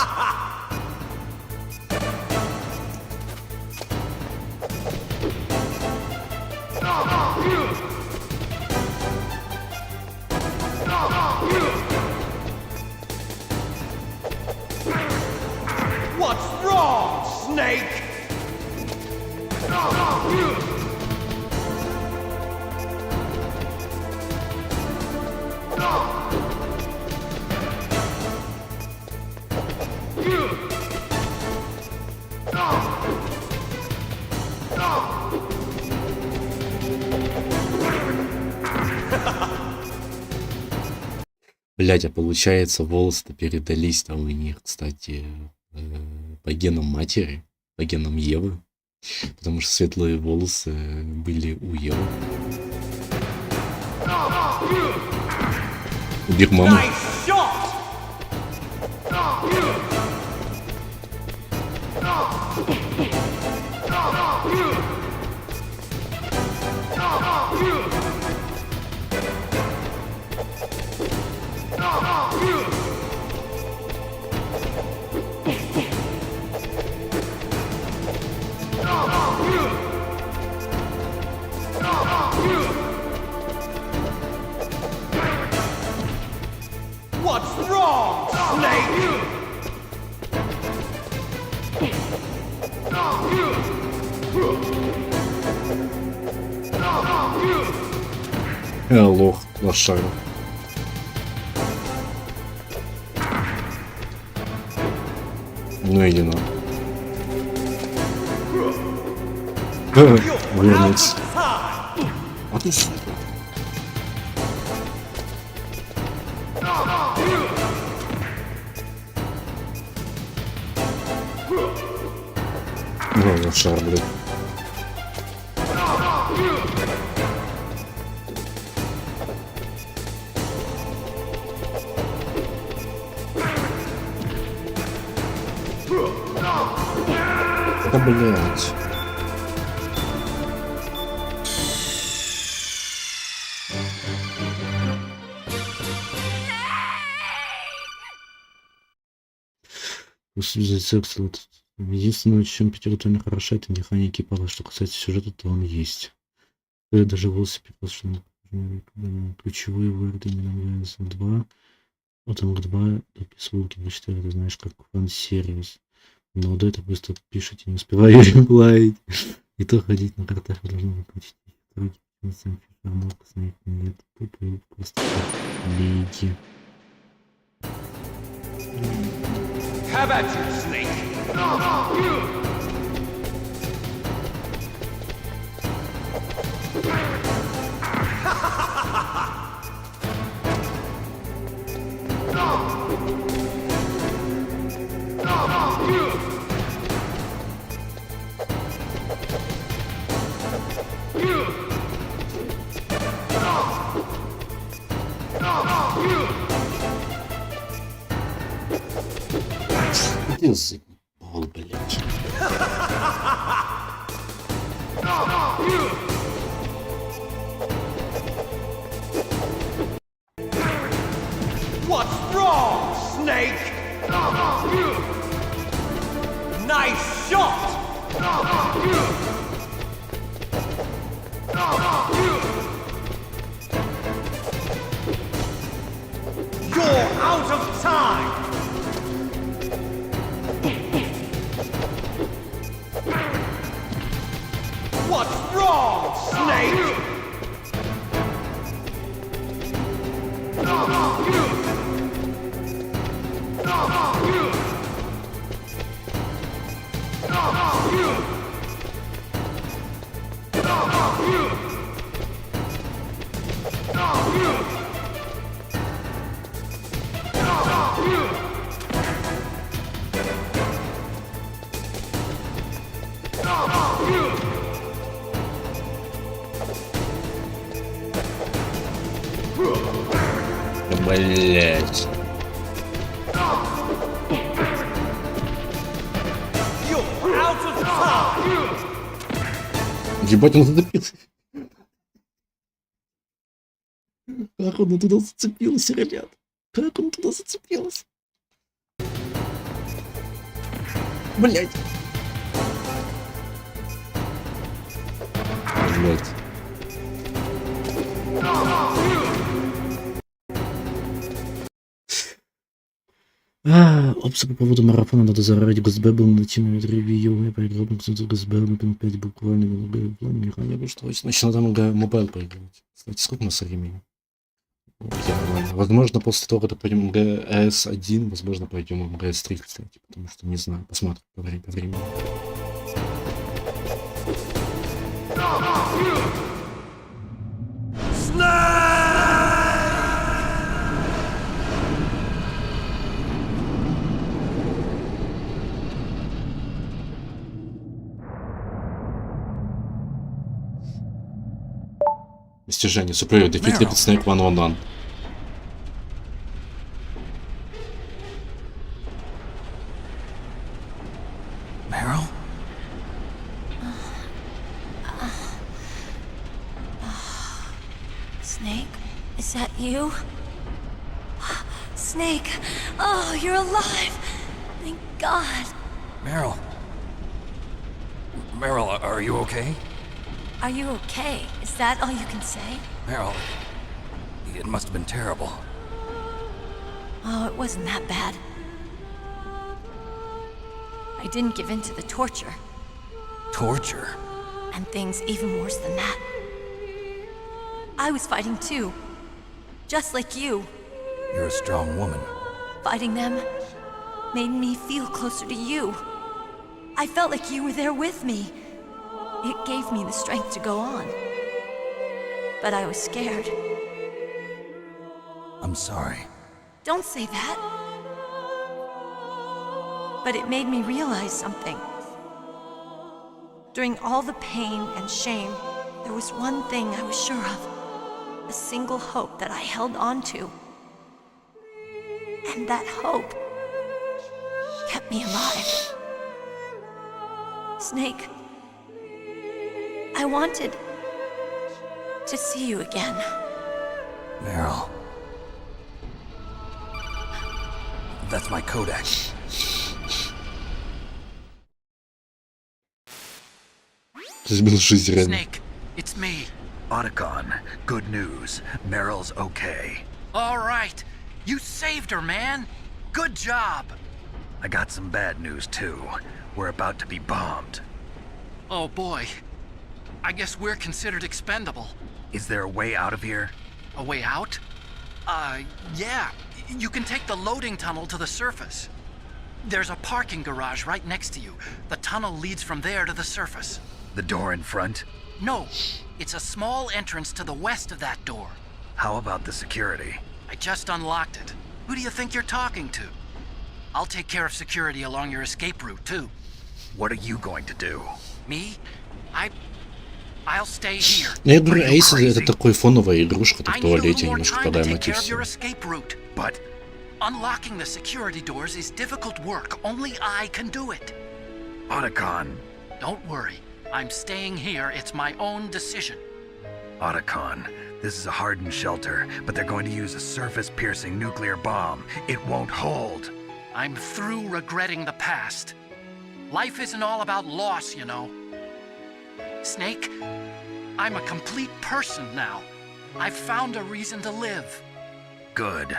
What's wrong, Snake? Блять, а получается, волосы-то передались там у них, кстати, по генам матери, по генам Евы. Потому что светлые волосы были у Евы. У Биг Мамы. Nice shot! What's wrong, Snake? Лох, лошара. Ну иди на. Вернется. А ты сука. Ну, лошара, блядь. Да, блядь. Единственное, чем пятиратуально хороша, это механики пара. Что касается сюжета, то он есть. Даже велосипед, что ключевые выводы мне нравятся. 2. Там 2 звуки, но считаю, ты знаешь, как фан-сервис. Но до этого быстро пишите, не успеваю реплаить. И то ходить на картах должно быть почти. Нет, просто лейки. How about you, Snake? Ты заебал, блядь. What's wrong, Snake? Nice shot! You're out of time! What's wrong, Snake? Блять. Ебать, он зацепился. Как он туда зацепился, ребят? Как он туда зацепился? Блять. Блять. Опция по поводу марафона надо зарать ГСБ, найти на ревью. Я поиграл на ГСБ, на 5 буквально. Значит, надо мобайл поиграть. Кстати, сколько у нас времени? Возможно, после того, когда пойдем МГС-1, возможно, пойдем МГС-3, кстати, потому что не знаю, посмотрим по времени. Достижение. Superior defeat Liquid Snake 1-on-1. Meryl? Snake? Is that you? Snake! Oh, you're alive! Thank God! Meryl? Meryl, are you okay? Are you okay? Is that all you can say? Meryl, it must have been terrible. Oh, it wasn't that bad. I didn't give in to the torture. Torture? And things even worse than that. I was fighting too. Just like you. You're a strong woman. Fighting them made me feel closer to you. I felt like you were there with me. It gave me the strength to go on. But I was scared. I'm sorry. Don't say that. But it made me realize something. During all the pain and shame, there was one thing I was sure of. A single hope that I held on to. And that hope kept me alive. Snake, I wanted to see you again. Meryl. That's my codec. Snake, it's me. Otacon, good news. Meryl's okay. All right. You saved her, man. Good job. I got some bad news, too. We're about to be bombed. Oh, boy. I guess we're considered expendable. Is there a way out of here? A way out? Yeah. You can take the loading tunnel to the surface. There's a parking garage right next to you. The tunnel leads from there to the surface. The door in front? No. It's a small entrance to the west of that door. How about the security? I just unlocked it. Who do you think you're talking to? I'll take care of security along your escape route, too. What are you going to do? Me? I'll stay here. Я говорю, Если это такой фоновая игрушка, так в туалете немножко подаем But unlocking the security doors is difficult work. Only I can do it. Otacon. Don't worry. I'm staying here. It's my own decision. Otacon, this is a hardened shelter, but they're going to use a surface-piercing nuclear bomb. It won't hold. I'm through regretting the past. Life isn't all about loss, you know. Snake, I'm a complete person now. I've found a reason to live. Good.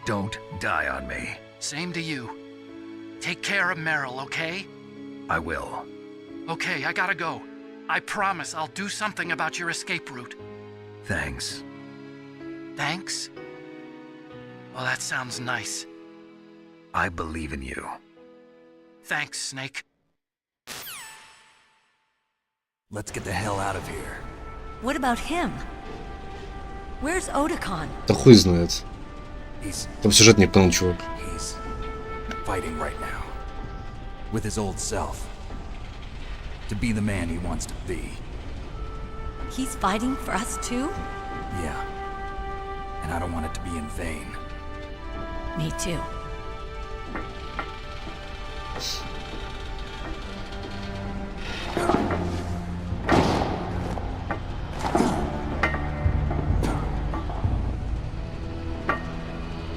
Don't die on me. Same to you. Take care of Meryl, okay? I will. Okay, I gotta go. I promise I'll do something about your escape route. Thanks. Thanks? Well, that sounds nice. I believe in you. Thanks, Snake. Let's get the hell out of here. What about him? Where's Otacon? Да хуй знает. Там сюжет не понял, чувак. He's fighting right now. With his old self. To be the man he wants to be. He's fighting for us too? Yeah. And I don't want it to be in vain. Me too.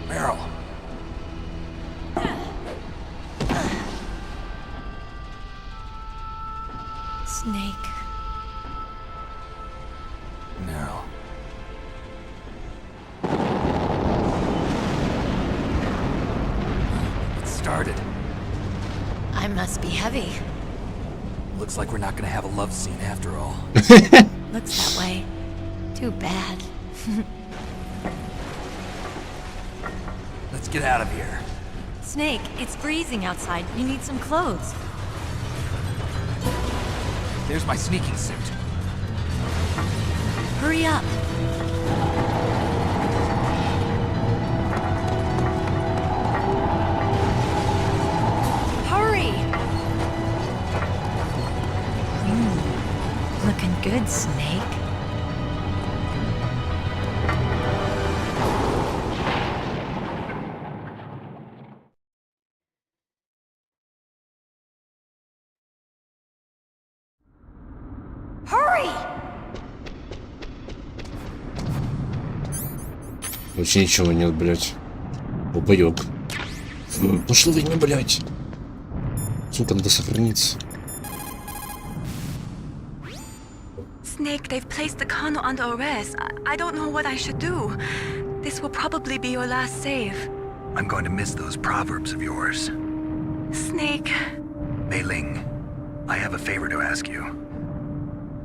Meryl. Snake. Meryl. It started. I must be heavy. Looks like we're not gonna have a love scene after all. Looks that way. Too bad. Let's get out of here. Snake, it's freezing outside. You need some clothes. There's my sneaking suit. Hurry up. Hurry! Looking good, Snake. Hurry! Вообще ничего нет, блядь. Упаёк. Ну что вы не, блядь? Сука, надо сохраниться. Snake, they've placed the colonel under arrest. I don't know what I should do. This will probably be your last save. I'm going to miss those proverbs of yours. Snake. Mei Ling, I have a favor to ask you.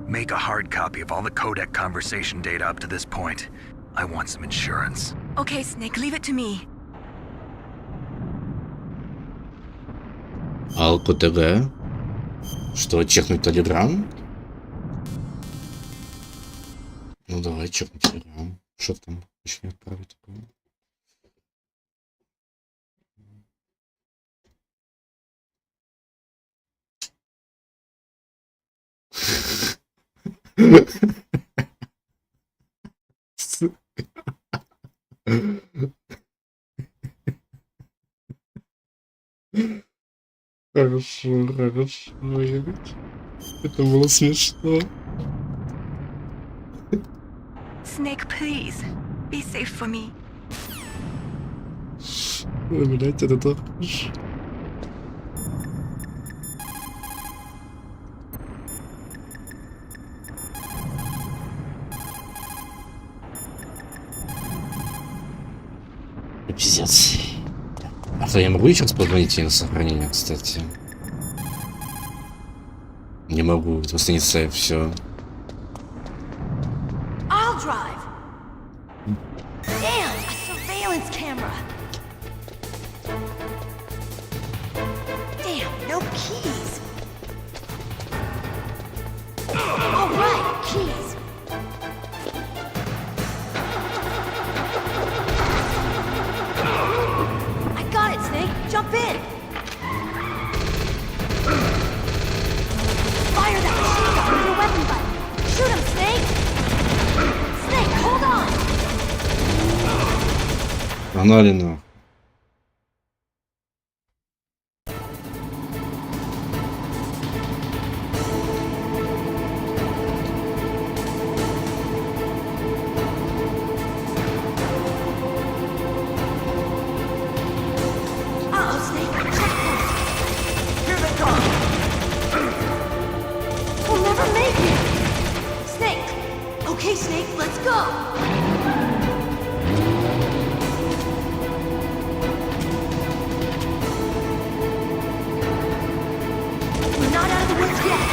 Make a hard copy of all the codec conversation data up to this point. I want some insurance. Okay, Snake, leave it to me. Алко ТГ. Что, чекнуть Телеграм? Ну давай чекнуть Телеграм. Что там? Еще не отправить такое. Хорошо, хорошо. Это было смешно. Snake, please. Be safe for me. Ой, блядь, это так. Пиздец. А то я могу еще раз позвонить ей на сохранение, кстати? Не могу, это просто не сейф, все. I'll drive. Damn, a surveillance camera. Damn, no keys. All right, keys. I got it, Snake. Jump in. Fire that machine gun with your weapon button. Shoot him, Snake. Snake, hold on. Погнали на. Uh-oh, Snake. Checkpoint. Here they come. We'll never make it. Snake. Okay, Snake, let's go. We're not out of the woods yet.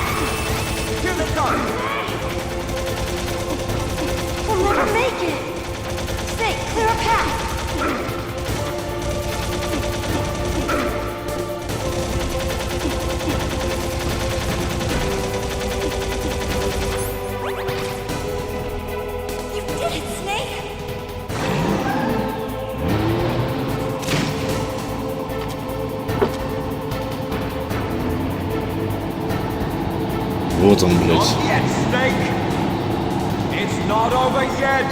Here they come. We'll never make it. Snake, clear a path. You did it, Snake. Вот он, блядь. Yet, Snake! It's not over yet!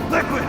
Liquid!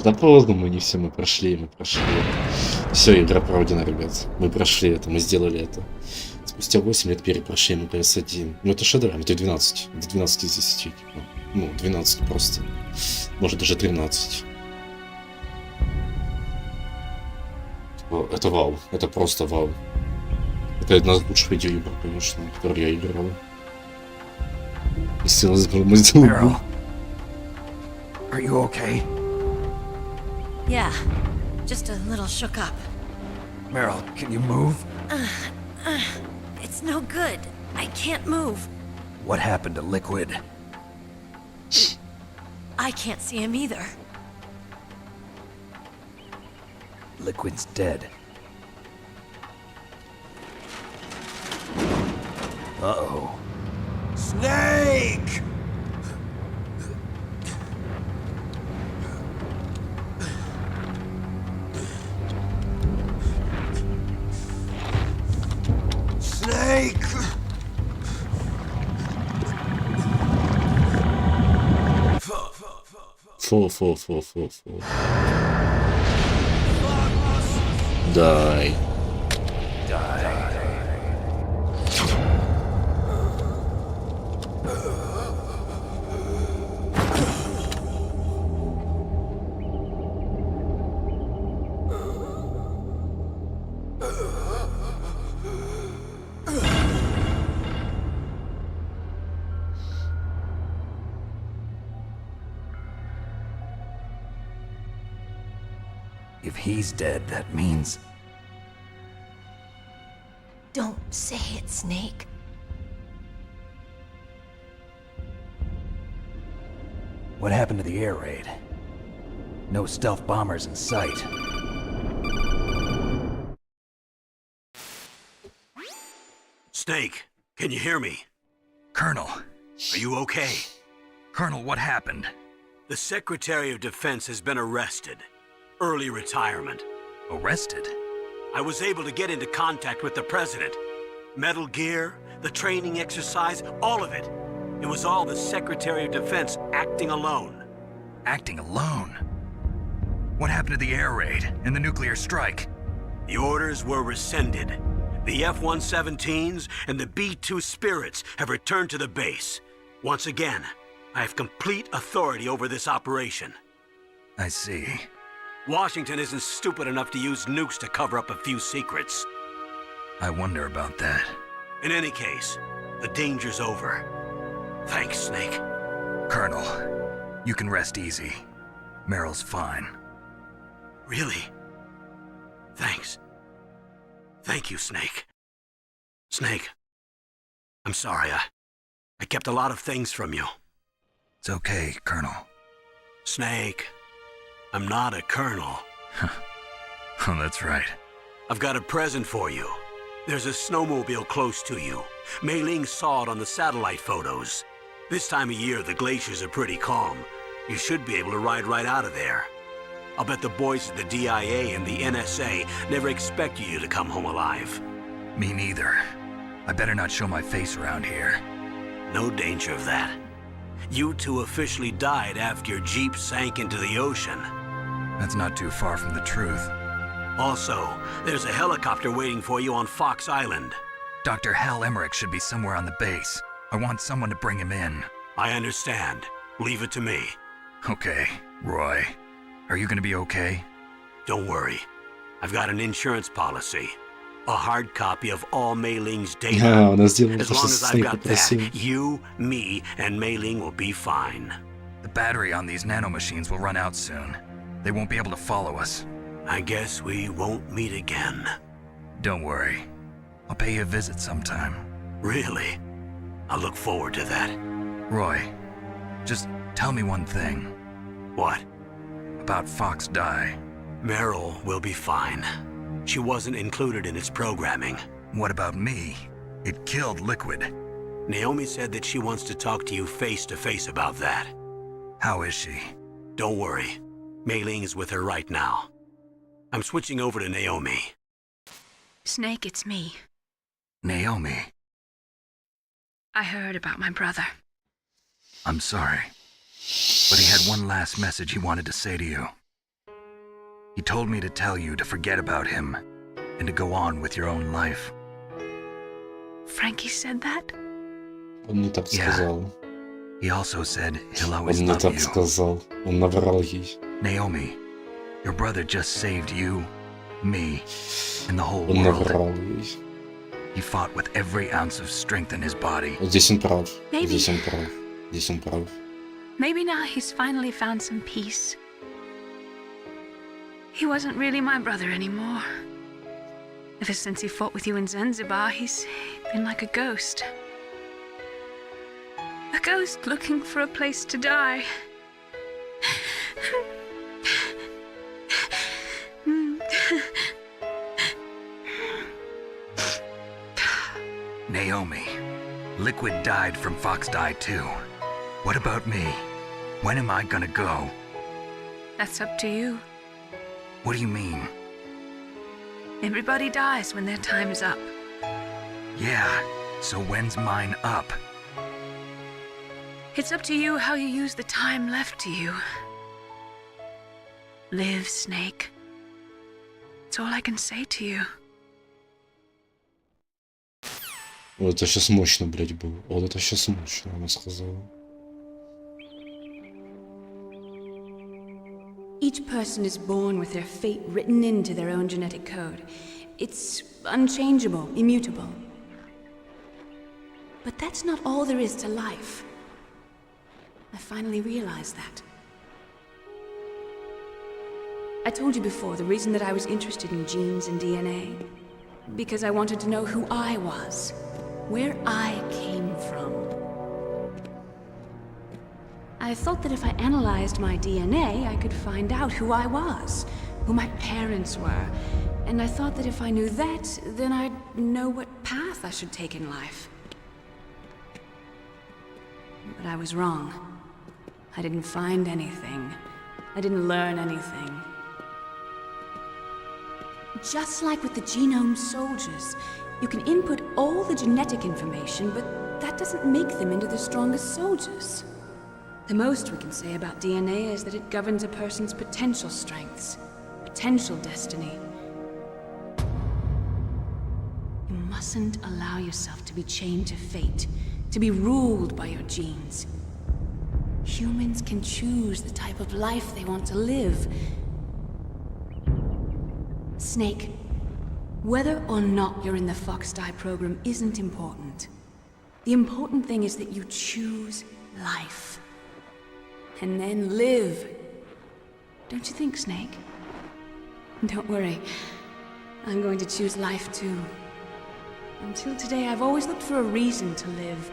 Да поздно, мы не все, мы прошли. Все, игра пройдена, ребят. Мы прошли это, мы сделали это. Спустя 8 лет перепрошли мы PS1. Ну это шедевр, это 12. Это 12 из 10. Типа. Ну, 12 просто. Может даже 13. Это вау. Это просто вау. Это одна из лучших видеоигр, конечно, которые я играл. Meryl, are you okay? Yeah, just a little shook up. Meryl, can you move? It's no good. I can't move. What happened to Liquid? I can't see him either. Liquid's dead. Uh-oh. Snake! Snake! Фу. Дай. If he's dead, that means... Don't say it, Snake. What happened to the air raid? No stealth bombers in sight. Snake, can you hear me? Colonel. Are you okay? Colonel, what happened? The Secretary of Defense has been arrested. Early retirement. Arrested? I was able to get into contact with the President. Metal Gear, the training exercise, all of it. It was all the Secretary of Defense acting alone. Acting alone? What happened to the air raid and the nuclear strike? The orders were rescinded. The F-117s and the B-2 Spirits have returned to the base. Once again, I have complete authority over this operation. I see. Washington isn't stupid enough to use nukes to cover up a few secrets. I wonder about that. In any case, the danger's over. Thanks, Snake. Colonel, you can rest easy. Meryl's fine. Really? Thanks. Thank you, Snake. Snake, I'm sorry, I kept a lot of things from you. It's okay, Colonel. Snake, I'm not a colonel. Oh, that's right. I've got a present for you. There's a snowmobile close to you. Mei Ling saw it on the satellite photos. This time of year, the glaciers are pretty calm. You should be able to ride right out of there. I'll bet the boys at the DIA and the NSA never expected you to come home alive. Me neither. I better not show my face around here. No danger of that. You two officially died after your Jeep sank into the ocean. That's not too far from the truth. Also, there's a helicopter waiting for you on Fox Island. Dr. Hal Emmerich should be somewhere on the base. I want someone to bring him in. I understand. Leave it to me. Okay, Roy. Are you gonna be okay? Don't worry. I've got an insurance policy. A hard copy of all Mei Ling's data. As long as I've got that, you, me, and Mei Ling will be fine. The battery on these nanomachines will run out soon. They won't be able to follow us. I guess we won't meet again. Don't worry. I'll pay you a visit sometime. Really? I look forward to that. Roy, just tell me one thing. What? About Fox Die. Meryl will be fine. She wasn't included in its programming. What about me? It killed Liquid. Naomi said that she wants to talk to you face to face about that. How is she? Don't worry. Mei Ling is with her right now. I'm switching over to Naomi. Snake, it's me. Naomi. I heard about my brother. I'm sorry. But he had one last message he wanted to say to you. He told me to tell you to forget about him and to go on with your own life. Frankie said that? Он не так сказал. He also said he'll always Он не love так you. сказал. Он наврал ей. Naomi, your brother just saved you, me, and the whole Он world. наврал ей. He fought with every ounce of strength in his body. Вот здесь он прав. Maybe. Здесь он прав. Здесь он прав. Maybe now he's finally found some peace. he wasn't really my brother anymore. Ever since he fought with you in Zanzibar, he's been like a ghost. A ghost looking for a place to die. Naomi, Liquid died from Fox Die too. What about me? When am I gonna go? That's up to you. What do you mean? Everybody dies when their time is up. Yeah, so when's mine up? It's up to you how you use the time left to you. Live, Snake. That's all I can say to you. Вот это сейчас мощно, блядь, было. Вот это сейчас мощно, она сказала. Each person is born with their fate written into their own genetic code. It's unchangeable, immutable. But that's not all there is to life. I finally realized that. I told you before the reason that I was interested in genes and DNA. Because I wanted to know who I was, where I came from. I thought that if I analyzed my DNA, I could find out who I was, who my parents were. And I thought that if I knew that, then I'd know what path I should take in life. But I was wrong. I didn't find anything. I didn't learn anything. Just like with the genome soldiers, you can input all the genetic information, but that doesn't make them into the strongest soldiers. The most we can say about DNA is that it governs a person's potential strengths, potential destiny. You mustn't allow yourself to be chained to fate, to be ruled by your genes. Humans can choose the type of life they want to live. Snake, whether or not you're in the Fox Die program isn't important. The important thing is that you choose life. And then live. Don't you think, Snake? Don't worry. I'm going to choose life too. Until today, I've always looked for a reason to live.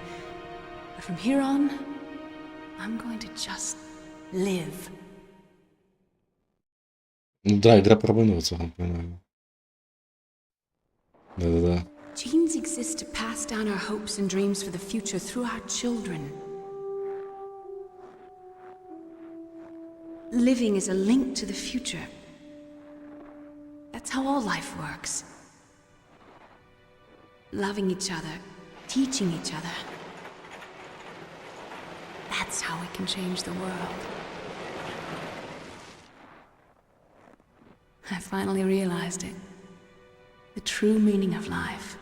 But from here on, I'm going to just live. Ну да, игра про выносу, напоминаю. Да-да-да. Genes exist to pass down our hopes and dreams for the future through our children. Living is a link to the future. That's how all life works. Loving each other, teaching each other. That's how we can change the world. I finally realized it. The true meaning of life.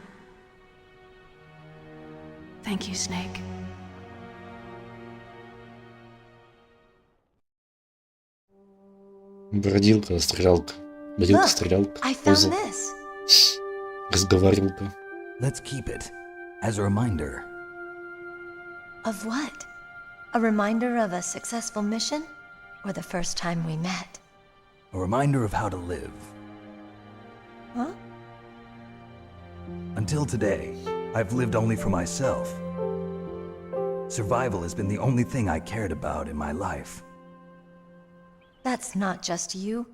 Thank you, Snake. Бродилка, стрелялка. Бродилка, стрелялка. I found this. Разговорилка. Let's keep it as a reminder. Of what? A reminder of a successful mission? Or the first time we met? A reminder of how to live. Huh? Until today, I've lived only for myself. Survival has been the only thing I cared about in my life. That's not just you.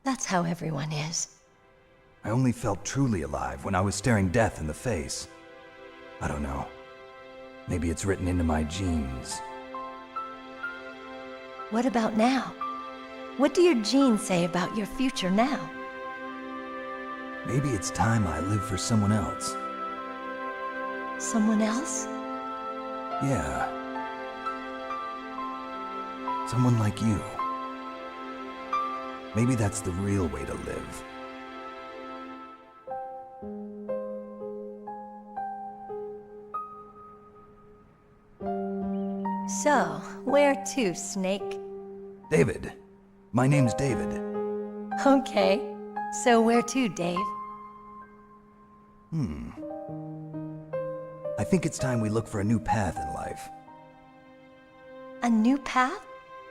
That's how everyone is. I only felt truly alive when I was staring death in the face. I don't know. Maybe it's written into my genes. What about now? What do your genes say about your future now? Maybe it's time I live for someone else. Someone else? Yeah. Someone like you. Maybe that's the real way to live. So, where to, Snake? David. My name's David. Okay. So where to, Dave? I think it's time we look for a new path in life. A new path?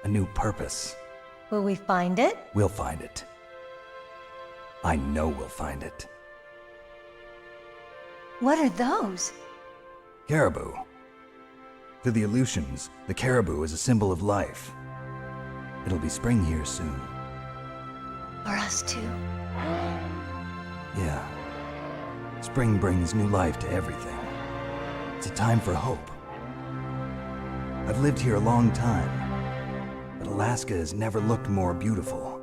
A new purpose. Will we find it? We'll find it. I know we'll find it. What are those? Caribou. To the Aleutians, the caribou is a symbol of life. It'll be spring here soon. For us too. Yeah. Spring brings new life to everything. It's a time for hope. I've lived here a long time, but Alaska has never looked more beautiful.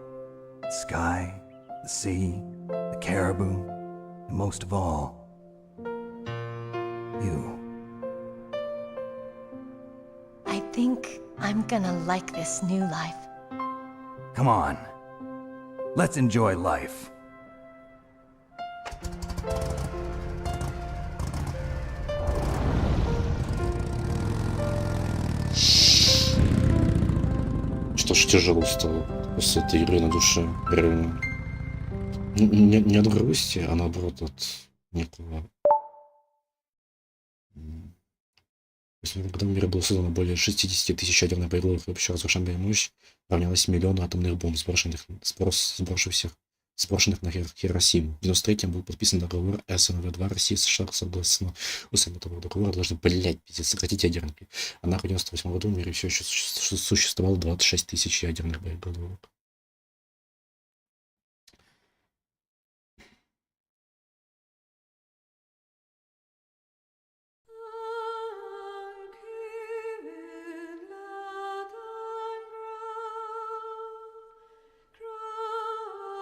The sky, the sea, the caribou, and most of all, you. I think I'm gonna like this new life. Come on. Let's enjoy life. Что ж, тяжело стало после этой игры на душе, реально. Не от грусти, а наоборот от некого... Когда в мире было создано более 60 тысяч ядерных боеголовок, и общая разрушаемая мощь равнялась миллиону атомных бомб, сброшенных на Хиросиму. В 1993-м был подписан договор СНВ-2 России и США, согласно условиям этого договора должны, пиздец, сократить ядерники. А нахуй в 1998 году в мире все еще существовало 26 тысяч ядерных боеголовок.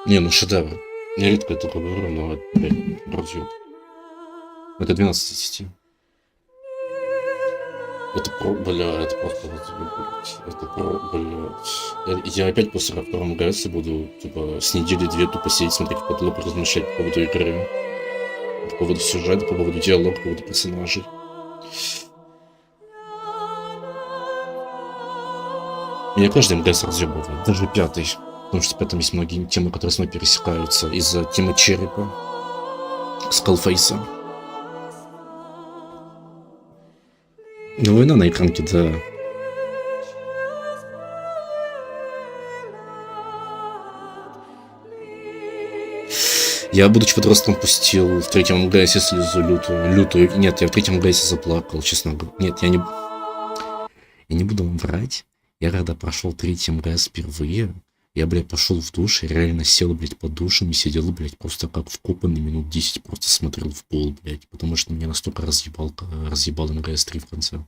Не, ну шедевр. Я редко это говорю, но это разъеб. Это 12 из 10. Это это просто разъеб, это блядь. Я опять после второго МГС буду, типа, с недели-две тупо сидеть, смотреть в потолок и размышлять по поводу игры. По поводу сюжета, по поводу диалога, по поводу персонажей. Меня каждый МГС разъебывает, даже пятый. Потому что в этом есть многие темы, которые с мной пересекаются. Из-за темы черепа, скалфейса. Ну, война на экранке, да. Я, будучи подростком, пустил в третьем МГСе слезу лютую. Нет, я в третьем МГСе заплакал, честно говоря. Нет, я не буду вам врать. Я когда прошел третий МГС впервые, я, блядь, пошел в душ и реально сел, блядь, под душем и сидел, блядь, просто как вкопанный минут 10, просто смотрел в пол, блядь, потому что меня настолько разъебал МГС-3 в конце.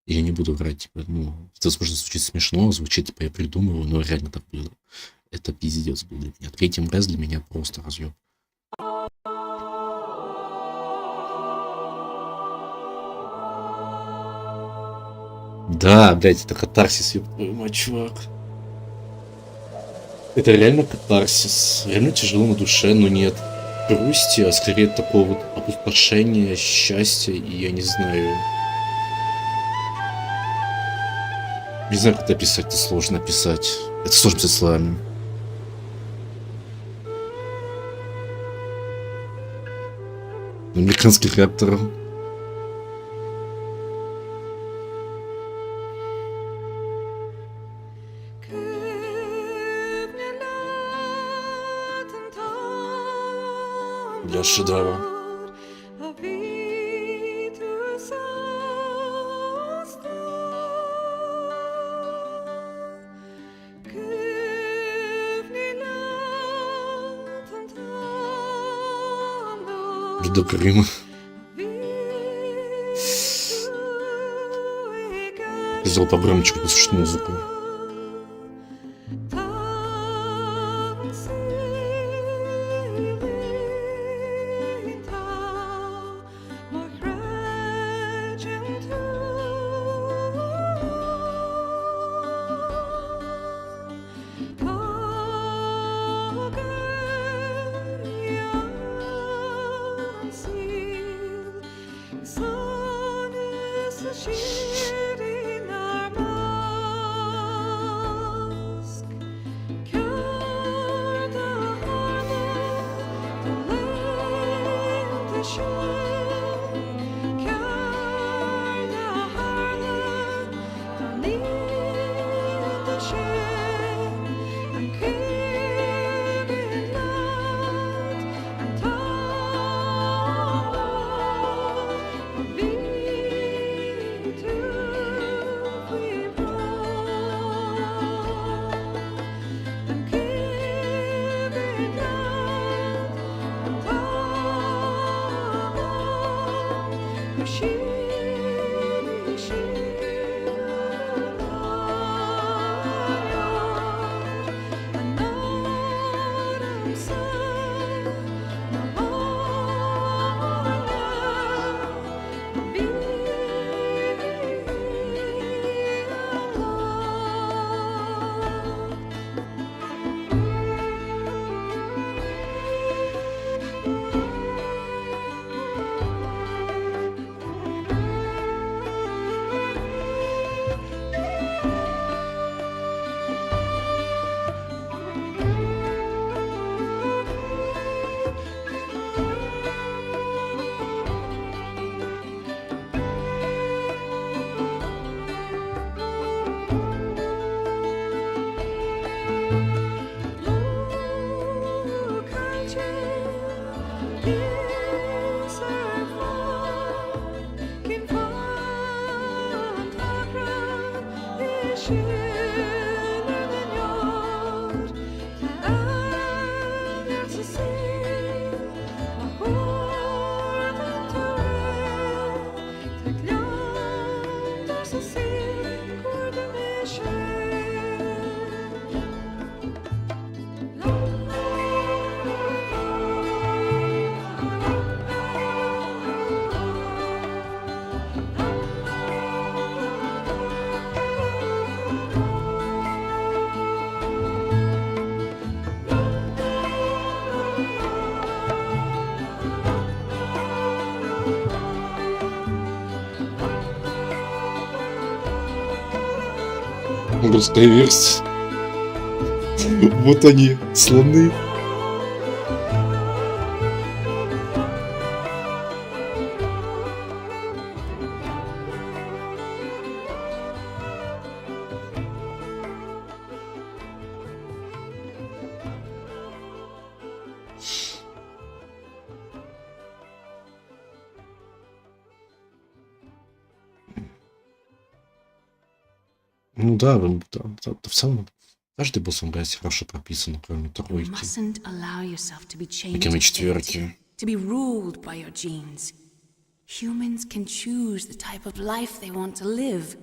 И я не буду врать, типа, ну, это, возможно, звучит смешно, звучит, типа, я придумываю, но реально так было. Это пиздец был для меня. Третий МГС для меня просто разъеб. Да, блядь, это катарсис, ёб твою мать, чувак. Это реально катарсис. Реально тяжело на душе, но нет грусти, а скорее такого вот опустошения, счастья, и я не знаю. Не знаю, как это описать, это сложно описать. Это сложно писать словами. Американский реактор. Для шедевра. До Крыма. Сделал погромче послушать музыку. Русская версия. Вот они, слоны. Ну да, в целом каждый босс в игре хорошо прописан, кроме тройки. Кроме четверки. To be ruled by your genes. Humans can choose the type of life they want to live.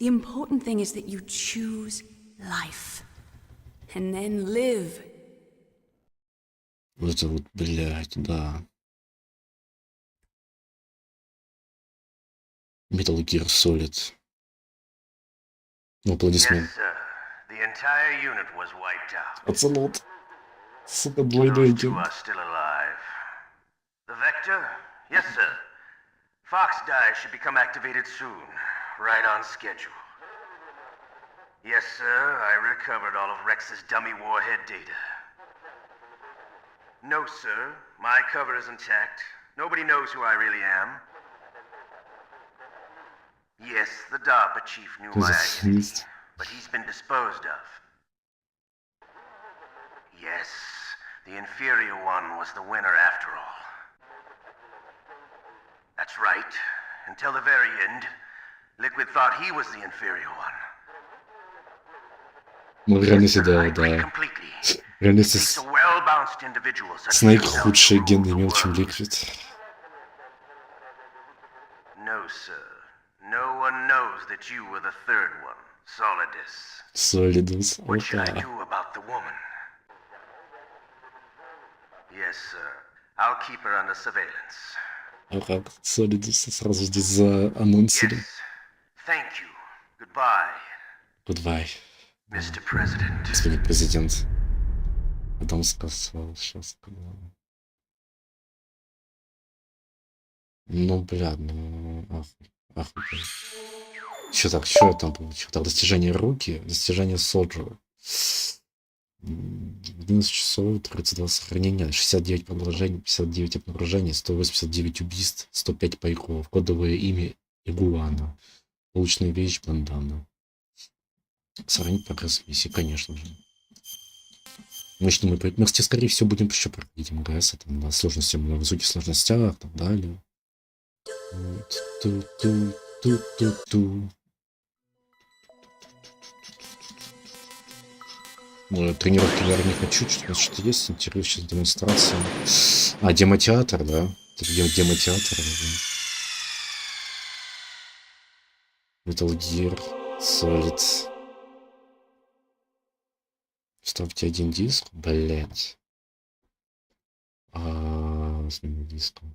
The important thing is that you choose life. And then live. Вот это вот, блядь, да. Metal Gear Solid. Ну, аплодисмент. The entire unit was wiped out. Оцелот. Сука, двойной Those two are still alive. The Vector? Yes, sir. Fox die should become activated soon. Right on schedule. Yes, sir. I recovered all of Rex's dummy warhead data. No, sir. My cover is intact. Nobody knows who I really am. Yes, the DARPA chief knew my identity, but he's been disposed of. Yes, the inferior one was the winner after all. That's right. Until the very end, Liquid thought he was the inferior one. Ну, в реальности, да. В реальности Снейк худший генный имел, чем Ликвид. No, sir. No one knows that you were the third one, Solidus. Solidus, What should I опа. do about the woman? Yes, sir. I'll keep her under surveillance. Ага, Solidus сразу здесь заанонсили. Thank you. Goodbye, Goodbye. Mr. President. Господин президент. Потом сказал, сейчас. Ну, бля, ну, ахуй. Что так, что я там получил? Так, достижение руки, достижение Соджу. 11 часов, 32 сохранения, 69 продолжений, 59 обнаружений, 189 убийств, 105 пайков, кодовое имя Игуана, полученная вещь Бандана. Сохранить прогресс миссии, конечно же. Мы, скорее всего, будем еще проходить МГС, там, на сложности, на высоких сложностях, и так далее. Тренировки, наверное, не хочу, что-то есть, интервью, сейчас демонстрация. А, демотеатр, да? Это демотеатр. Да. Metal Gear Solid. Ставьте один диск, блять. Смени диском.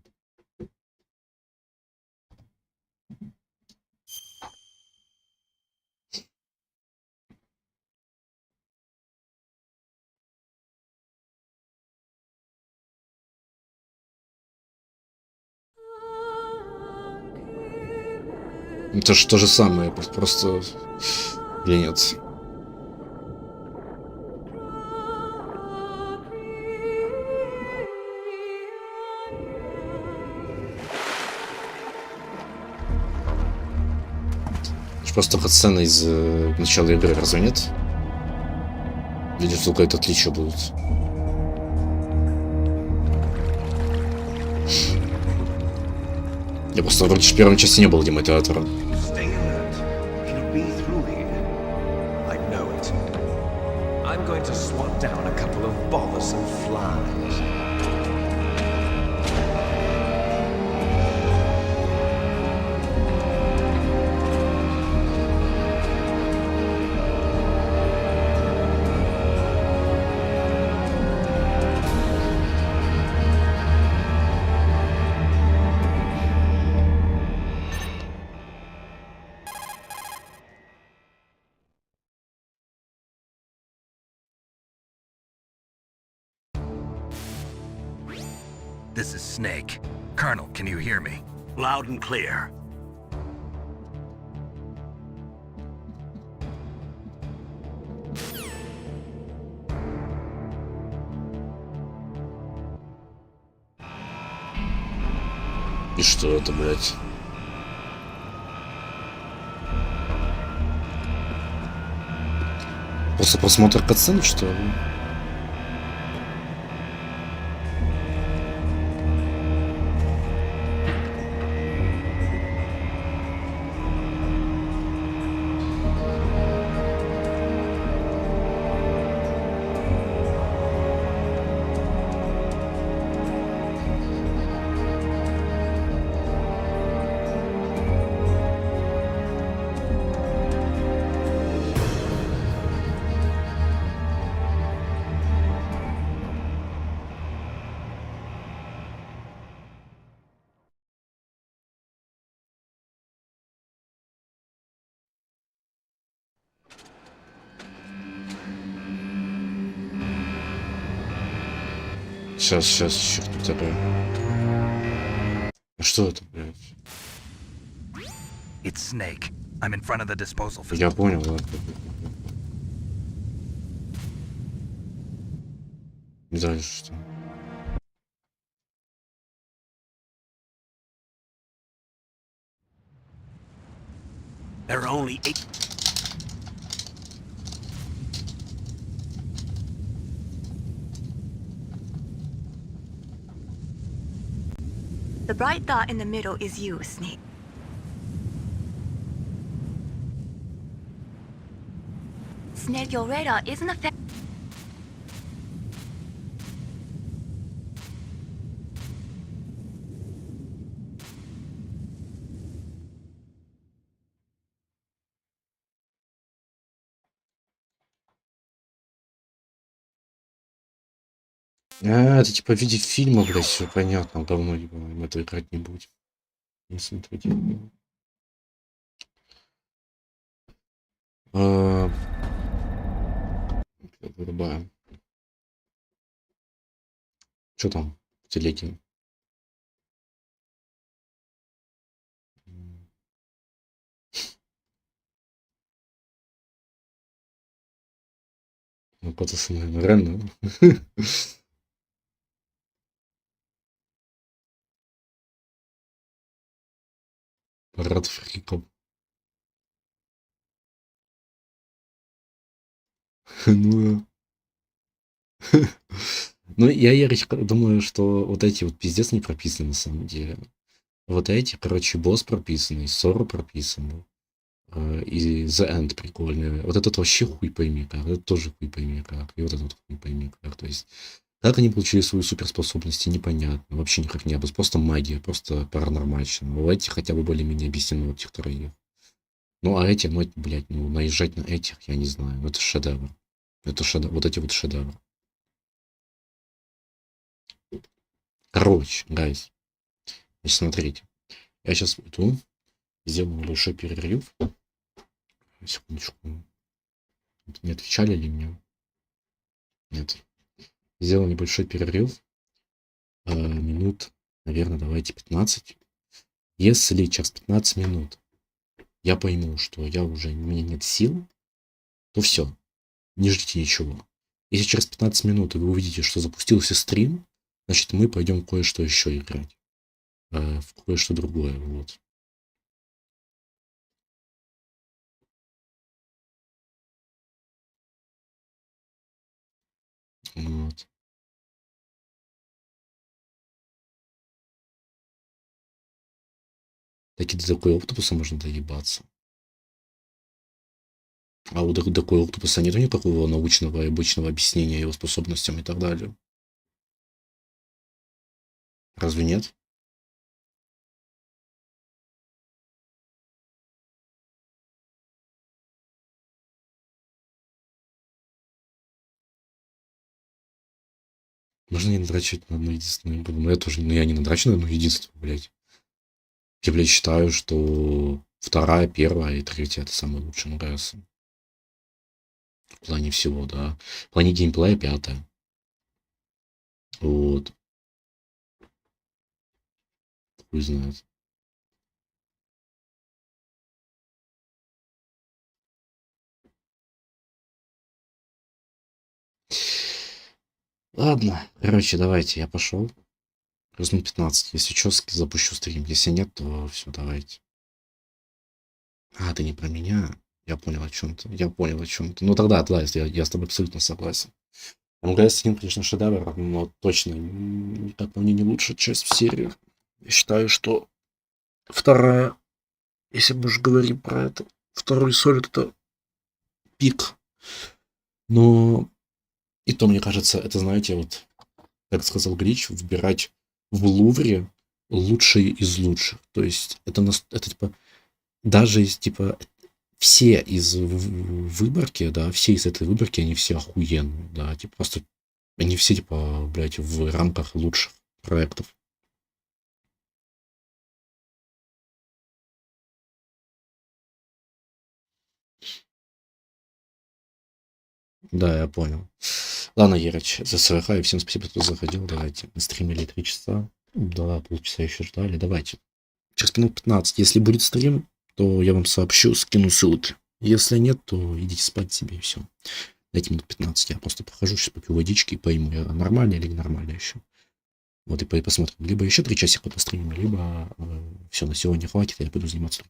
Это же то же самое, просто... Или нет? Просто катсцена из начала игры, разве нет? Или только это отличия будут? Я просто вроде в первой части не было демонтатора. This is Snake. Colonel, can you hear me? Loud and clear. И что это, блядь? Просто просмотр катсцены, что ли? Сейчас, черт такое. А что это, блядь? It's Snake. I'm in front of the disposal facility. Я понял, ладно. Дальше что? There are only 8. The bright dot in the middle is you, Snake. Snake, your radar isn't affected. Это типа в виде фильма, блядь, все понятно, давно мы это играть не будем. Не смотрите. Вырубаем. Что там в телеге? Ну, пацаны, реально. Парад фриков. Ну, ну, я думаю, что вот эти вот пиздец не прописаны на самом деле. Вот эти, короче, босс прописанный, Сору прописанный. И The End прикольный. Вот этот вообще хуй пойми как. Это тоже хуй пойми как. И вот этот хуй пойми как. То есть, как они получили свои суперспособности, непонятно. Вообще никак не объяснено. Просто магия, просто паранормальщина. У этих хотя бы более-менее объяснено, вот этих троих. Ну, а эти, ну, это, блядь, ну, наезжать на этих, я не знаю. Ну, это шедевр. Это шедевр. Вот эти вот шедевры. Короче, гайз. Значит, смотрите. Я сейчас иду, сделаю небольшой перерыв. Секундочку. Не отвечали ли мне? Нет. Сделаю небольшой перерыв. Минут, наверное, давайте 15. Если через 15 минут я пойму, что у меня нет сил, то все. Не ждите ничего. Если через 15 минут вы увидите, что запустился стрим, значит, мы пойдем кое-что еще играть. В кое-что другое. Вот. Вот. Так и до такой октопуса можно доебаться. А у такой октопуса нет никакого научного и обычного объяснения его способностям и так далее. Разве нет? Можно не надрачивать на одну единственную игру. Но я тоже, я не надрачу на одну единственную, блядь. Я, блядь, считаю, что вторая, первая и третья это самые лучшие НГС. В плане всего, да. В плане геймплея пятая. Вот. Хуй знает. Ладно, короче, давайте, я пошел. Плюс 15. Если что, запущу стрим. Если нет, то все, давайте. А, ты не про меня? Я понял о чем-то. Ну тогда, я с тобой абсолютно согласен. МГС 1, конечно, шедевр, но точно, как по мне, не лучшая часть в серии. Я считаю, что вторая, если мы уже говорим про это, второй солид это пик. Но и то, мне кажется, это, знаете, вот, как сказал Грич, выбирать в Лувре лучшие из лучших. То есть это типа, даже из типа все из выборки, да, все из этой выборки, они все охуенные, да, типа просто они все типа, блядь, в рамках лучших проектов. Да, я понял. Ладно, Ерич, за СВХ, и всем спасибо, кто заходил. Давайте. Мы стримили 3 часа. Да, полчаса еще ждали. Давайте. Через минут 15. Если будет стрим, то я вам сообщу, скину ссылки. Если нет, то идите спать себе и все. Дайте минут 15. Я просто прохожу, сейчас попью водички и пойму, я нормально или ненормально еще. Вот и посмотрим. Либо еще 3 часика постримим, либо все, на сегодня хватит, я пойду заниматься